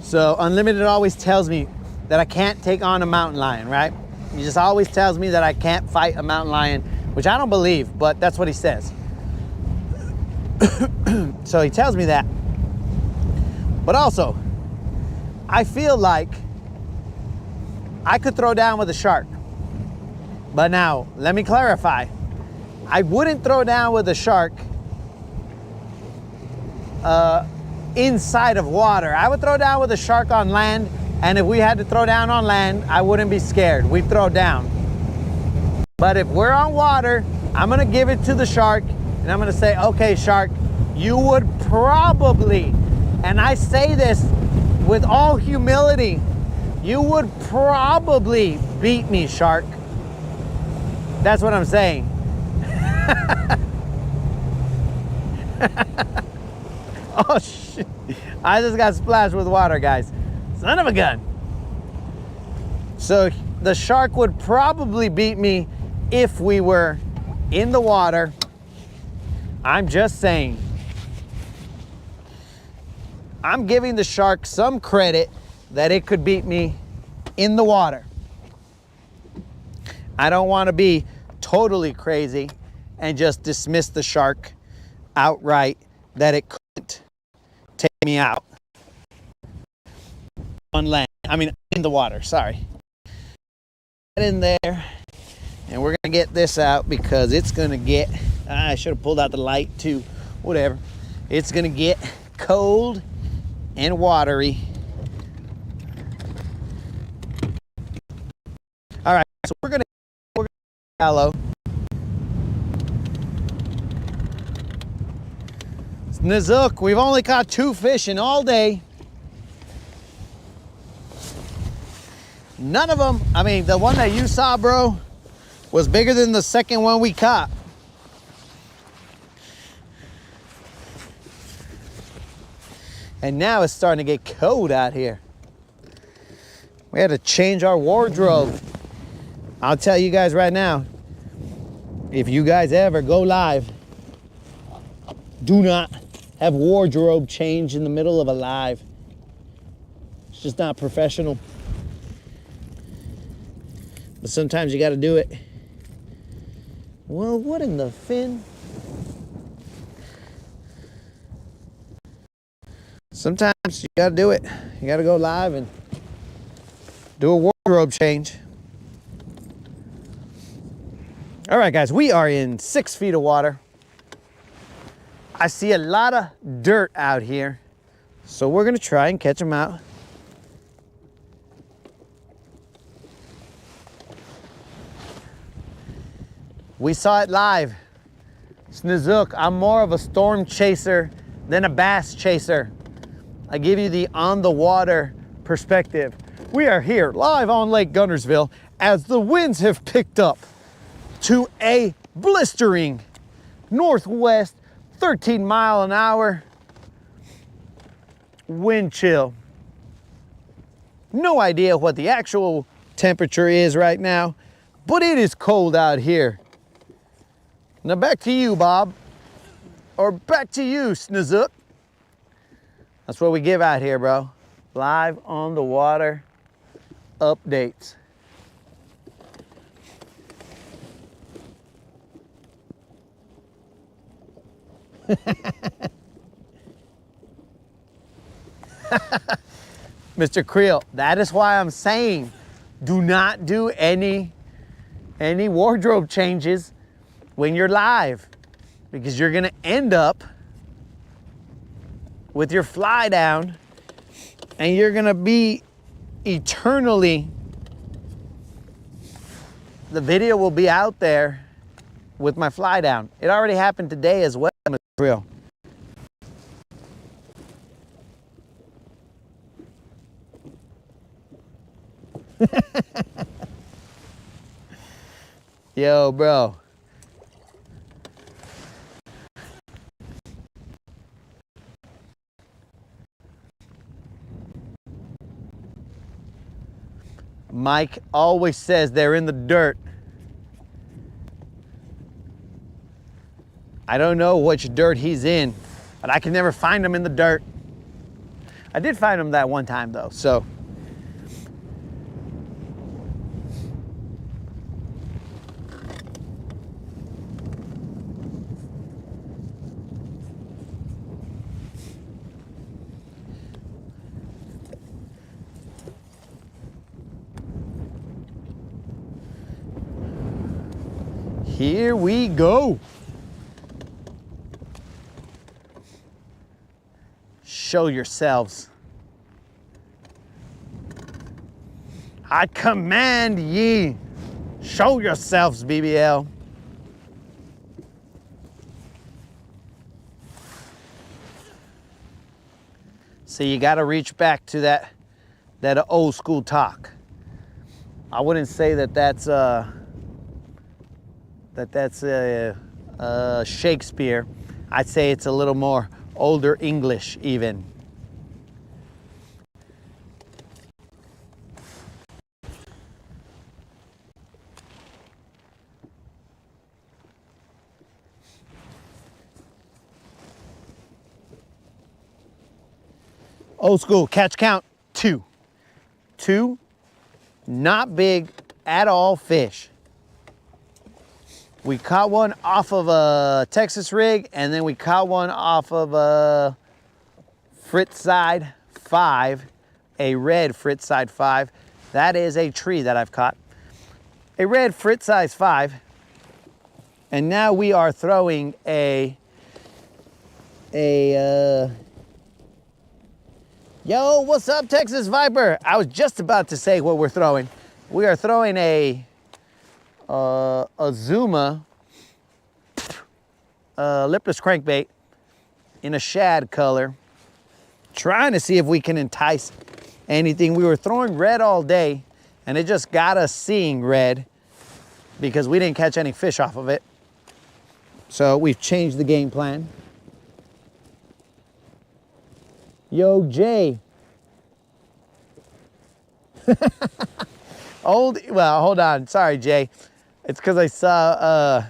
So Unlimited always tells me that I can't take on a mountain lion, right? He just always tells me that I can't fight a mountain lion, which I don't believe, but that's what he says. So he tells me that. But also, I feel like I could throw down with a shark. But now, let me clarify. I wouldn't throw down with a shark inside of water. I would throw down with a shark on land, and if we had to throw down on land, I wouldn't be scared. We'd throw down. But if we're on water, I'm gonna give it to the shark, and I'm gonna say, okay, shark, you would probably, and I say this with all humility, you would probably beat me, shark. That's what I'm saying. Oh shit, I just got splashed with water, guys. Son of a gun. So the shark would probably beat me if we were in the water. I'm just saying. I'm giving the shark some credit that it could beat me in the water. I don't want to be totally crazy and just dismiss the shark outright that it couldn't take me out on land. I mean, in the water, sorry. Get in there, and we're gonna get this out because it's gonna get, I should have pulled out the light too, whatever. It's gonna get cold and watery. All right, so we're gonna shallow. Nazook, we've only caught 2 fish in all day. None of them, I mean, the one that you saw, bro, was bigger than the second one we caught. And now it's starting to get cold out here. We had to change our wardrobe. I'll tell you guys right now, if you guys ever go live, do not have wardrobe change in the middle of a live. It's just not professional. But sometimes you got to do it. Well, what in the fin? Sometimes you got to do it. You got to go live and do a wardrobe change. All right, guys, we are in 6 feet of water. I see a lot of dirt out here, so we're gonna try and catch them out. We saw it live. Snizook, I'm more of a storm chaser than a bass chaser. I give you the on the water perspective. We are here live on Lake Guntersville as the winds have picked up to a blistering northwest 13-mile-an-hour wind chill. No idea what the actual temperature is right now, but it is cold out here. Now back to you, Bob, or back to you, Snizook. That's what we give out here, bro. Live on the water updates. Mr. Creel, that is why I'm saying do not do any wardrobe changes when you're live, because you're gonna end up with your fly down and you're gonna be eternally, the video will be out there with my fly down. It already happened today as well, Mr. Creel. Yo, bro. Mike always says they're in the dirt. I don't know which dirt he's in, but I can never find him in the dirt. I did find him that one time though, so. Here we go. Show yourselves. I command ye, show yourselves, BBL. So you got to reach back to that old school talk. I wouldn't say that that's Shakespeare. I'd say it's a little more older English even. Old school catch count 2. 2 not big at all fish. We caught one off of a Texas rig, and then we caught one off of a Fritz side 5, a red Fritz side 5. That is a tree that I've caught. A red Fritz size 5. And now we are throwing yo, what's up, Texas Viper? I was just about to say what we're throwing. We are throwing a Zuma lipless crankbait in a shad color, trying to see if we can entice anything. We were throwing red all day, and it just got us seeing red because we didn't catch any fish off of it. So we've changed the game plan. Yo, Jay. Well, hold on. Sorry, Jay. It's because I saw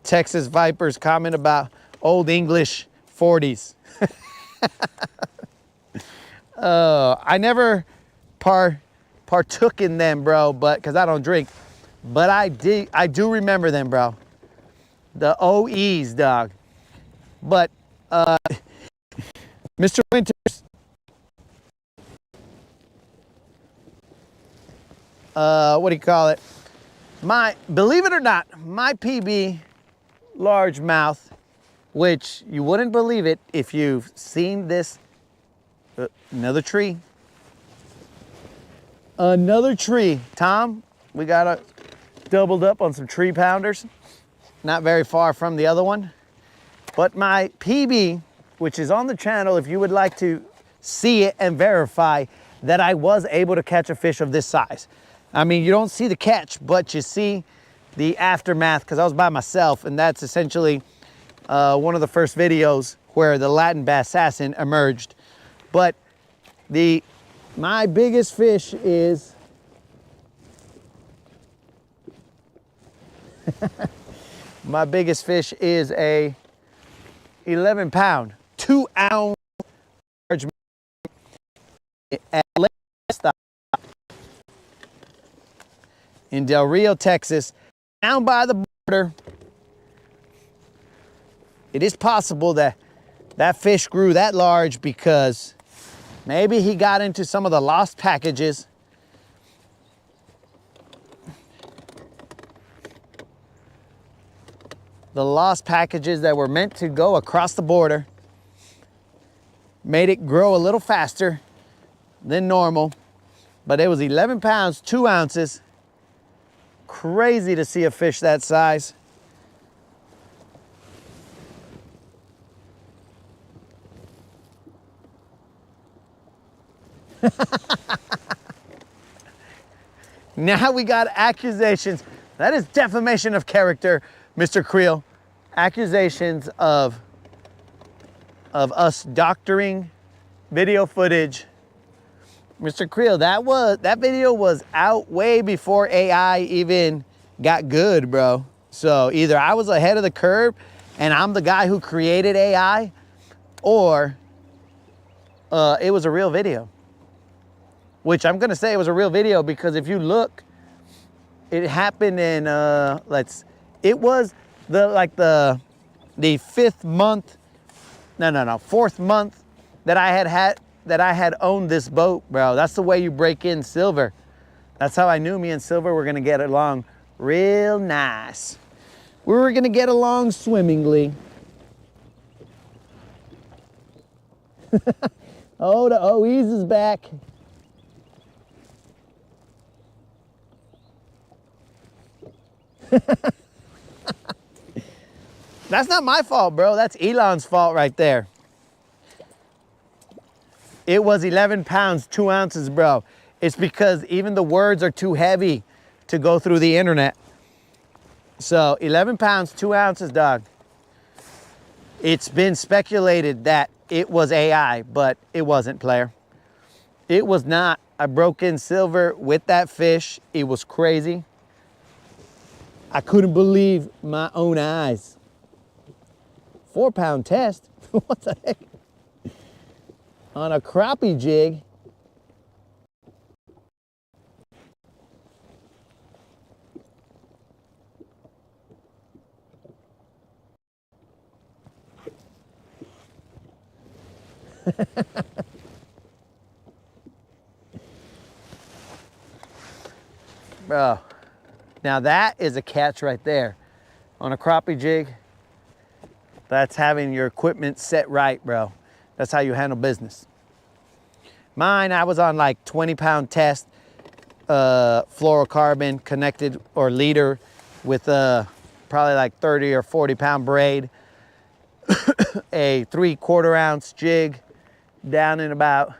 Texas Vipers comment about old English 40s. I never partook in them, bro, but because I don't drink. But I do remember them, bro. The OEs, dog. But Mr. Winters, what do you call it? Believe it or not, my PB largemouth, which you wouldn't believe it if you've seen this. Another tree. Another tree. Tom, we got doubled up on some tree pounders. not very far from the other one. But my PB, which is on the channel, if you would like to see it and verify that I was able to catch a fish of this size. I mean, you don't see the catch, but you see the aftermath, because I was by myself, and that's essentially one of the first videos where the Latin bass assassin emerged. But my biggest fish is my biggest fish is a 11-pound, 2-ounce large at in Del Rio, Texas, down by the border. It is possible that that fish grew that large because maybe he got into some of the lost packages. The lost packages that were meant to go across the border made it grow a little faster than normal. But it was 11 pounds, 2 ounces. Crazy to see a fish that size. Now we got accusations. That is defamation of character, Mr. Creel. Accusations of us doctoring video footage. Mr. Creel, that video was out way before AI even got good, bro. So either I was ahead of the curve and I'm the guy who created AI, or it was a real video. Which I'm gonna say it was a real video because if you look, it happened in it was the 5th month, no, 4th month that I had owned this boat, bro. That's the way you break in Silver. That's how I knew me and Silver were gonna get along real nice. We were gonna get along swimmingly. Oh, the OE's is back. That's not my fault, bro. That's Elon's fault right there. It was 11 pounds, 2 ounces, bro. It's because even the words are too heavy to go through the internet. So 11 pounds, 2 ounces, dog. It's been speculated that it was AI, but it wasn't, player. It was not. I broke in Silver with that fish. It was crazy. I couldn't believe my own eyes. 4-pound test? What the heck? On a crappie jig. Bro, now that is a catch right there. On a crappie jig, that's having your equipment set right, bro. That's how you handle business. Mine, I was on like 20-pound test, fluorocarbon connected or leader with probably like 30 or 40-pound braid, a 3/4 ounce jig down in about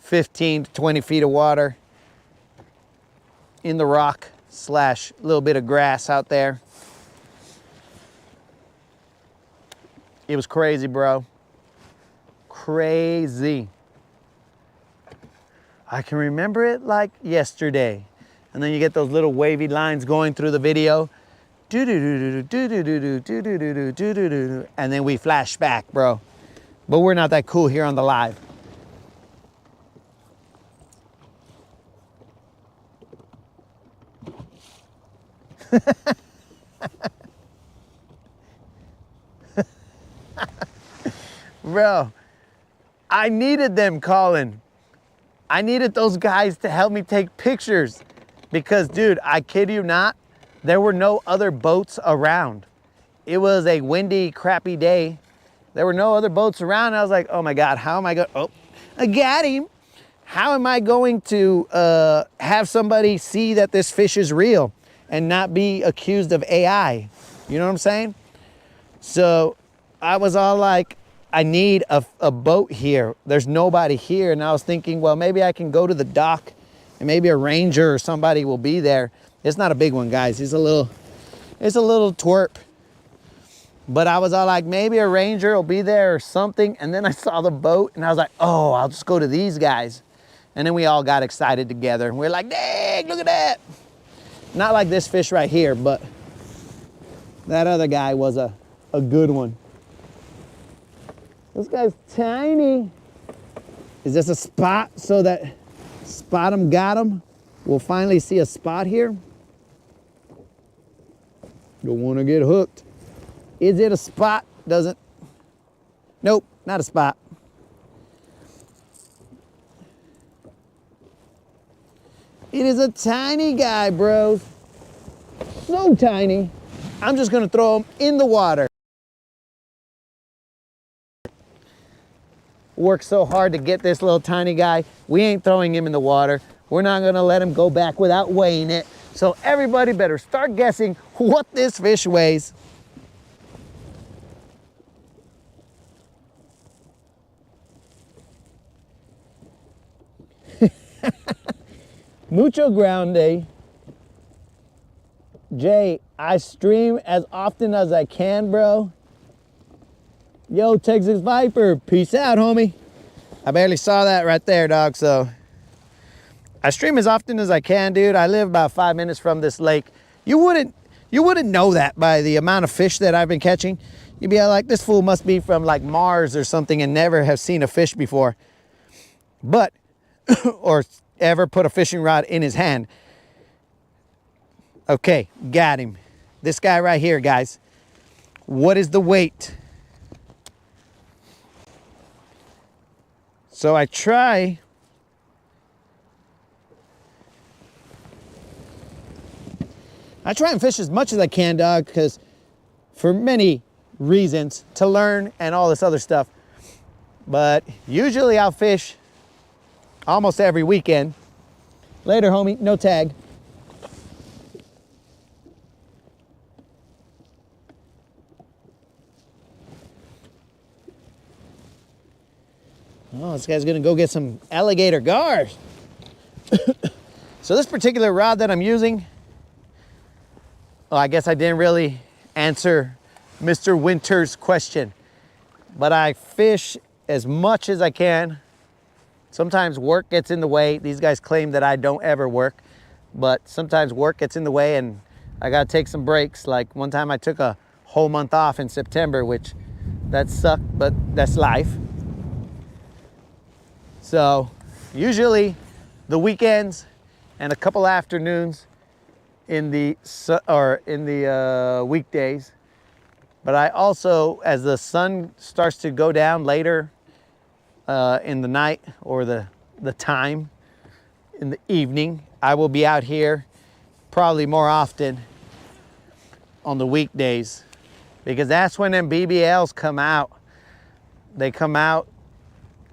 15 to 20 feet of water in the rock / a little bit of grass out there. It was crazy, bro. Crazy. I can remember it like yesterday. And then you get those little wavy lines going through the video. And then we flash back, bro. But we're not that cool here on the live. Bro, I needed them calling. I needed those guys to help me take pictures because, dude, I kid you not, there were no other boats around. It was a windy, crappy day. There were no other boats around. I was like, oh my God, how am I going? Oh, I got him. How am I going to have somebody see that this fish is real and not be accused of AI? You know what I'm saying? So I was all like, I need a boat here. There's nobody here. And I was thinking, well, maybe I can go to the dock and maybe a ranger or somebody will be there. It's not a big one, guys. It's a little twerp. But I was all like, maybe a ranger will be there or something. And then I saw the boat and I was like, oh, I'll just go to these guys. And then we all got excited together. And we're like, dang, look at that. Not like this fish right here, but that other guy was a good one. This guy's tiny. Is this a spot so that spot him got him? We'll finally see a spot here. Don't want to get hooked. Is it a spot? Doesn't. Nope, not a spot. It is a tiny guy, bro. So tiny. I'm just gonna throw him in the water. Worked so hard to get this little tiny guy. We ain't throwing him in the water. We're not gonna let him go back without weighing it. So everybody better start guessing what this fish weighs. Mucho grande. Jay, I stream as often as I can, bro. Yo, Texas Viper, peace out, homie. I barely saw that right there, dog, so. I stream as often as I can, dude. I live about 5 minutes from this lake. You wouldn't know that by the amount of fish that I've been catching. You'd be like, this fool must be from like Mars or something and never have seen a fish before. But, or ever put a fishing rod in his hand. Okay, got him. This guy right here, guys. What is the weight? So I try and fish as much as I can, dog, because for many reasons, to learn and all this other stuff. But usually I'll fish almost every weekend. Later, homie, no tag. Oh, this guy's gonna go get some alligator gar. So this particular rod that I'm using, well, I guess I didn't really answer Mr. Winter's question, but I fish as much as I can. Sometimes work gets in the way. These guys claim that I don't ever work, but sometimes work gets in the way and I gotta take some breaks. Like one time I took a whole month off in September, which that sucked, but that's life. So usually the weekends and a couple afternoons in the weekdays. But I also, as the sun starts to go down later in the night or the time in the evening, I will be out here probably more often on the weekdays, because that's when them BBLs come out. They come out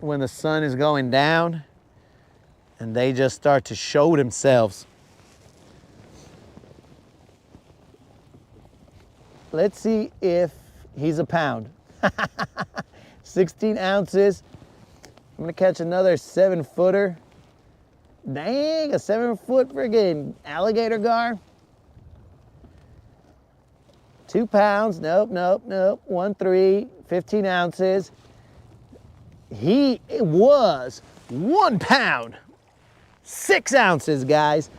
when the sun is going down and they just start to show themselves. Let's see if he's a pound. 16 ounces. I'm gonna catch another 7-footer. Dang, a 7-foot friggin' alligator gar. 2 pounds, nope. 1-3, 15 ounces. He was 1 pound, 6 ounces, guys.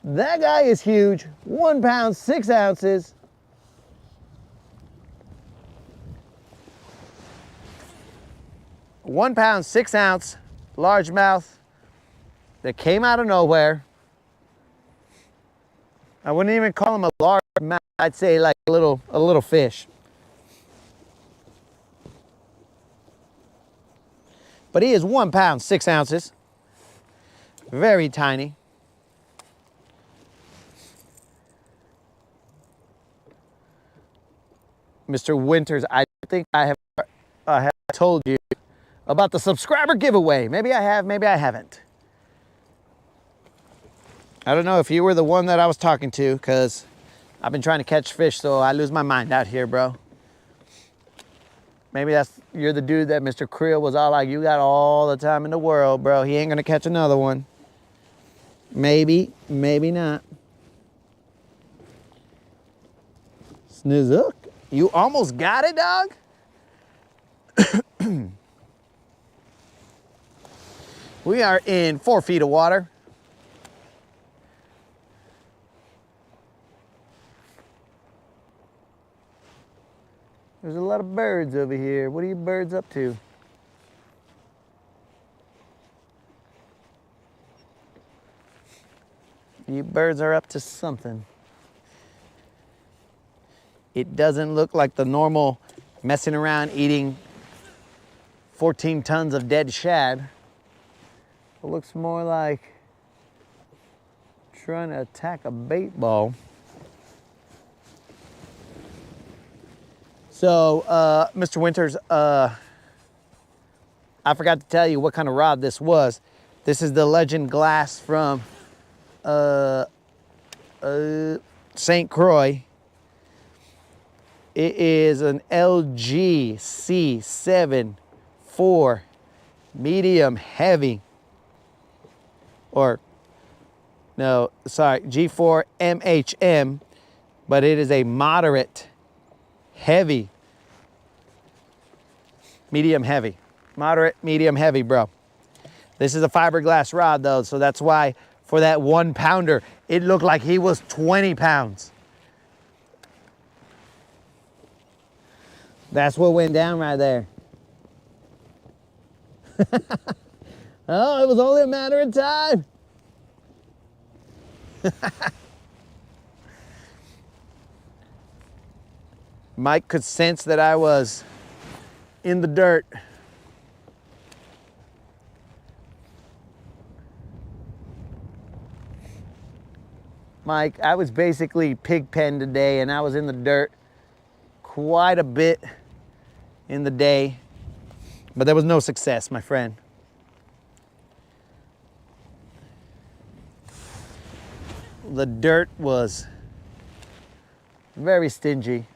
That guy is huge. 1 pound, 6 ounces. One pound, 6 ounce, largemouth that came out of nowhere. I wouldn't even call him a largemouth. I'd say like a little fish. But he is 1 pound, 6 ounces. Very tiny. Mr. Winters, I think I have told you about the subscriber giveaway. Maybe I have, maybe I haven't. I don't know if you were the one that I was talking to, because I've been trying to catch fish, so I lose my mind out here, bro. Maybe you're the dude that Mr. Creel was all like, you got all the time in the world, bro. He ain't gonna catch another one. Maybe, maybe not. Snizook, you almost got it, dog? We are in 4 feet of water. There's a lot of birds over here. What are you birds up to? You birds are up to something. It doesn't look like the normal messing around eating 14 tons of dead shad. It looks more like trying to attack a bait ball. So, Mr. Winters, I forgot to tell you what kind of rod this was. This is the Legend Glass from St. Croix. It is an LG C7-4 medium heavy. Or, no, sorry, G4 MHM, but it is a moderate heavy. Medium heavy. Moderate, medium heavy, bro. This is a fiberglass rod, though, so that's why for that 1 pounder, it looked like he was 20 pounds. That's what went down right there. Oh, it was only a matter of time. Mike could sense that I was in the dirt. Mike, I was basically pig pen today, and I was in the dirt quite a bit in the day, but there was no success, my friend. The dirt was very stingy.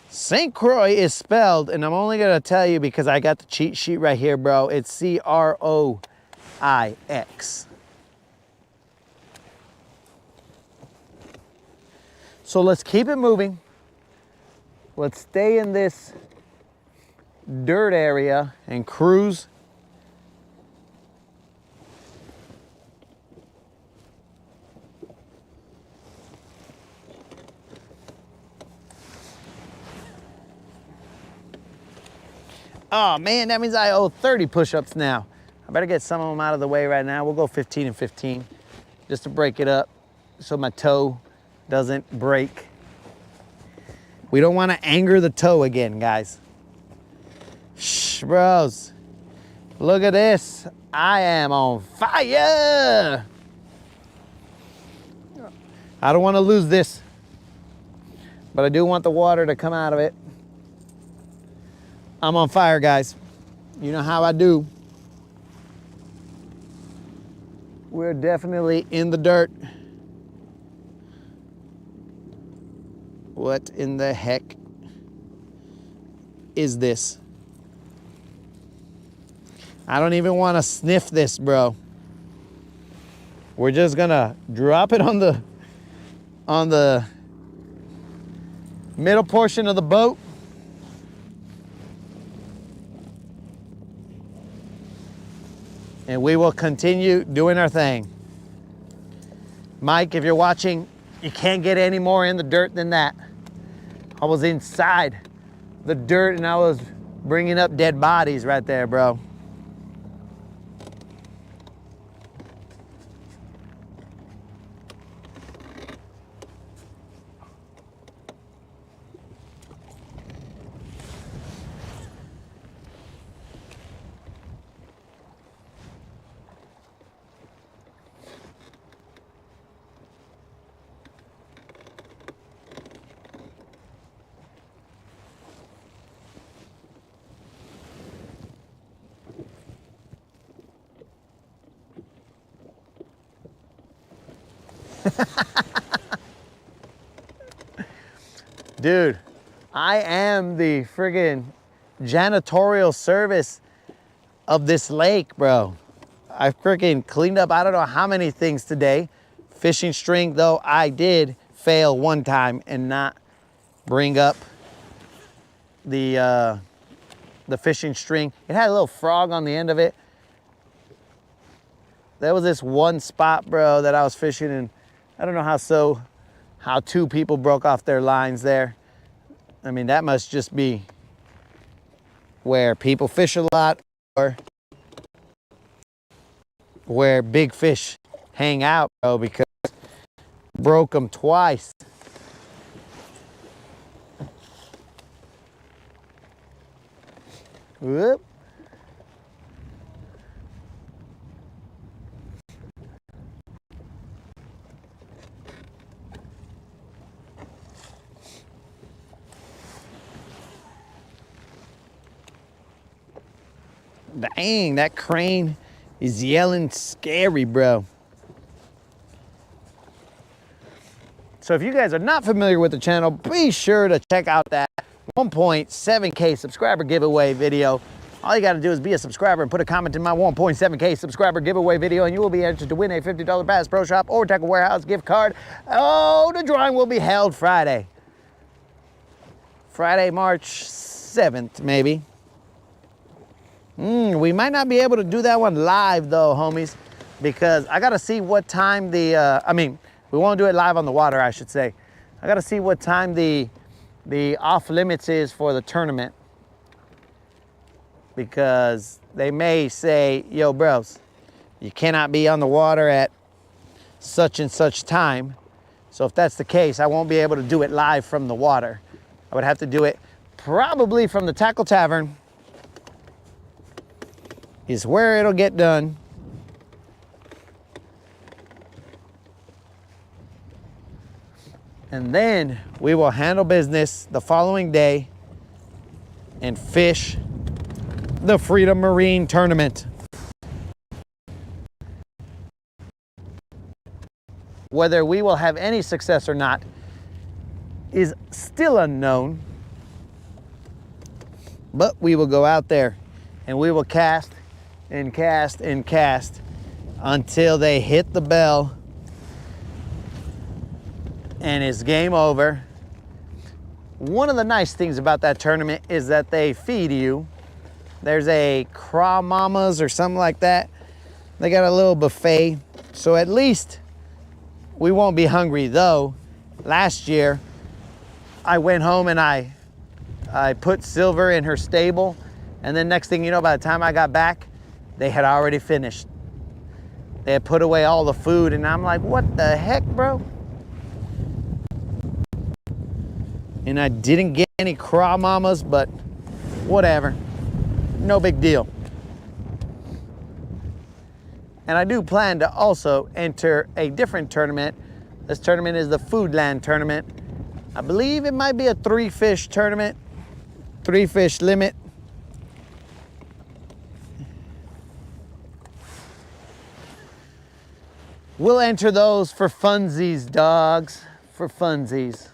St. Croix is spelled, and I'm only gonna tell you because I got the cheat sheet right here, bro. It's C-R-O-I-X. So let's keep it moving. Let's stay in this dirt area and cruise. Oh man, that means I owe 30 push-ups now. I better get some of them out of the way right now. We'll go 15 and 15 just to break it up so my toe doesn't break. We don't want to anger the toe again, guys. Shh, bros. Look at this. I am on fire. I don't want to lose this, but I do want the water to come out of it. I'm on fire, guys. You know how I do. We're definitely in the dirt. What in the heck is this? I don't even want to sniff this, bro. We're just gonna drop it on the middle portion of the boat. And we will continue doing our thing. Mike, if you're watching, you can't get any more in the dirt than that. I was inside the dirt and I was bringing up dead bodies right there, bro. Dude, I am the friggin' janitorial service of this lake, bro. I freaking cleaned up I don't know how many things today. Fishing string, though, I did fail one time and not bring up the fishing string. It had a little frog on the end of it. There was this one spot, bro, that I was fishing, and I don't know how two people broke off their lines there. I mean, that must just be where people fish a lot, or where big fish hang out, bro, because broke them twice. Whoop. Dang, that crane is yelling scary, bro. So if you guys are not familiar with the channel, be sure to check out that 1.7K subscriber giveaway video. All you got to do is be a subscriber and put a comment in my 1.7K subscriber giveaway video, and you will be entered to win a $50 Bass Pro Shop or Tackle Warehouse gift card. Oh, the drawing will be held Friday. Friday, March 7th, maybe. We might not be able to do that one live, though, homies, because I got to see what time we won't do it live on the water, I should say. I got to see what time the off limits is for the tournament, because they may say, yo, bros, you cannot be on the water at such and such time. So if that's the case, I won't be able to do it live from the water. I would have to do it probably from the Tackle Tavern, is where it'll get done. And then we will handle business the following day and fish the Freedom Marine Tournament. Whether we will have any success or not is still unknown, but we will go out there and we will cast and cast and cast until they hit the bell and it's game over. One of the nice things about that tournament is that they feed you. There's a Craw Mamas or something like that. They got a little buffet, so at least we won't be hungry. Though last year I went home and I put Silver in her stable, and then next thing you know, by the time I got back, they had already finished. They had put away all the food, and I'm like, what the heck, bro? And I didn't get any Craw Mamas, but whatever. No big deal. And I do plan to also enter a different tournament. This tournament is the Foodland tournament. I believe it might be a 3-fish tournament, 3-fish limit. We'll enter those for funsies, dogs, for funsies.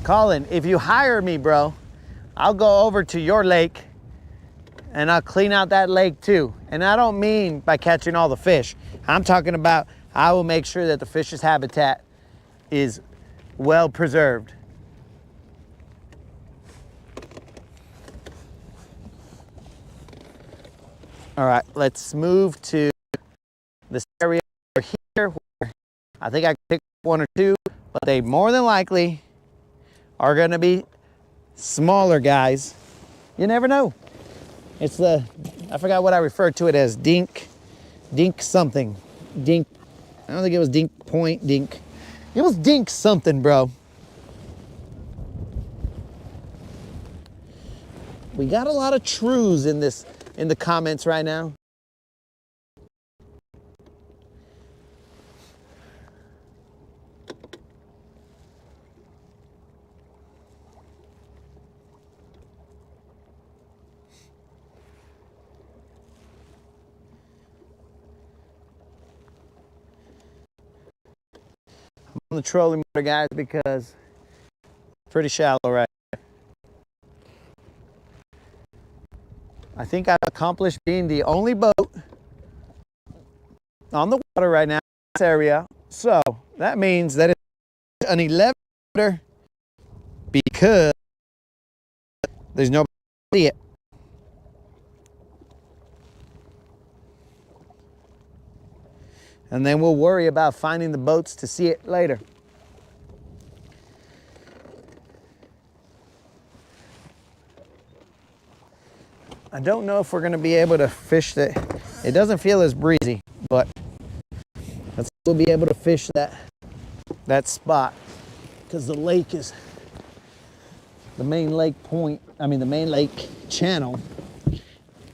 Colin, if you hire me, bro, I'll go over to your lake and I'll clean out that lake too. And I don't mean by catching all the fish. I'm talking about I will make sure that the fish's habitat is well preserved. All right, let's move to this area over here where I think I can pick one or two, but they more than likely are gonna be smaller guys. You never know. It's I forgot what I referred to it as, dink. Dink something. Dink. I don't think it was Dink Point. Dink. It was Dink something, bro. We got a lot of trues in the comments right now. I'm on the trolling motor, guys, because it's pretty shallow right here. I think I've accomplished being the only boat on the water right now in this area. So that means that it's an 11 footer because there's nobody to see it. And then we'll worry about finding the boats to see it later. I don't know if we're going to be able to fish that. It doesn't feel as breezy, but let's still be able to fish that spot because the lake is the main lake point. I mean, the main lake channel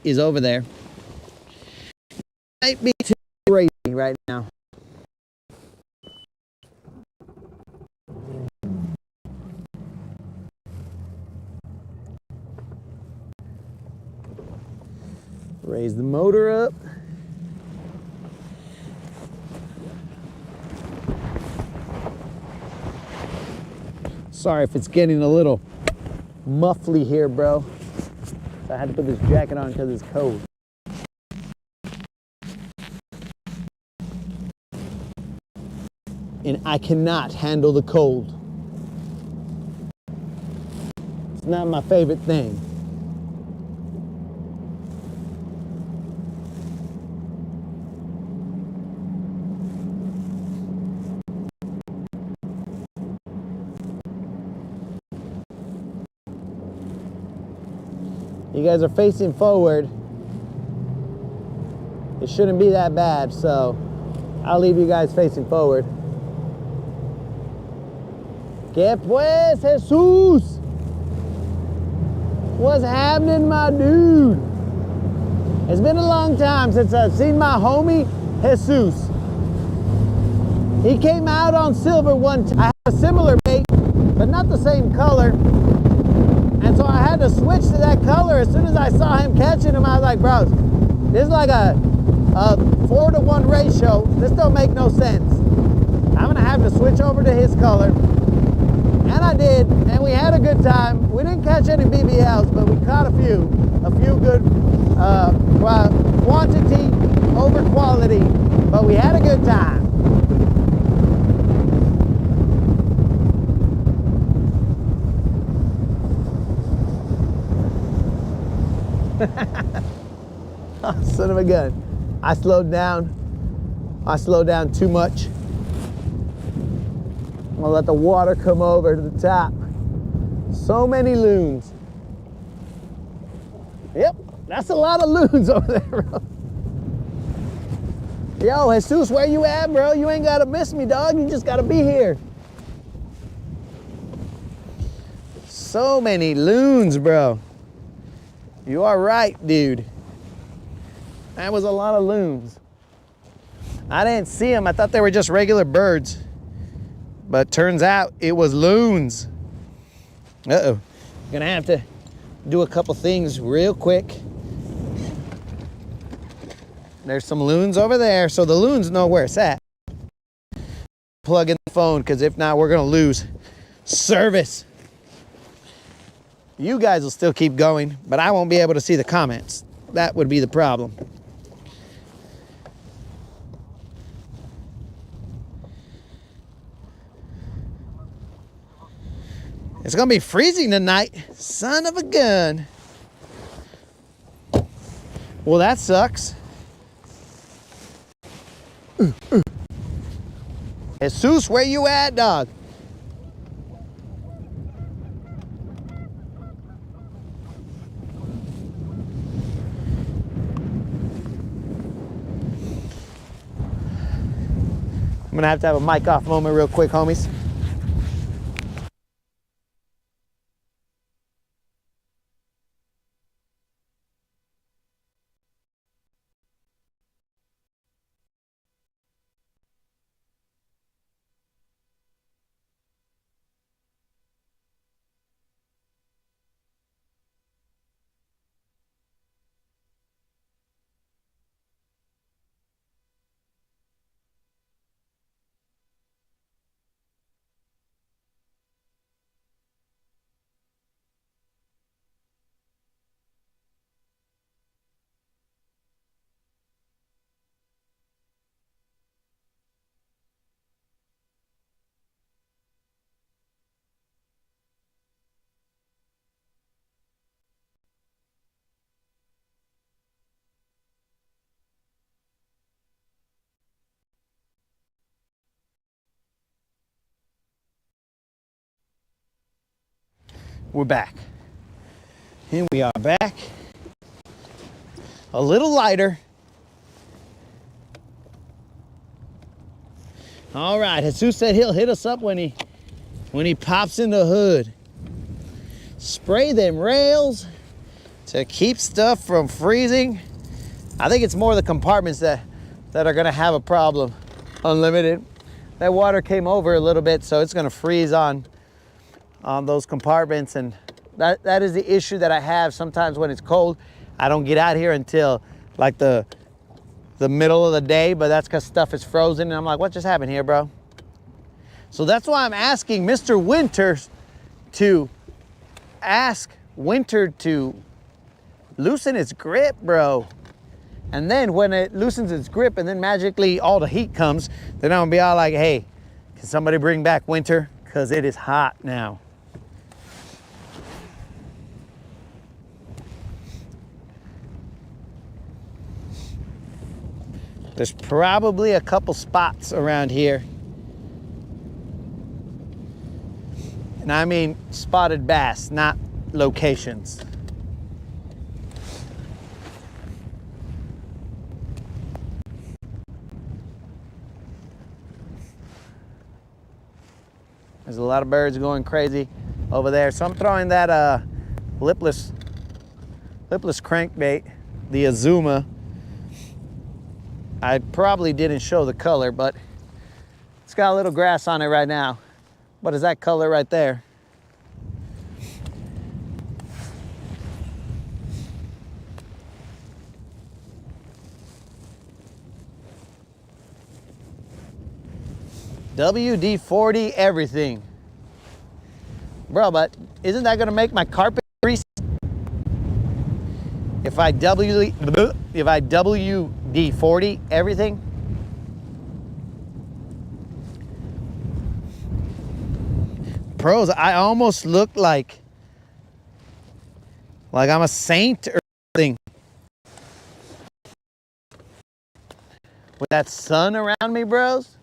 is over there. Might be too crazy right now. Raise the motor up. Sorry if it's getting a little muffly here, bro. I had to put this jacket on because it's cold. And I cannot handle the cold. It's not my favorite thing. You guys are facing forward. It shouldn't be that bad, so I'll leave you guys facing forward. ¿Qué pues, Jesus? What's happening, my dude? It's been a long time since I've seen my homie, Jesus. He came out on silver one time. I had a similar bait, but not the same color. And so I had to switch to that color. As soon as I saw him catching him, I was like, bro, this is like a 4-to-1 ratio. This don't make no sense. I'm gonna have to switch over to his color. And I did, and we had a good time. We didn't catch any BBLs, but we caught a few good quantity over quality, but we had a good time. Oh, son of a gun. I slowed down. I slowed down too much. I'm gonna let the water come over to the top. So many loons. Yep, that's a lot of loons over there, bro. Yo, Jesus, where you at, bro? You ain't gotta miss me, dog. You just gotta be here. So many loons, bro. You are right, dude. That was a lot of loons. I didn't see them. I thought they were just regular birds. But turns out it was loons. Uh-oh. Gonna have to do a couple things real quick. There's some loons over there, so the loons know where it's at. Plug in the phone, because if not, we're gonna lose service. You guys will still keep going, but I won't be able to see the comments. That would be the problem. It's gonna be freezing tonight. Son of a gun. Well, that sucks. Jesus, where you at, dog? gonna have to have a mic off moment real quick, homies. We're back. Here we are back. A little lighter. All right, Jesus said he'll hit us up when he pops in the hood. Spray them rails to keep stuff from freezing. I think it's more the compartments that are gonna have a problem. Unlimited. That water came over a little bit, so it's gonna freeze on those compartments, and that is the issue that I have sometimes when it's cold. I don't get out here until like the middle of the day, but that's because stuff is frozen, and I'm like, what just happened here, bro? So that's why I'm asking Mr. Winters to ask Winter to loosen its grip, bro. And then when it loosens its grip and then magically all the heat comes, then I'm gonna be all like, hey, can somebody bring back Winter? Because it is hot now. There's probably a couple spots around here. And I mean spotted bass, not locations. There's a lot of birds going crazy over there. So I'm throwing that lipless crankbait, the Azuma. I probably didn't show the color, but it's got a little grass on it right now. What is that color right there? WD-40 everything. Bro, but isn't that gonna make my carpet greasy? If I WD-40 everything? Pros, I almost look like I'm a saint or something. With that sun around me, bros.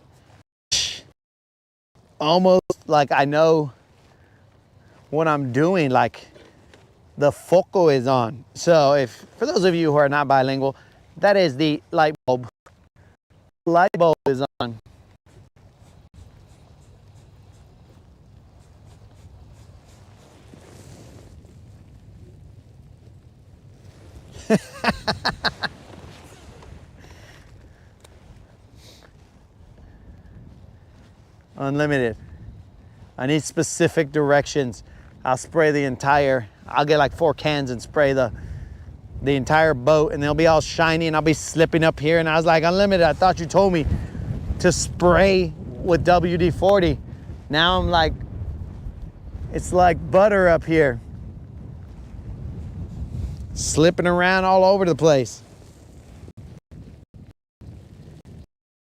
Almost like I know what I'm doing, like the foco is on. So if, for those of you who are not bilingual, that is the light bulb. Light bulb is on. Unlimited. I need specific directions. I'll spray the entire, I'll get like 4 cans and spray the entire boat, and they'll be all shiny, and I'll be slipping up here. And I was like, Unlimited, I thought you told me to spray with WD-40. Now I'm like, it's like butter up here. Slipping around all over the place.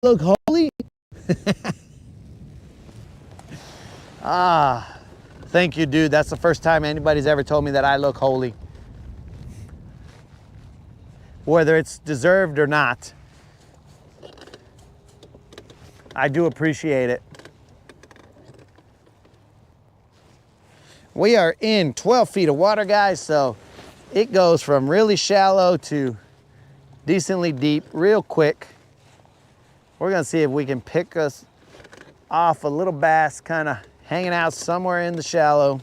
Look holy. Ah, thank you, dude. That's the first time anybody's ever told me that I look holy. Whether it's deserved or not, I do appreciate it. We are in 12 feet of water, guys, so it goes from really shallow to decently deep real quick. We're gonna see if we can pick us off a little bass kind of hanging out somewhere in the shallow.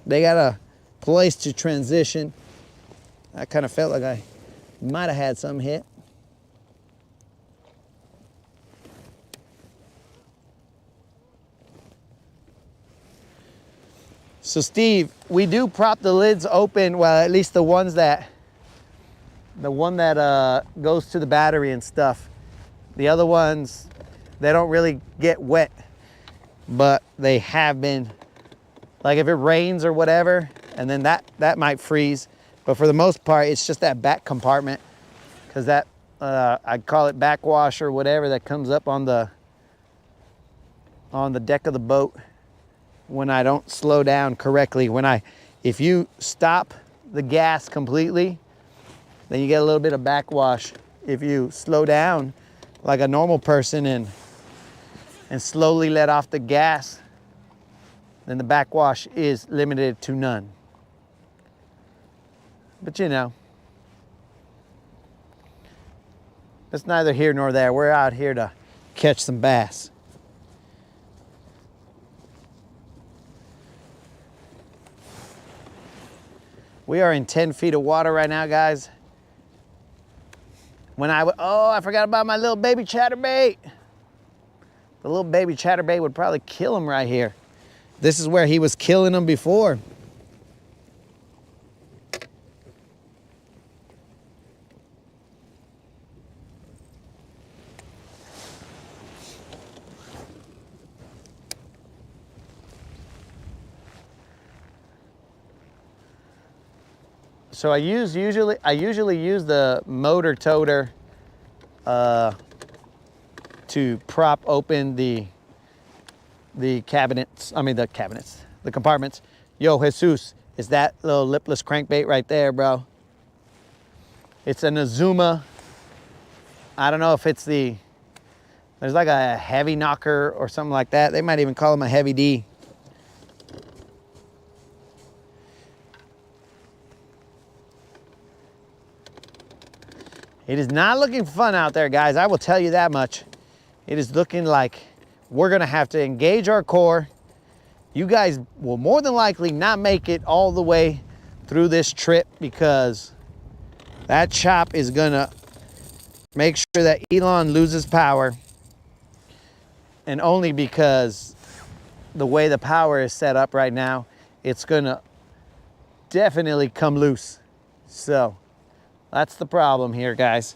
They got a place to transition. I kind of felt like I might have had some hit. So Steve, we do prop the lids open, well, at least the one that goes to the battery and stuff. The other ones, they don't really get wet, but they have been, like if it rains or whatever, and then that might freeze. But for the most part, it's just that back compartment, because that, I call it backwash or whatever, that comes up on the deck of the boat when I don't slow down correctly. If you stop the gas completely, then you get a little bit of backwash. If you slow down like a normal person and slowly let off the gas, then the backwash is limited to none. But you know, it's neither here nor there. We're out here to catch some bass. We are in 10 feet of water right now, guys. I forgot about my little baby chatterbait. The little baby chatterbait would probably kill him right here. This is where he was killing them before. So I usually use the motor toter to prop open the compartments. Yo, Jesus, is that little lipless crankbait right there, bro? It's an Azuma. I don't know if it's there's like a heavy knocker or something like that. They might even call him a heavy D. It is not looking fun out there, guys. I will tell you that much. It is looking like we're gonna have to engage our core. You guys will more than likely not make it all the way through this trip, because that chop is gonna make sure that Elon loses power. And only because the way the power is set up right now, it's gonna definitely come loose. So that's the problem here, guys.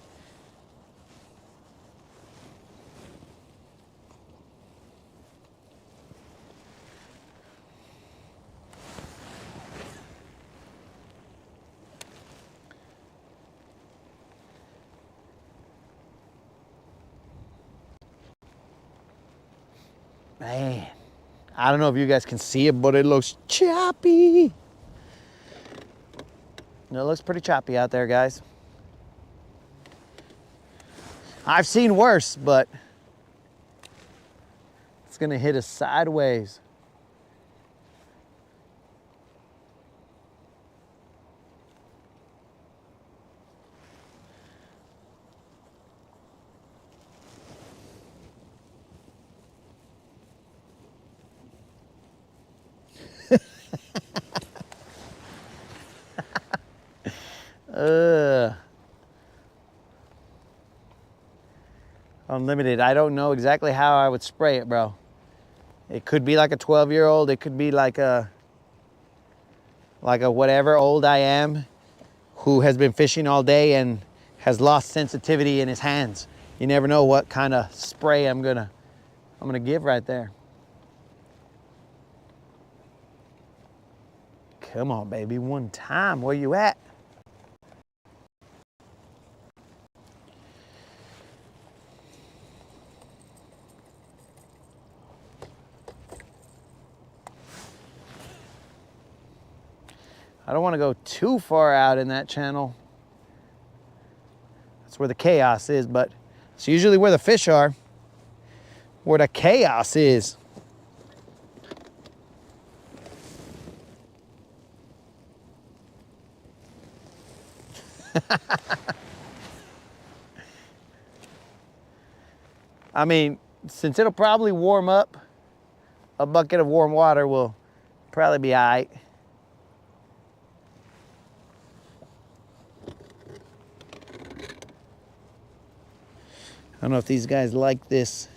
Man, I don't know if you guys can see it, but it looks choppy. It looks pretty choppy out there, guys. I've seen worse, but it's gonna hit us sideways. Unlimited. I don't know exactly how I would spray it, bro. It could be like a 12-year-old. It could be like a whatever old I am who has been fishing all day and has lost sensitivity in his hands. You never know what kind of spray I'm gonna give right there. Come on, baby, one time. Where you at? I don't want to go too far out in that channel. That's where the chaos is, but it's usually where the fish are, where the chaos is. I mean, since it'll probably warm up, a bucket of warm water will probably be all right. I don't know if these guys like this.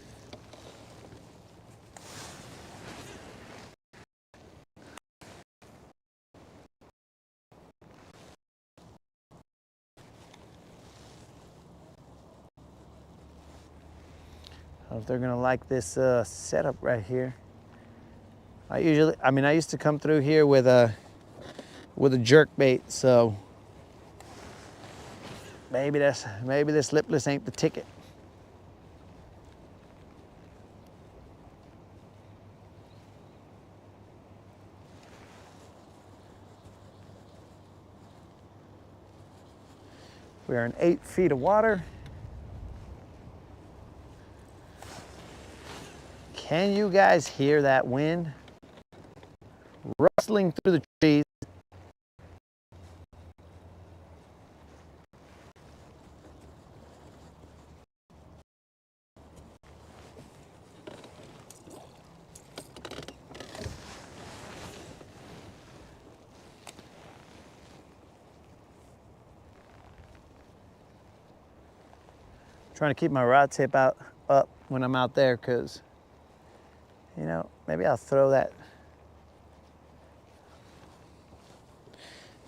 I don't know if they're gonna like this setup right here. I used to come through here with a jerk bait, so maybe this lipless ain't the ticket. We are in 8 feet of water. Can you guys hear that wind rustling through the trees? Trying to keep my rod tip up when I'm out there, because, you know, maybe I'll throw that.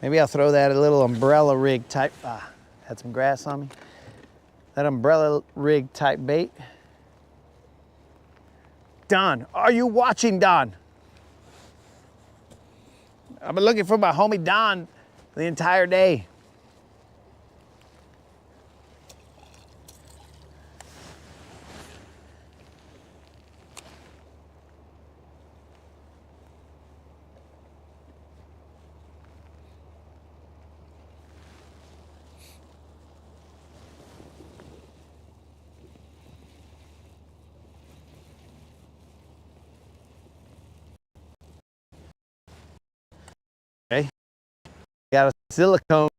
Maybe I'll throw that a little umbrella rig type. Had some grass on me. That umbrella rig type bait. Don, are you watching, Don? I've been looking for my homie Don the entire day. Okay. Got a silicone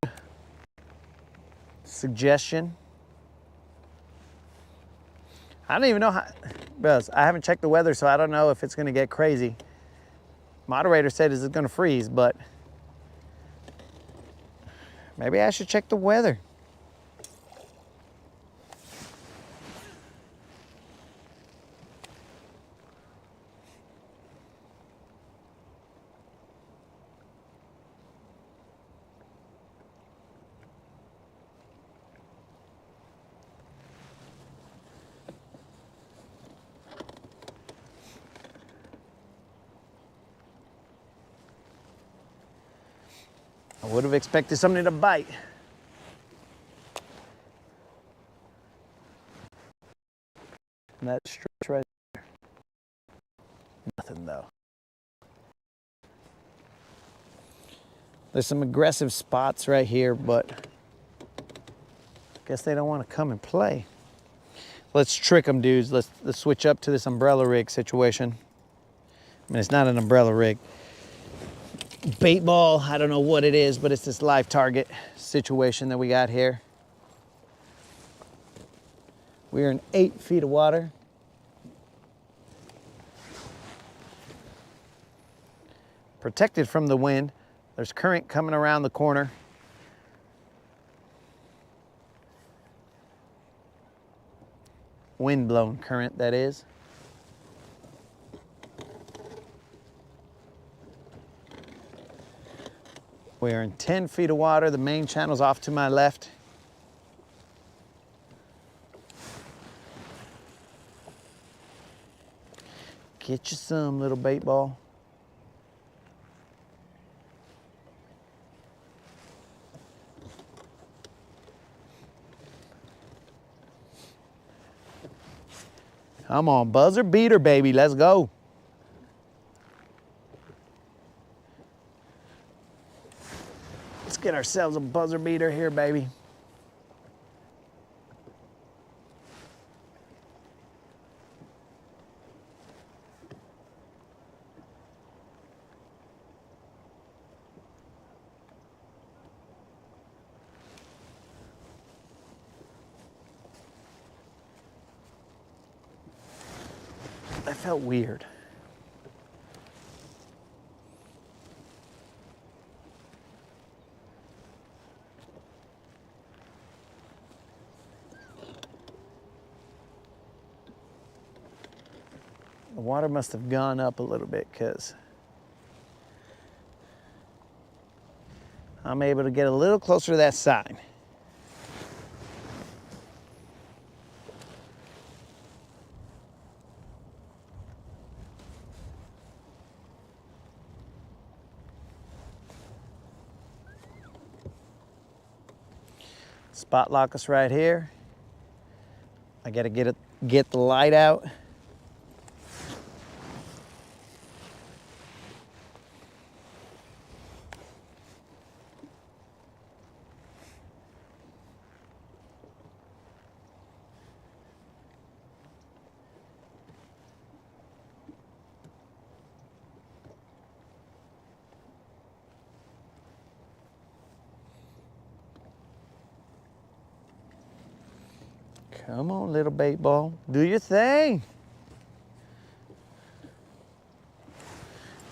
suggestion. I don't even know how, Buzz, I haven't checked the weather, so I don't know if it's gonna get crazy. Moderator said it's gonna freeze, but maybe I should check the weather. I would have expected something to bite. And that stretch right there. Nothing though. There's some aggressive spots right here, but I guess they don't want to come and play. Let's trick them, dudes. Let's switch up to this umbrella rig situation. I mean, it's not an umbrella rig. Bait ball, I don't know what it is, but it's this live target situation that we got here. We're in 8 feet of water. Protected from the wind. There's current coming around the corner. Wind blown current, that is. We're in 10 feet of water. The main channel's off to my left. Get you some, little bait ball. Come on, buzzer beater, baby. Let's go. Let's get ourselves a buzzer beater here, baby. felt weird. The water must have gone up a little bit because I'm able to get a little closer to that side. Spot lock us right here. I gotta get the light out. Come on, little bait ball. Do your thing.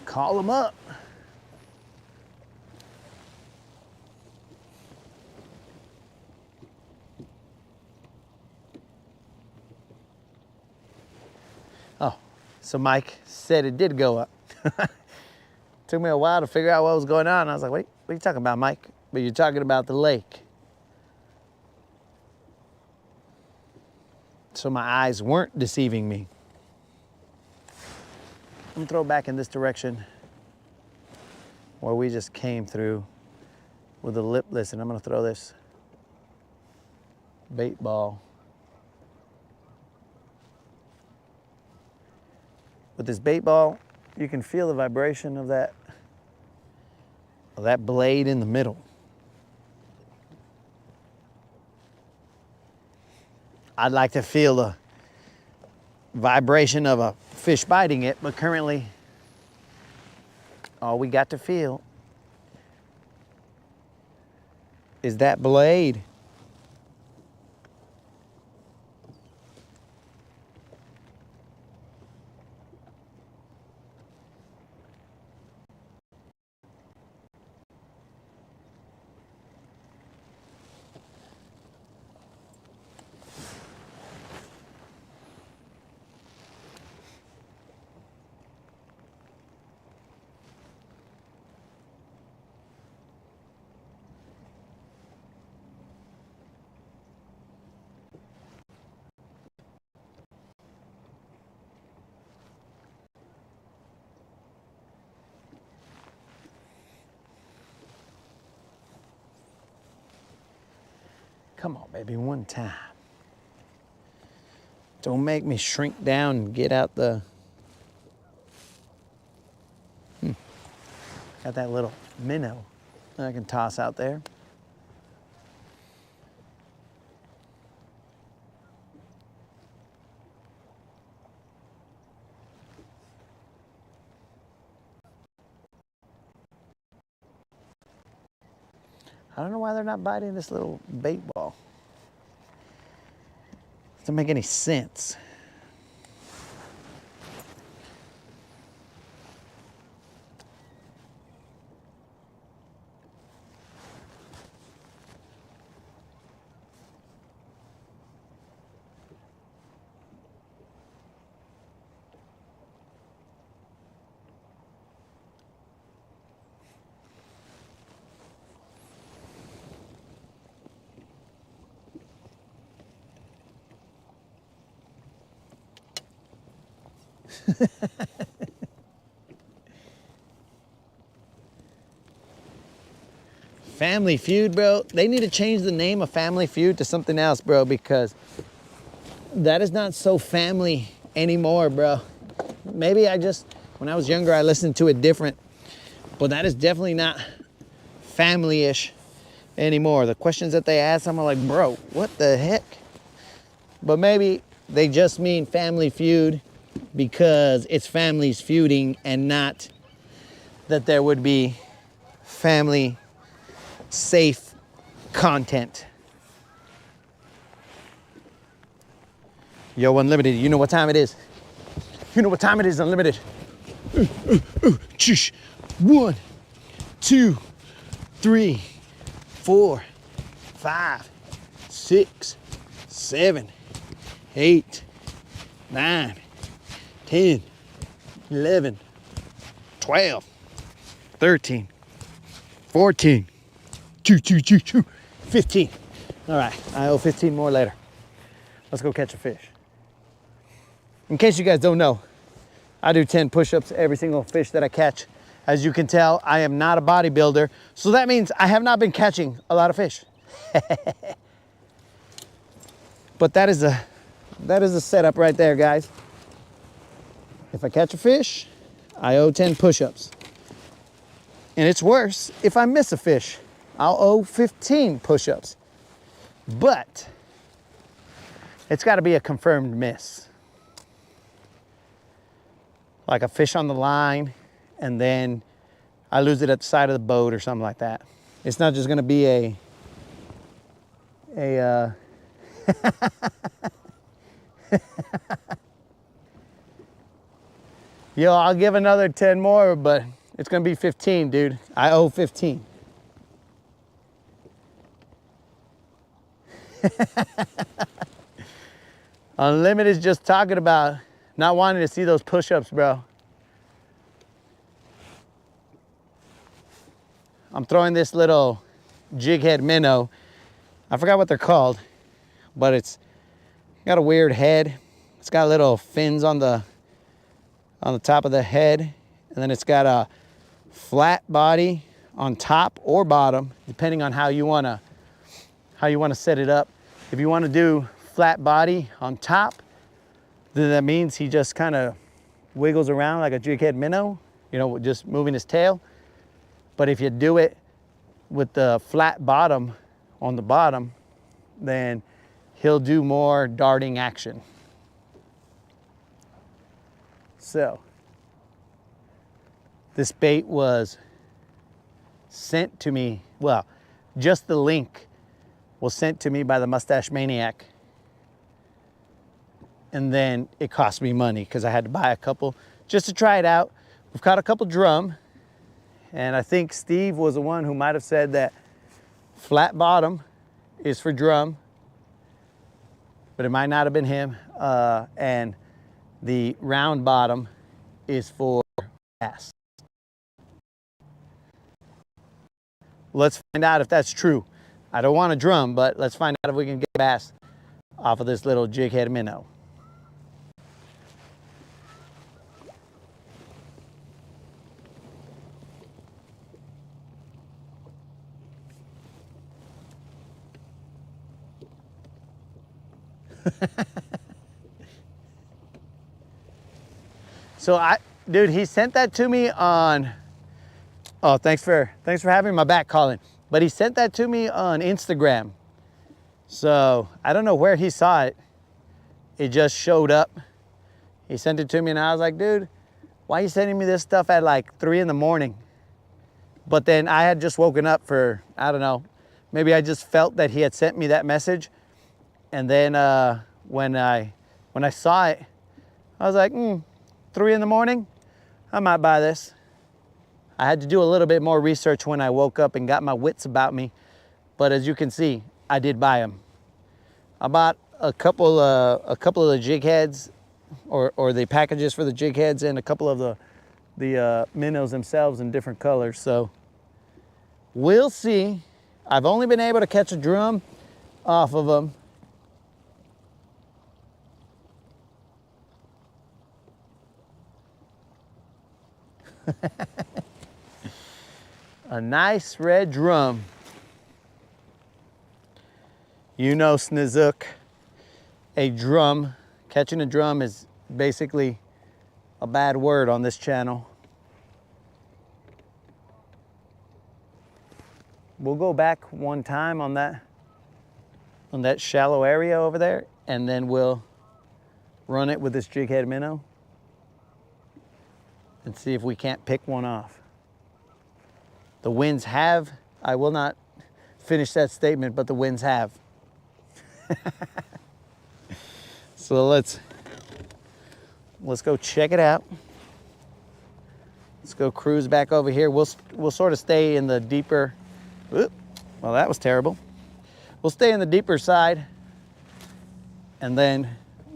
Call them up. Oh, so Mike said it did go up. Took me a while to figure out what was going on. I was like, wait, what are you talking about, Mike? But you're talking about the lake. So my eyes weren't deceiving me. I'm gonna throw it back in this direction where we just came through with the lipless, and I'm gonna throw this bait ball. With this bait ball, you can feel the vibration of that blade in the middle. I'd like to feel the vibration of a fish biting it, but currently all we got to feel is that blade. Come on, baby, one time. Don't make me shrink down and get out the... Got that little minnow that I can toss out there. I don't know why they're not biting this little bait ball. Doesn't make any sense. Family Feud, bro. They need to change the name of Family Feud to something else, bro, because that is not so family anymore, bro. Maybe when I was younger, I listened to it different, but that is definitely not family-ish anymore. The questions that they ask, I'm like, bro, what the heck? But maybe they just mean Family Feud because it's families feuding and not that there would be family safe content. Yo, Unlimited, you know what time it is. You know what time it is, Unlimited. Shush. 1, 2, 3, 4, 5, 6, 7, 8, 9, 10, 11, 12, 13, 14, 15. All right, I owe 15 more later. Let's go catch a fish. In case you guys don't know, I do 10 push-ups every single fish that I catch. As you can tell, I am not a bodybuilder, so that means I have not been catching a lot of fish. But that is a setup right there, guys. If I catch a fish, I owe 10 push-ups. And it's worse if I miss a fish. I'll owe 15 push-ups. But it's got to be a confirmed miss. Like a fish on the line, and then I lose it at the side of the boat or something like that. It's not just going to be Yo, I'll give another 10 more, but it's going to be 15, dude. I owe 15. Unlimited is just talking about not wanting to see those push-ups, bro. I'm throwing this little jig head minnow. I forgot what they're called, but it's got a weird head. It's got little fins on the top of the head, and then it's got a flat body on top or bottom, depending on how you wanna set it up. If you wanna do flat body on top, then that means he just kind of wiggles around like a jig head minnow, you know, just moving his tail. But if you do it with the flat bottom on the bottom, then he'll do more darting action. So, this bait was sent to me, well, just the link was sent to me by the Mustache Maniac. And then it cost me money because I had to buy a couple just to try it out. We've caught a couple drum, and I think Steve was the one who might have said that flat bottom is for drum, but it might not have been him. And the round bottom is for bass. Let's find out if that's true. I don't want a drum, but let's find out if we can get bass off of this little jig head minnow. So dude, he sent that to me on, oh, thanks for having my back, Colin. But he sent that to me on Instagram. So I don't know where he saw it. It just showed up. He sent it to me and I was like, dude, why are you sending me this stuff at like 3 in the morning? But then I had just woken up for, I don't know, maybe I just felt that he had sent me that message. And then when I saw it, I was like, 3 in the morning, I might buy this. I had to do a little bit more research when I woke up and got my wits about me. But as you can see, I did buy them. I bought a couple of the jig heads, or the packages for the jig heads, and a couple of the minnows themselves in different colors. So we'll see. I've only been able to catch a drum off of them. A nice red drum. You know, Snizook, a drum, catching a drum is basically a bad word on this channel. We'll go back one time on that shallow area over there, and then we'll run it with this jig head minnow and see if we can't pick one off. The winds have, I will not finish that statement, but the winds have. So let's let's go check it out. Let's go cruise back over here. We'll sort of stay in the deeper, well, that was terrible. We'll stay in the deeper side, and then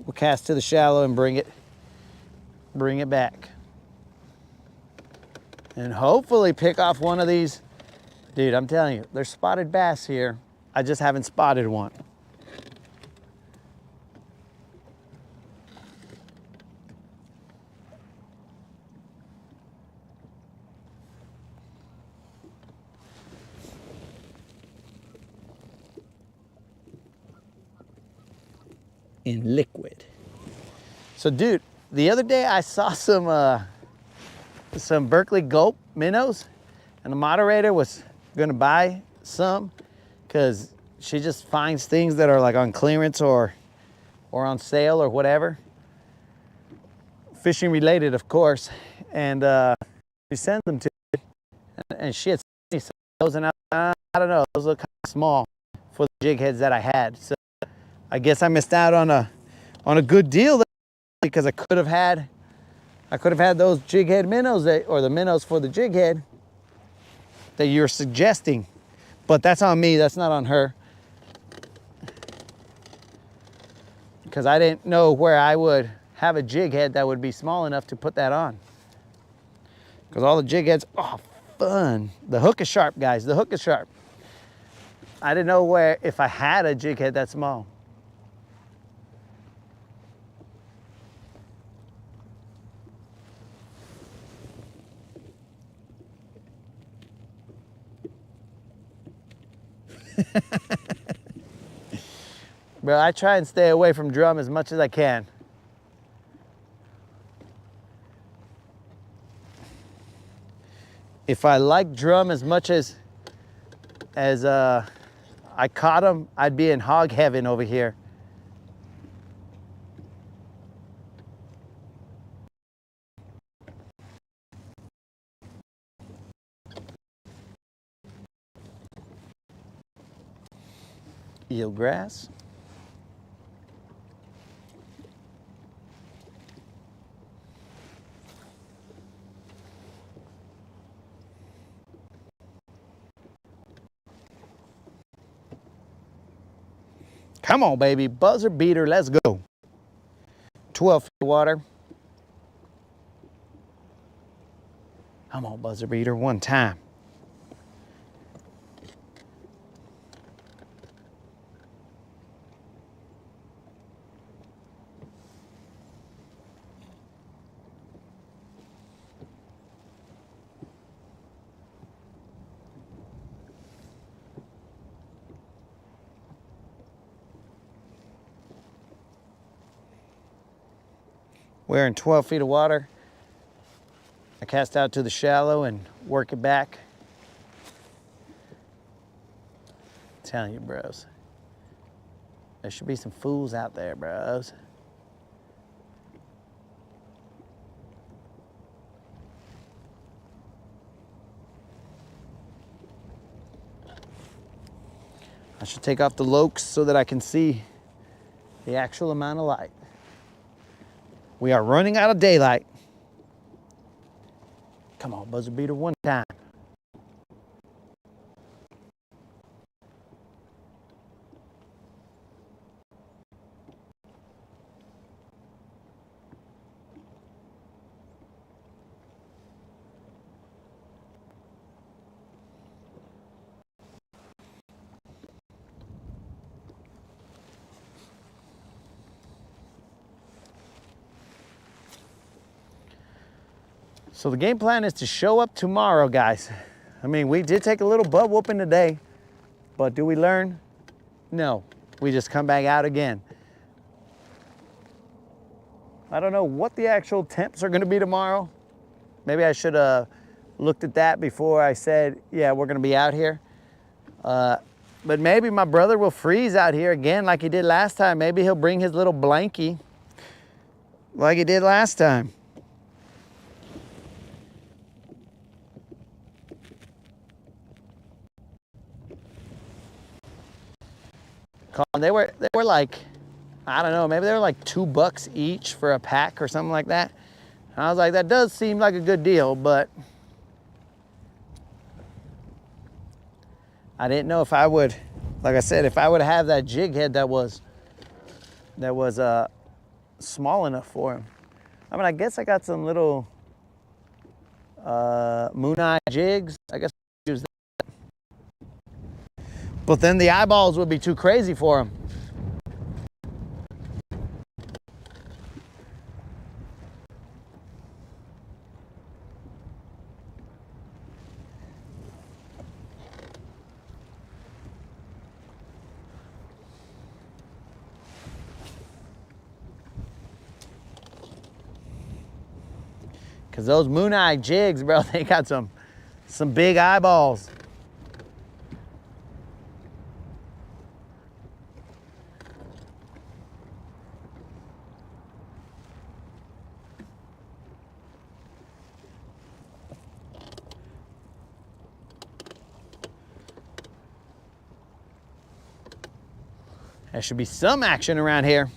we'll cast to the shallow and bring it back. And hopefully pick off one of these. Dude, I'm telling you, there's spotted bass here. I just haven't spotted one. In liquid. So dude, the other day I saw some Berkeley Gulp minnows, and the moderator was gonna buy some because she just finds things that are like on clearance or on sale or whatever. Fishing related, of course. And she sends them to me, and she had sent me some of those, and I don't know, those look kind of small for the jig heads that I had. So I guess I missed out on a good deal there, because I could have had those jig head minnows or the minnows for the jig head that you're suggesting. But that's on me, that's not on her. Because I didn't know where I would have a jig head that would be small enough to put that on. Because all the jig heads, oh, fun. The hook is sharp, guys, the hook is sharp. I didn't know if I had a jig head that small. Bro, I try and stay away from drum as much as I can. If I like drum as much as I caught them, I'd be in hog heaven over here. Eelgrass. Come on, baby, buzzer beater, let's go. 12 feet of water. Come on, buzzer beater, one time. We're in 12 feet of water. I cast out to the shallow and work it back. I'm telling you, bros. There should be some fools out there, bros. I should take off the lokes so that I can see the actual amount of light. We are running out of daylight. Come on, buzzer beater, one time. So the game plan is to show up tomorrow, guys. I mean, we did take a little butt whooping today, but do we learn? No, we just come back out again. I don't know what the actual temps are gonna be tomorrow. Maybe I should have looked at that before I said, yeah, we're gonna be out here. But maybe my brother will freeze out here again like he did last time. Maybe he'll bring his little blankie like he did last time. They were like I don't know, maybe they were like $2 each for a pack or something like that. And I was like, that does seem like a good deal, but I didn't know if I would, like I said, if I would have that jig head that was small enough for him. I mean, I guess I got some little moon eye jigs. I guess I'll use that. But then the eyeballs would be too crazy for him. Cause those moon eye jigs, bro, they got some big eyeballs. There should be some action around here.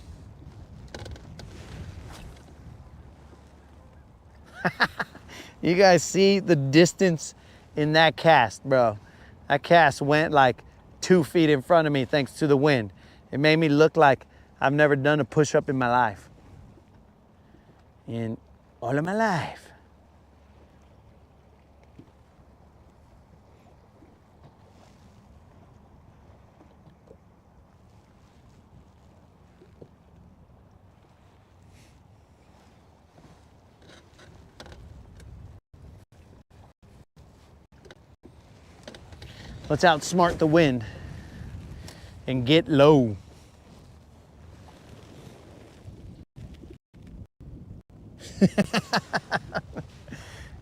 You guys see the distance in that cast, bro. That cast went like 2 feet in front of me thanks to the wind. It made me look like I've never done a push-up in my life. In all of my life. Let's outsmart the wind and get low.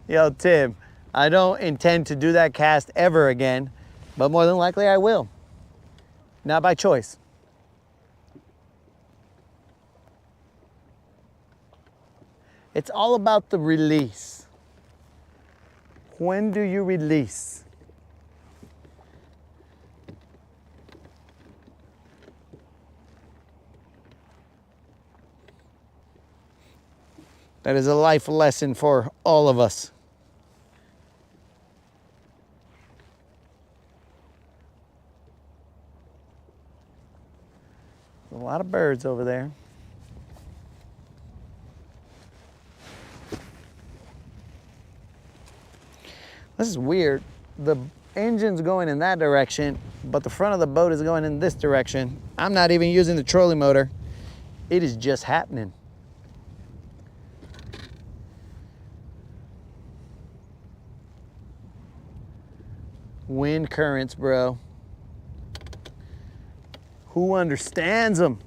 Yo, Tim, I don't intend to do that cast ever again, but more than likely I will. Not by choice. It's all about the release. When do you release? That is a life lesson for all of us. A lot of birds over there. This is weird. The engine's going in that direction, but the front of the boat is going in this direction. I'm not even using the trolling motor. It is just happening. Wind currents, bro. Who understands them?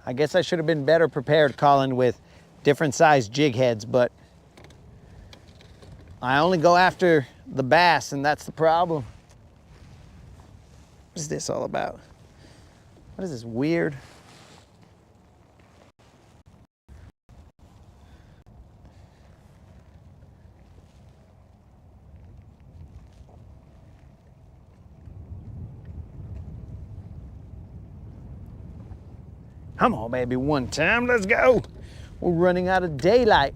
I guess I should have been better prepared, Colin, with different size jig heads, but I only go after the bass, and that's the problem. What is this all about? What is this weird? Come on, baby, one time, let's go. We're running out of daylight.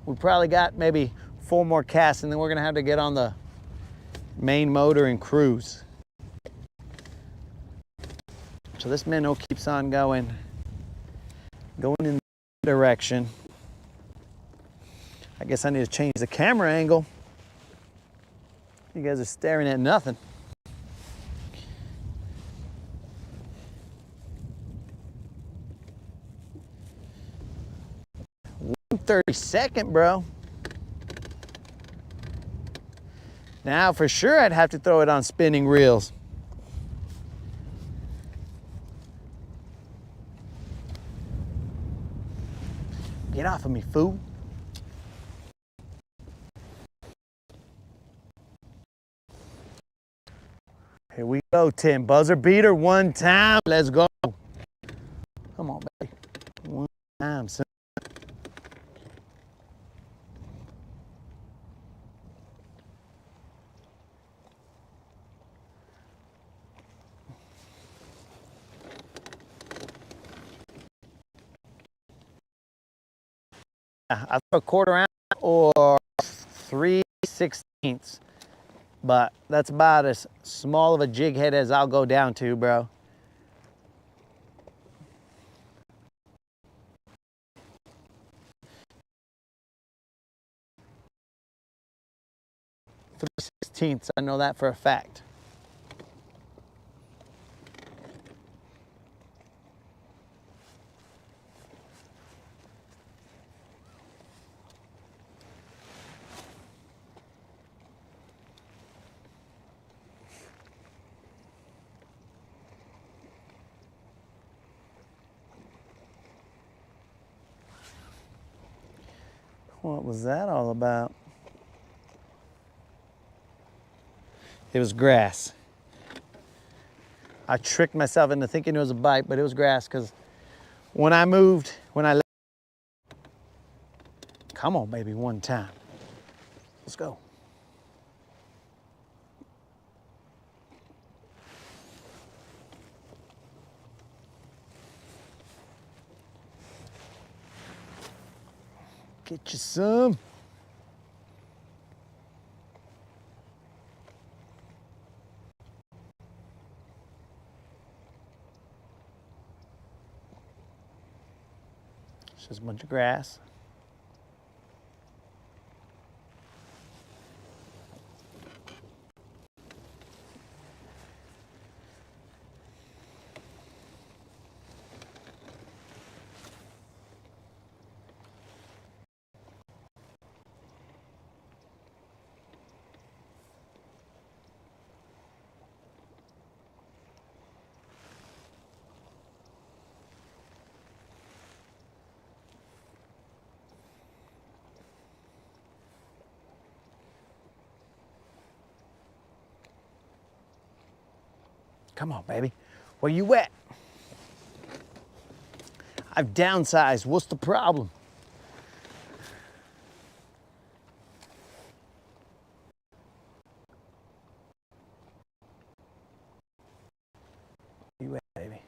We probably got maybe 4 more casts, and then we're gonna have to get on the main motor and cruise. So this minnow keeps on going in the direction. I guess I need to change the camera angle. You guys are staring at nothing. 1/32, bro. Now for sure I'd have to throw it on spinning reels. Get off of me, fool. Here we go, Tim. Buzzer beater one time. Let's go. Come on, baby. One time, son. I throw a quarter ounce or 3/16, but that's about as small of a jig head as I'll go down to, bro. Three-sixteenths, I know that for a fact. What was that all about? It was grass. I tricked myself into thinking it was a bite, but it was grass because when I moved, come on, baby, one time. Let's go. Get you some. It's just a bunch of grass. Come on, baby. Where you at? I've downsized. What's the problem? Where you at, baby?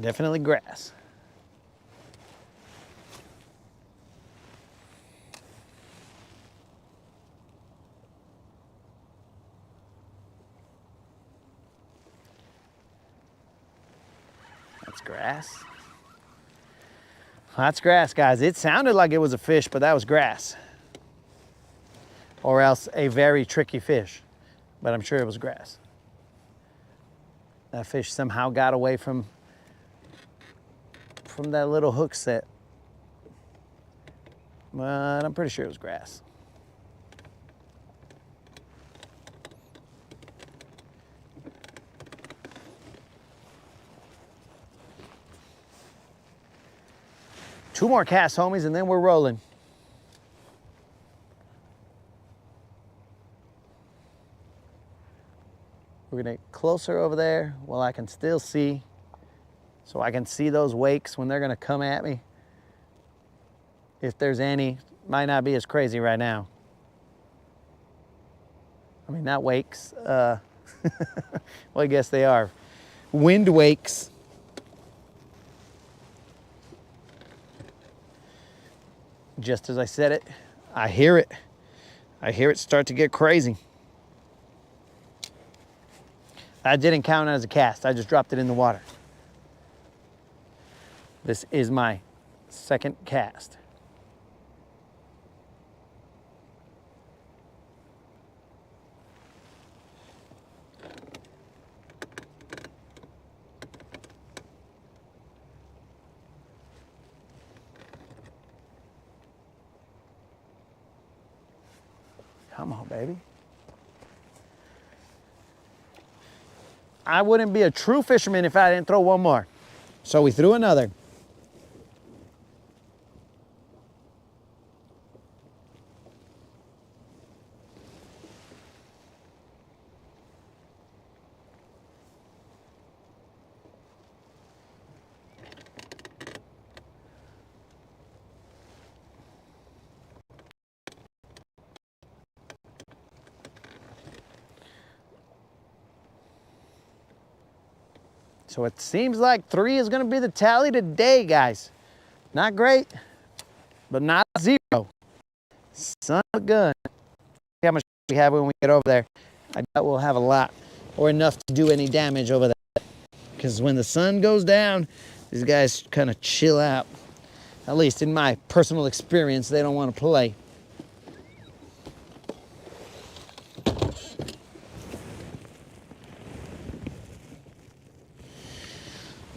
Definitely grass. That's grass. That's grass, guys. It sounded like it was a fish, but that was grass. Or else a very tricky fish, but I'm sure it was grass. That fish somehow got away from that little hook set. But I'm pretty sure it was grass. Two more casts, homies, and then we're rolling. We're gonna get closer over there while I can still see, so I can see those wakes when they're gonna come at me. If there's any, might not be as crazy right now. I mean, not wakes, well, I guess they are. Wind wakes. Just as I said it, I hear it. I hear it start to get crazy. That didn't count as a cast. I just dropped it in the water. This is my second cast. Come on, baby. I wouldn't be a true fisherman if I didn't throw one more. So we threw another. So it seems like 3 is gonna be the tally today, guys. Not great, but not 0. Son of a gun. See how much we have when we get over there. I doubt we'll have a lot or enough to do any damage over there. Because when the sun goes down, these guys kind of chill out. At least in my personal experience, they don't want to play.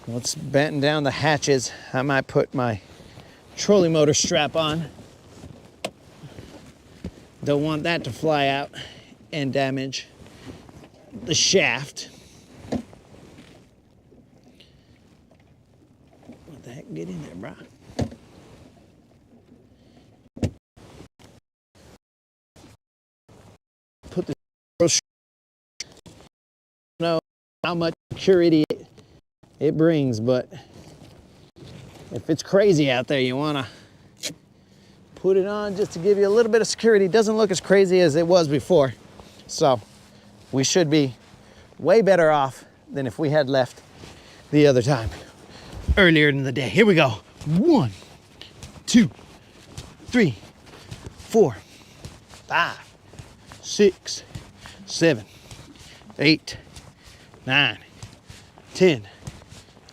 Let's batten down the hatches. I might put my trolling motor strap on. Don't want that to fly out and damage the shaft. What the heck? Get in there, bro. Put this. Know how much security it brings, but if it's crazy out there, you want to put it on just to give you a little bit of security. It doesn't look as crazy as it was before, so we should be way better off than if we had left the other time earlier in the day. Here we go. 1, 2, 3, 4, 5, 6, 7, 8, 9, 10,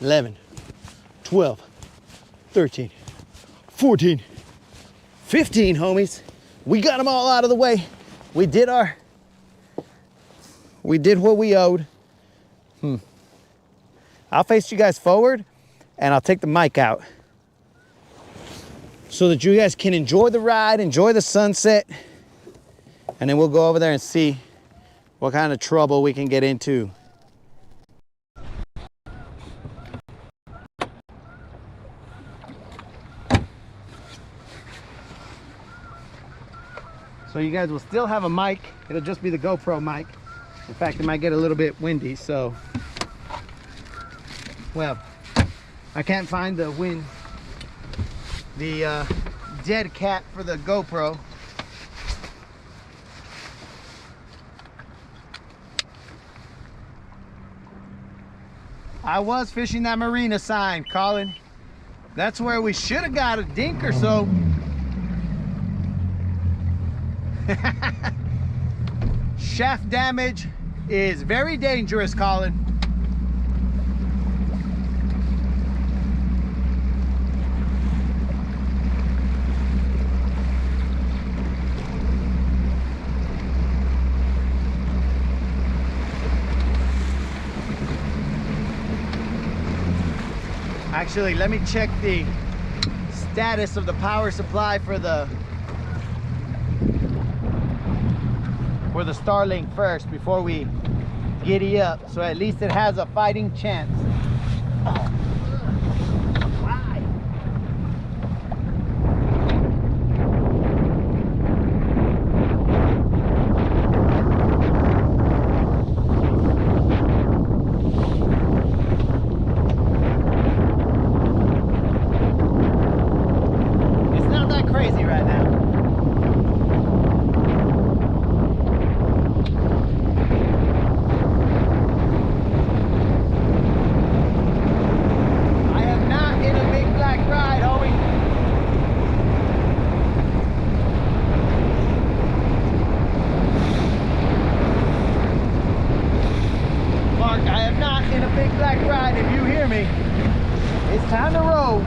11, 12, 13, 14, 15, homies. We got them all out of the way. We did what we owed. I'll face you guys forward and I'll take the mic out so that you guys can enjoy the ride, enjoy the sunset, and then we'll go over there and see what kind of trouble we can get into. So you guys will still have a mic. It'll just be the GoPro mic. In fact, it might get a little bit windy, so. Well, I can't find the dead cat for the GoPro. I was fishing that marina sign, Colin. That's where we should have got a dink or so. Shaft damage is very dangerous, Colin. Actually, let me check the status of the power supply for the Starlink first before we giddy up, so at least it has a fighting chance. Why? It's not that crazy right now. It's time to roll.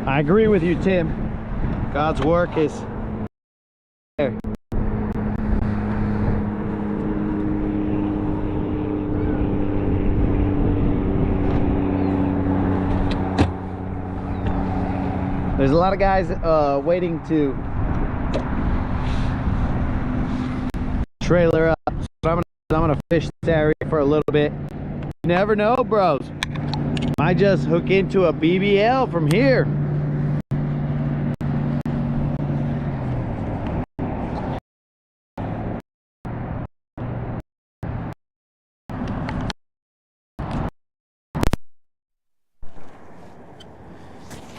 I agree with you, Tim. God's work is there. There's a lot of guys waiting to trailer up. So I'm gonna fish this area for a little bit. You never know, bros. I just hook into a BBL from here.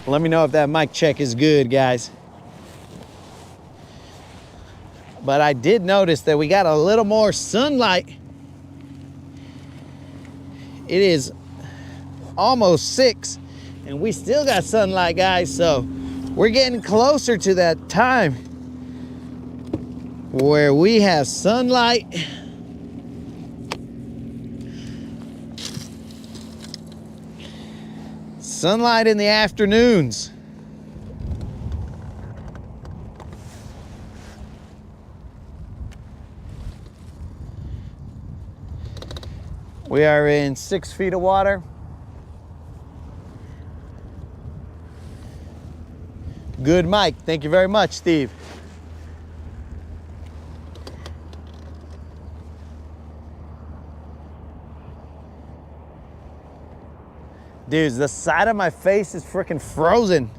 Let me know if that mic check is good, guys. But I did notice that we got a little more sunlight. It is almost 6 and we still got sunlight, guys. So we're getting closer to that time where we have sunlight. Sunlight in the afternoons. We are in 6 feet of water. Good mic. Thank you very much, Steve. Dude, the side of my face is freaking frozen.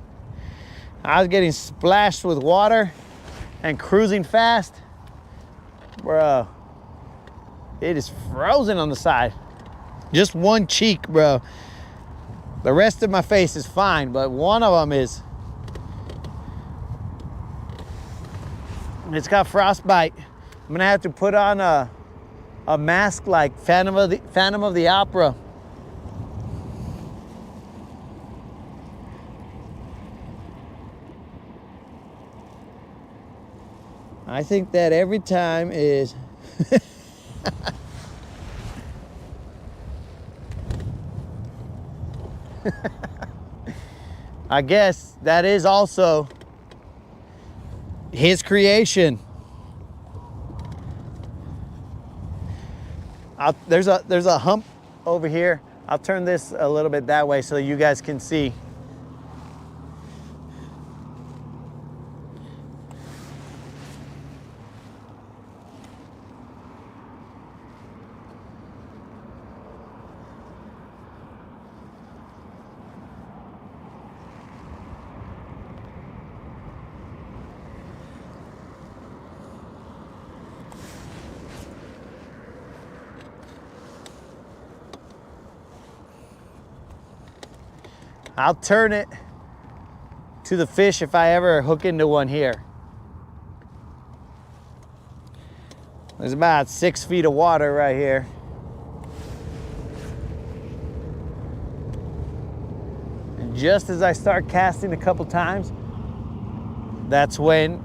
I was getting splashed with water and cruising fast. Bro, it is frozen on the side. Just one cheek, bro. The rest of my face is fine, but one of them is. It's got frostbite. I'm gonna have to put on a mask like Phantom of the Opera. I think that every time is I guess that is also his creation. There's a hump over here. I'll turn this a little bit that way so you guys can see. I'll turn it to the fish if I ever hook into one here. There's about 6 feet of water right here. And just as I start casting a couple times, that's when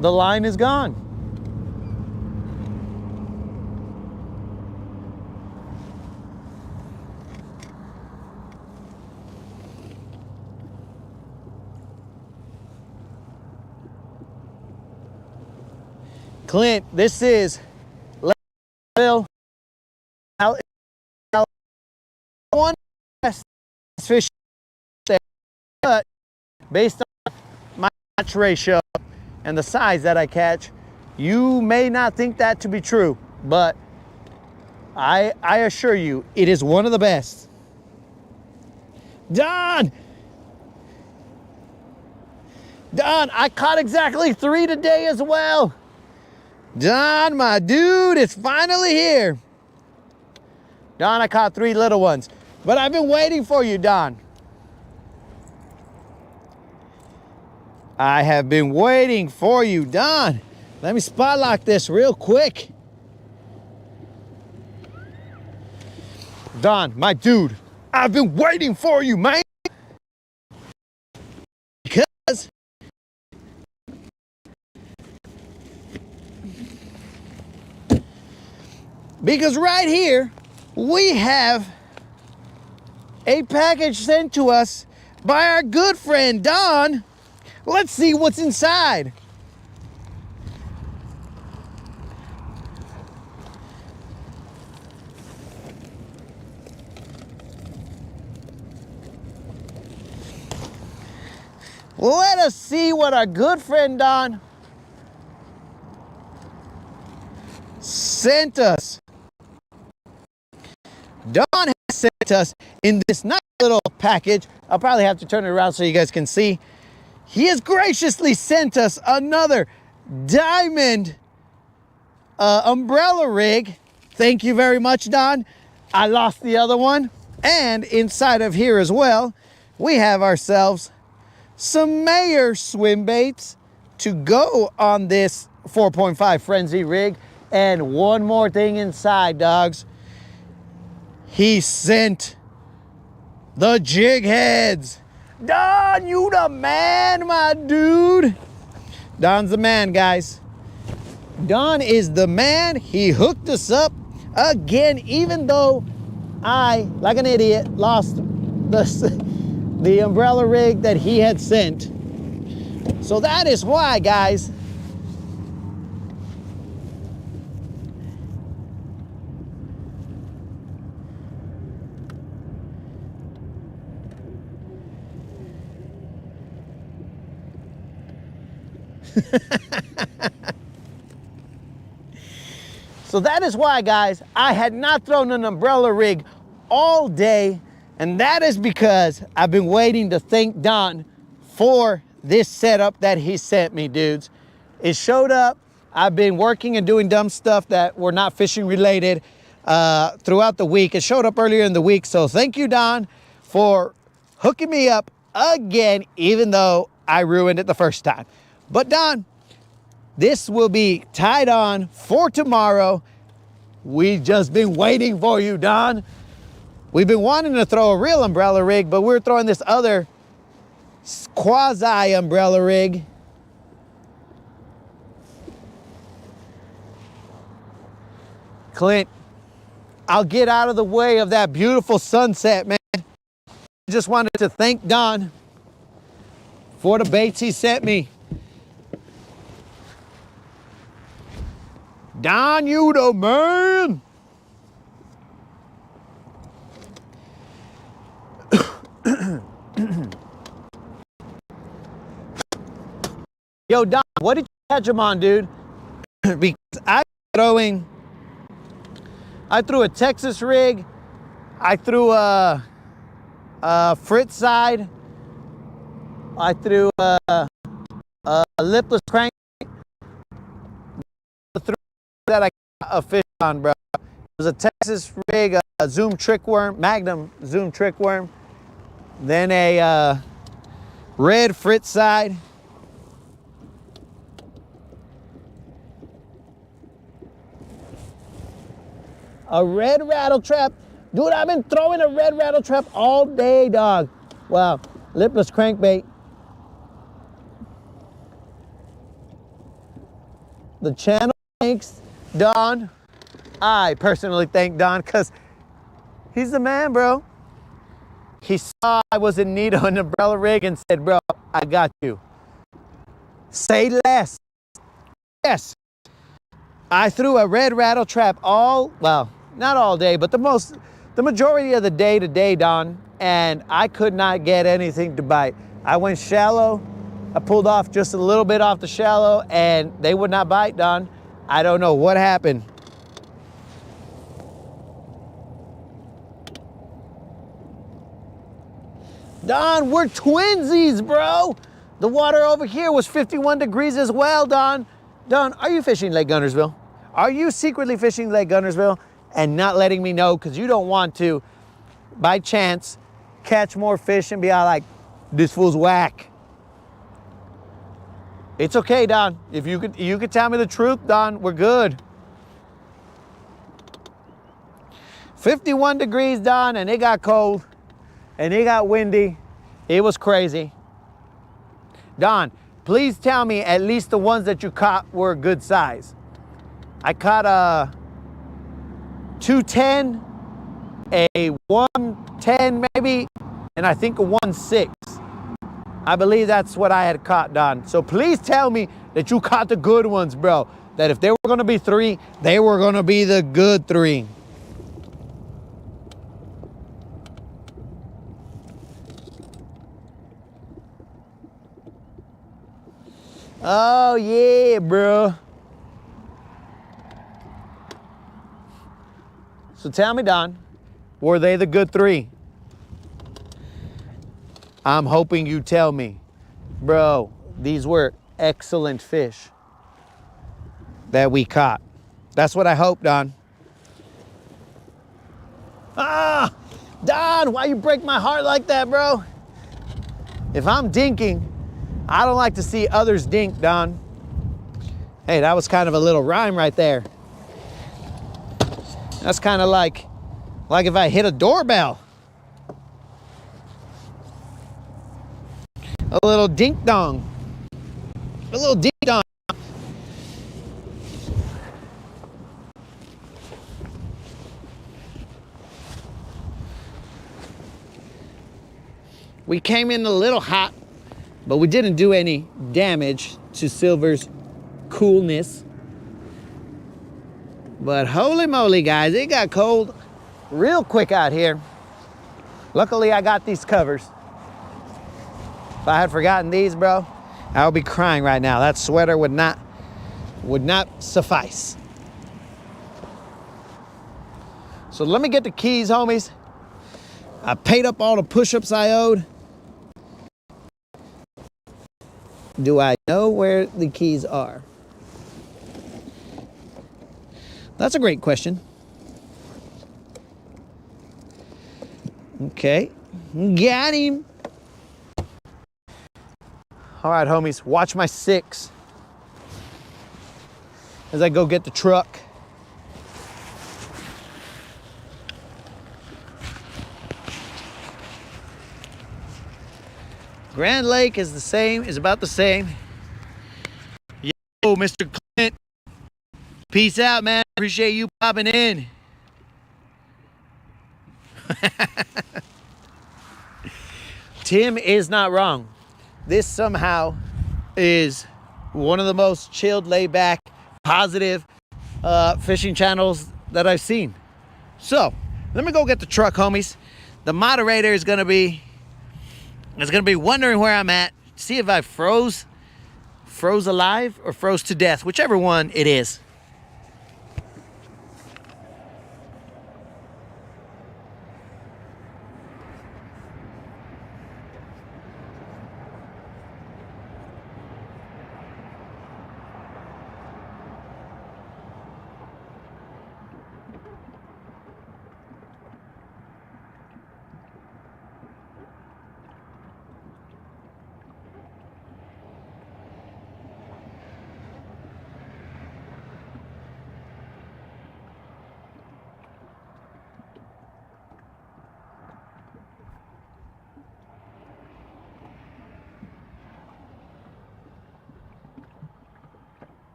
the line is gone. Clint, this is one best fish there, but based on my catch ratio and the size that I catch, you may not think that to be true, but I assure you, it is one of the best. Don, I caught exactly 3 today as well. Don, my dude, it's finally here. Don, I caught 3 little ones, but I've been waiting for you, Don. I have been waiting for you, Don. Let me spot lock this real quick. Don, my dude, I've been waiting for you, man. Because right here, we have a package sent to us by our good friend Don. Let's see what's inside. Let us see what our good friend Don sent us. Don has sent us in this nice little package. I'll probably have to turn it around so you guys can see. He has graciously sent us another diamond umbrella rig. Thank you very much, Don. I lost the other one. And inside of here as well, we have ourselves some Mayer swim baits to go on this 4.5 Frenzy rig. And one more thing inside, dogs. He sent the jig heads. Don, you the man, my dude. Don's the man, guys. Don is the man. He hooked us up again, even though I, like an idiot, lost the umbrella rig that he had sent. So that is why, guys. So that is why, guys, I had not thrown an umbrella rig all day, and that is because I've been waiting to thank Don for this setup that he sent me, dudes. It showed up. I've been working and doing dumb stuff that were not fishing related throughout the week. It showed up earlier in the week, so thank you, Don, for hooking me up again, even though I ruined it the first time. But Don, this will be tied on for tomorrow. We've just been waiting for you, Don. We've been wanting to throw a real umbrella rig, but we're throwing this other quasi umbrella rig. Clint, I'll get out of the way of that beautiful sunset, man. I just wanted to thank Don for the baits he sent me. Don, you the man. Yo, Don, what did you catch him on, dude? Because I threw a Texas rig. I threw a Fritz side. I threw a lipless crank. That I got a fish on, bro. It was a Texas rig, a Zoom trick worm, Magnum Zoom trick worm. Then a red Fritz side. A red rattle trap. Dude, I've been throwing a red rattle trap all day, dog. Wow, lipless crankbait. The channel thanks Don. I personally thank Don because he's the man, bro. He saw I was in need of an umbrella rig and said, bro, I got you. Say less. Yes. I threw a red rattle trap well, not all day, but the majority of the day today, Don, and I could not get anything to bite. I went shallow. I pulled off just a little bit off the shallow and they would not bite, Don. I don't know what happened. Don, we're twinsies, bro. The water over here was 51 degrees as well, Don. Don, are you fishing Lake Guntersville? Are you secretly fishing Lake Guntersville and not letting me know because you don't want to, by chance, catch more fish and be all like, this fool's whack? It's okay, Don. If you could tell me the truth, Don, we're good. 51 degrees, Don, and it got cold, and it got windy. It was crazy. Don, please tell me at least the ones that you caught were good size. I caught a 210, a 110 maybe, and I think a 1.6. I believe that's what I had caught, Don. So please tell me that you caught the good ones, bro. That if there were gonna be 3, they were gonna be the good 3. Oh yeah, bro. So tell me, Don, were they the good 3? I'm hoping you tell me. Bro, these were excellent fish that we caught. That's what I hope, Don. Ah, Don, why you break my heart like that, bro? If I'm dinking, I don't like to see others dink, Don. Hey, that was kind of a little rhyme right there. That's kind of like if I hit a doorbell. A little dink dong. A little dink dong. We came in a little hot, but we didn't do any damage to Silver's coolness. But holy moly, guys, it got cold real quick out here. Luckily, I got these covers. If I had forgotten these, bro, I would be crying right now. That sweater would not suffice. So let me get the keys, homies. I paid up all the push-ups I owed. Do I know where the keys are? That's a great question. Okay, got him. All right, homies, watch my 6 as I go get the truck. Grand Lake is about the same. Yo, Mr. Clint. Peace out, man. Appreciate you popping in. Tim is not wrong. This somehow is one of the most chilled, laid back, positive fishing channels that I've seen. So let me go get the truck, homies. The moderator is gonna be wondering where I'm at. See if I froze alive or froze to death, whichever one it is.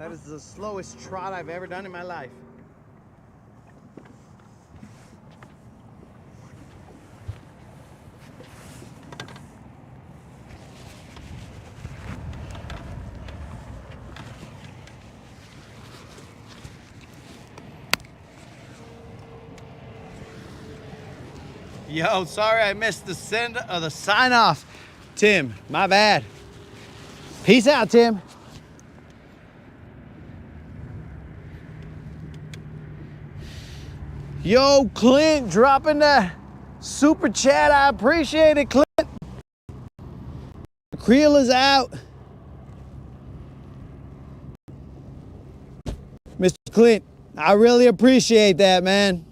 That is the slowest trot I've ever done in my life. Yo, sorry I missed the sign off, Tim. My bad. Peace out, Tim. Yo, Clint, dropping that super chat. I appreciate it, Clint. Creel is out. Mr. Clint, I really appreciate that, man.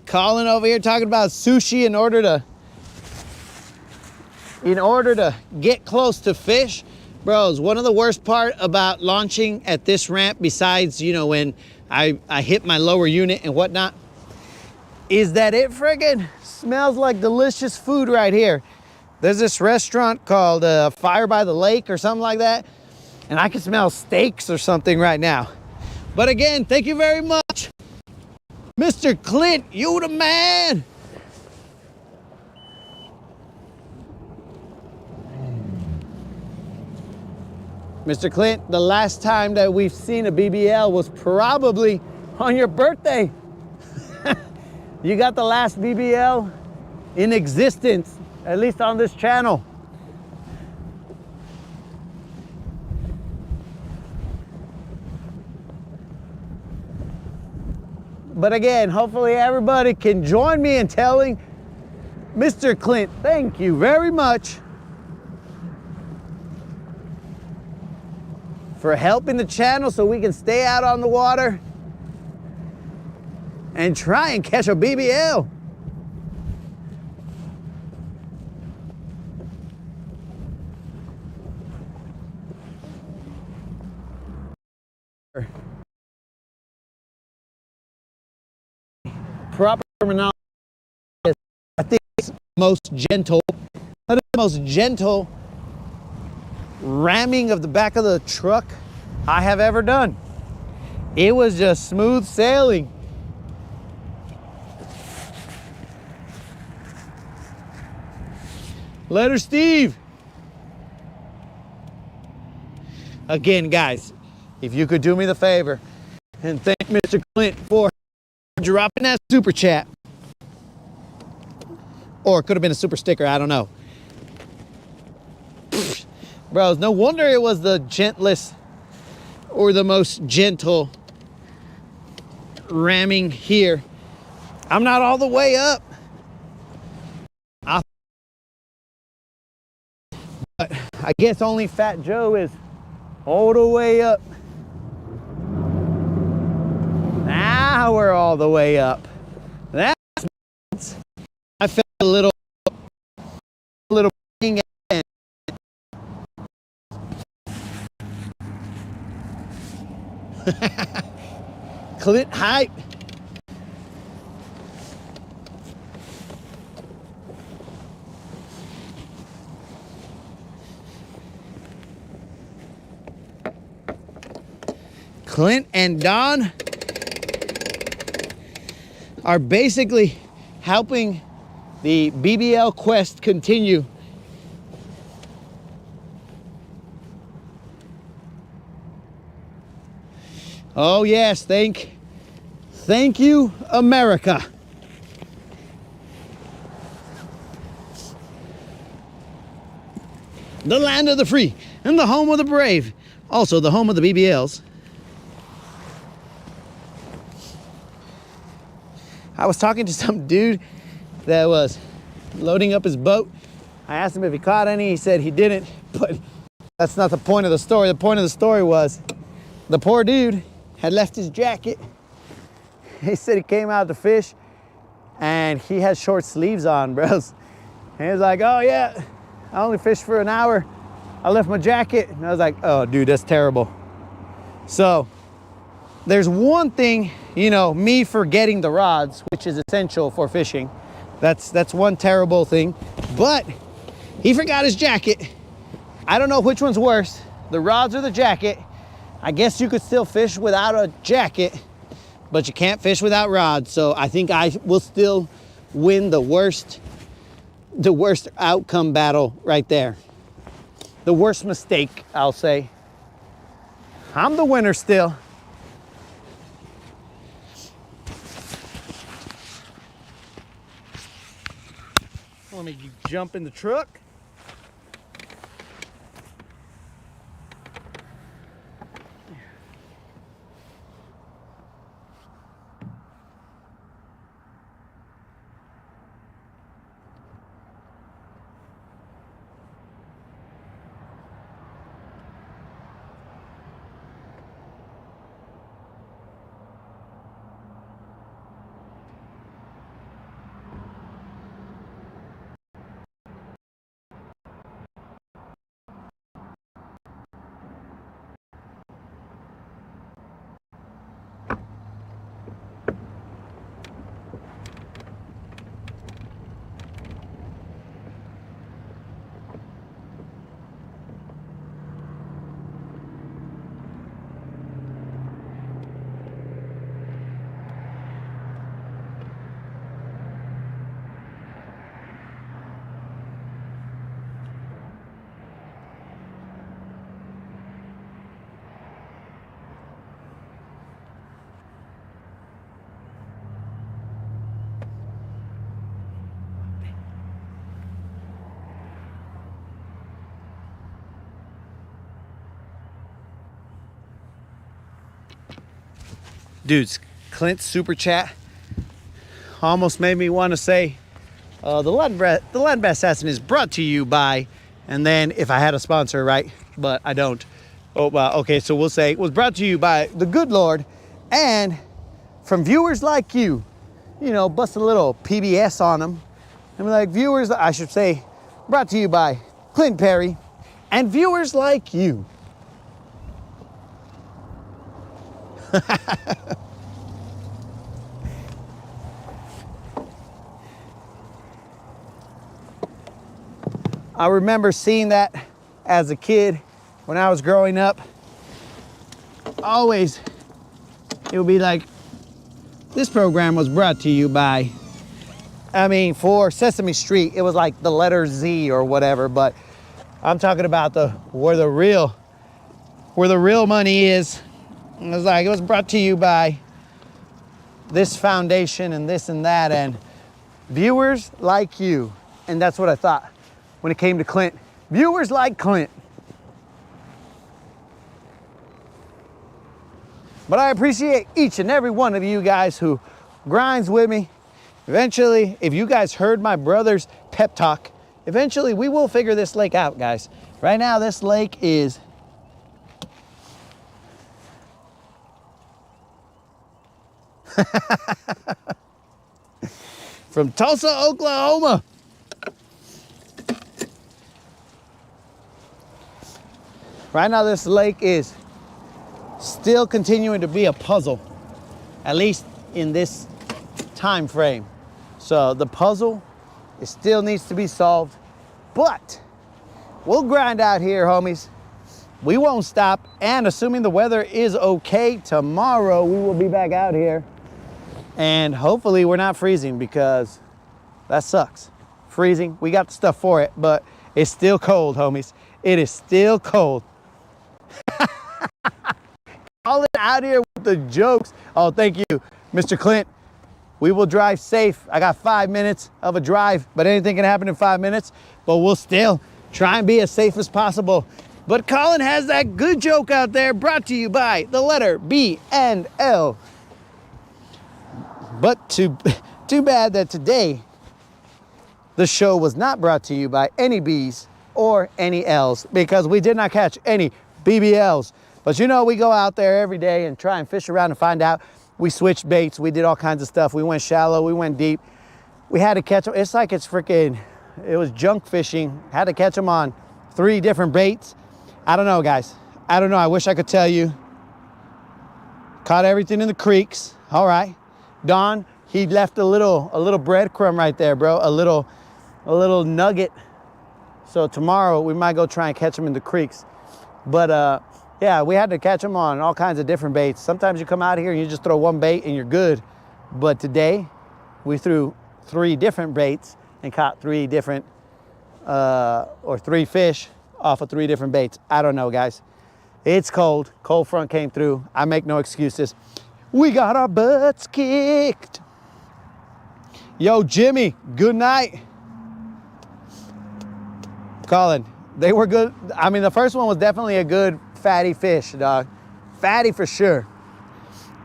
Colin over here talking about sushi in order to get close to fish. Bros, one of the worst part about launching at this ramp, besides, you know, when I hit my lower unit and whatnot, is that it friggin' smells like delicious food right here. There's this restaurant called Fire by the Lake or something like that, and I can smell steaks or something right now. But again, thank you very much. Mr. Clint, you the man. Mr. Clint, the last time that we've seen a BBL was probably on your birthday. You got the last BBL in existence, at least on this channel. But again, hopefully everybody can join me in telling Mr. Clint, thank you very much for helping the channel so we can stay out on the water and try and catch a BBL. Proper terminology is, I think, it's most gentle. That is the most gentle ramming of the back of the truck I have ever done. It was just smooth sailing. Letter Steve. Again, guys, if you could do me the favor and thank Mr. Clint for dropping that super chat. Or it could have been a super sticker, I don't know. Bros, no wonder it was the gentlest or the most gentle ramming here. I'm not all the way up. But I guess only Fat Joe is all the way up. Now we're all the way up. That's, I felt a little Clint hype. Clint and Don are basically helping the BBL quest continue. Oh yes, thank you, America. The land of the free and the home of the brave. Also the home of the BBLs. I was talking to some dude that was loading up his boat. I asked him if he caught any. He said he didn't, but that's not the point of the story. The point of the story was the poor dude had left his jacket. He said he came out to fish and he had short sleeves on, bros. And he was like, oh yeah, I only fished for an hour. I left my jacket. And I was like, oh dude, that's terrible. So there's one thing, you know, me forgetting the rods, which is essential for fishing. That's one terrible thing. But He forgot his jacket. I don't know which one's worse, the rods or the jacket. I guess you could still fish without a jacket, but you can't fish without rods. So I think I will still win the worst outcome battle right there. The worst mistake, I'll say. I'm the winner still. Let me jump in the truck. Dudes, Clint's super chat almost made me want to say the Land Bass Assassin is brought to you by, and then if I had a sponsor, right? But I don't. Oh, well, okay, so we'll say it was brought to you by the good Lord and from viewers like you. You know, bust a little PBS on them. And be like, viewers, I should say, brought to you by Clint Perry and viewers like you. I remember seeing that as a kid when I was growing up. Always, it would be like, this program was brought to you by, I mean, for Sesame Street, it was like the letter Z or whatever, but I'm talking about where the real money is. It was like, it was brought to you by this foundation and this and that and viewers like you. And that's what I thought when it came to Clint. Viewers like Clint. But I appreciate each and every one of you guys who grinds with me. Eventually, if you guys heard my brother's pep talk, eventually we will figure this lake out, guys. Right now, this lake is from Tulsa, Oklahoma. Right now, this lake is still continuing to be a puzzle, at least in this time frame. So the puzzle, it still needs to be solved, but we'll grind out here, homies. We won't stop, and assuming the weather is okay, tomorrow we will be back out here, and hopefully we're not freezing, because that sucks. Freezing, we got the stuff for it, but it's still cold, homies. It is still cold. All it out here with the jokes. Oh, thank you, Mr. Clint. We will drive safe. I got 5 minutes of a drive, but anything can happen in 5 minutes. But we'll still try and be as safe as possible. But Colin has that good joke out there, brought to you by the letter B and L. But too bad that today the show was not brought to you by any B's or any L's, because we did not catch any BBLs. But you know, we go out there every day and try and fish around and find out. We switched baits, we did all kinds of stuff. We went shallow, we went deep. We had to catch them. It's like it was junk fishing. Had to catch them on 3 different baits. I don't know, guys. I don't know, I wish I could tell you. Caught everything in the creeks, all right. Don, he left a little breadcrumb right there, bro. A little nugget So tomorrow we might go try and catch them in the creeks. But yeah, we had to catch them on all kinds of different baits. Sometimes you come out here and you just throw one bait and you're good. But today we threw 3 different baits and caught 3 different or 3 fish off of 3 different baits. I don't know, guys. It's cold. Cold front came through. I make no excuses. We got our butts kicked. Yo, Jimmy, good night. Colin, they were good. I mean, the first one was definitely a good fatty fish, dog. Fatty for sure.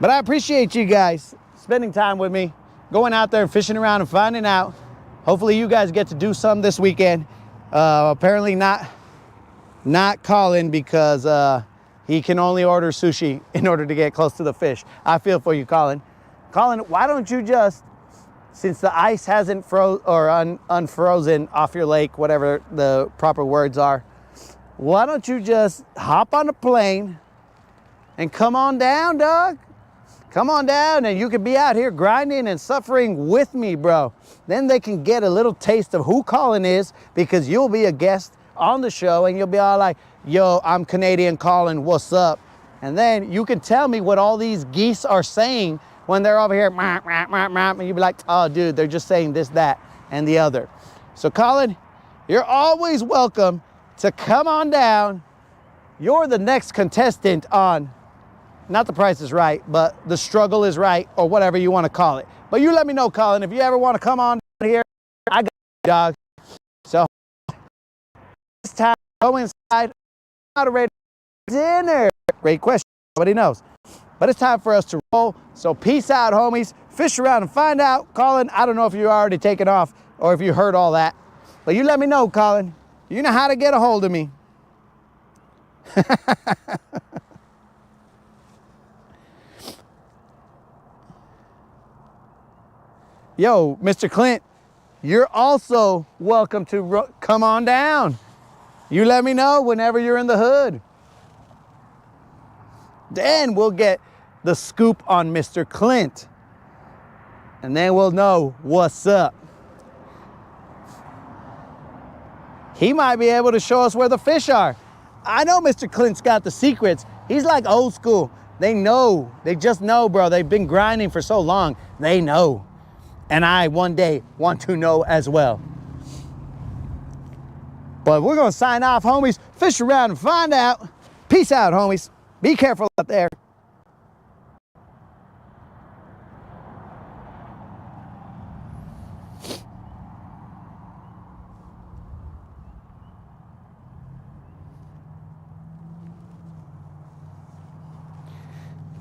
But I appreciate you guys spending time with me, going out there and fishing around and finding out. Hopefully you guys get to do some this weekend. Apparently not Colin, because he can only order sushi in order to get close to the fish. I feel for you, Colin. Colin, why don't you just, since the ice hasn't unfrozen off your lake, whatever the proper words are, why don't you just hop on a plane and come on down, dog? Come on down and you can be out here grinding and suffering with me, bro. Then they can get a little taste of who Colin is, because you'll be a guest on the show and you'll be all like, yo, I'm Canadian Colin, what's up? And then you can tell me what all these geese are saying when they're over here, and you'll be like, oh, dude, they're just saying this, that, and the other. So, Colin, you're always welcome to come on down. You're the next contestant on, not The Price is Right, but The Struggle is Right, or whatever you want to call it. But you let me know, Colin, if you ever want to come on here, I got you, dog. So, it's time to go inside. How to ready dinner? Great question. Nobody knows. But it's time for us to roll. So peace out, homies. Fish around and find out. Colin, I don't know if you're already taken off or if you heard all that. But you let me know, Colin. You know how to get a hold of me. Yo, Mr. Clint, you're also welcome to come on down. You let me know whenever you're in the hood. Then we'll get the scoop on Mr. Clint. And then we'll know what's up. He might be able to show us where the fish are. I know Mr. Clint's got the secrets. He's like old school. They know. They just know, bro. They've been grinding for so long. They know. And I one day want to know as well. But we're gonna sign off, homies. Fish around and find out. Peace out, homies. Be careful out there.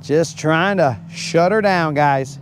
Just trying to shut her down, guys.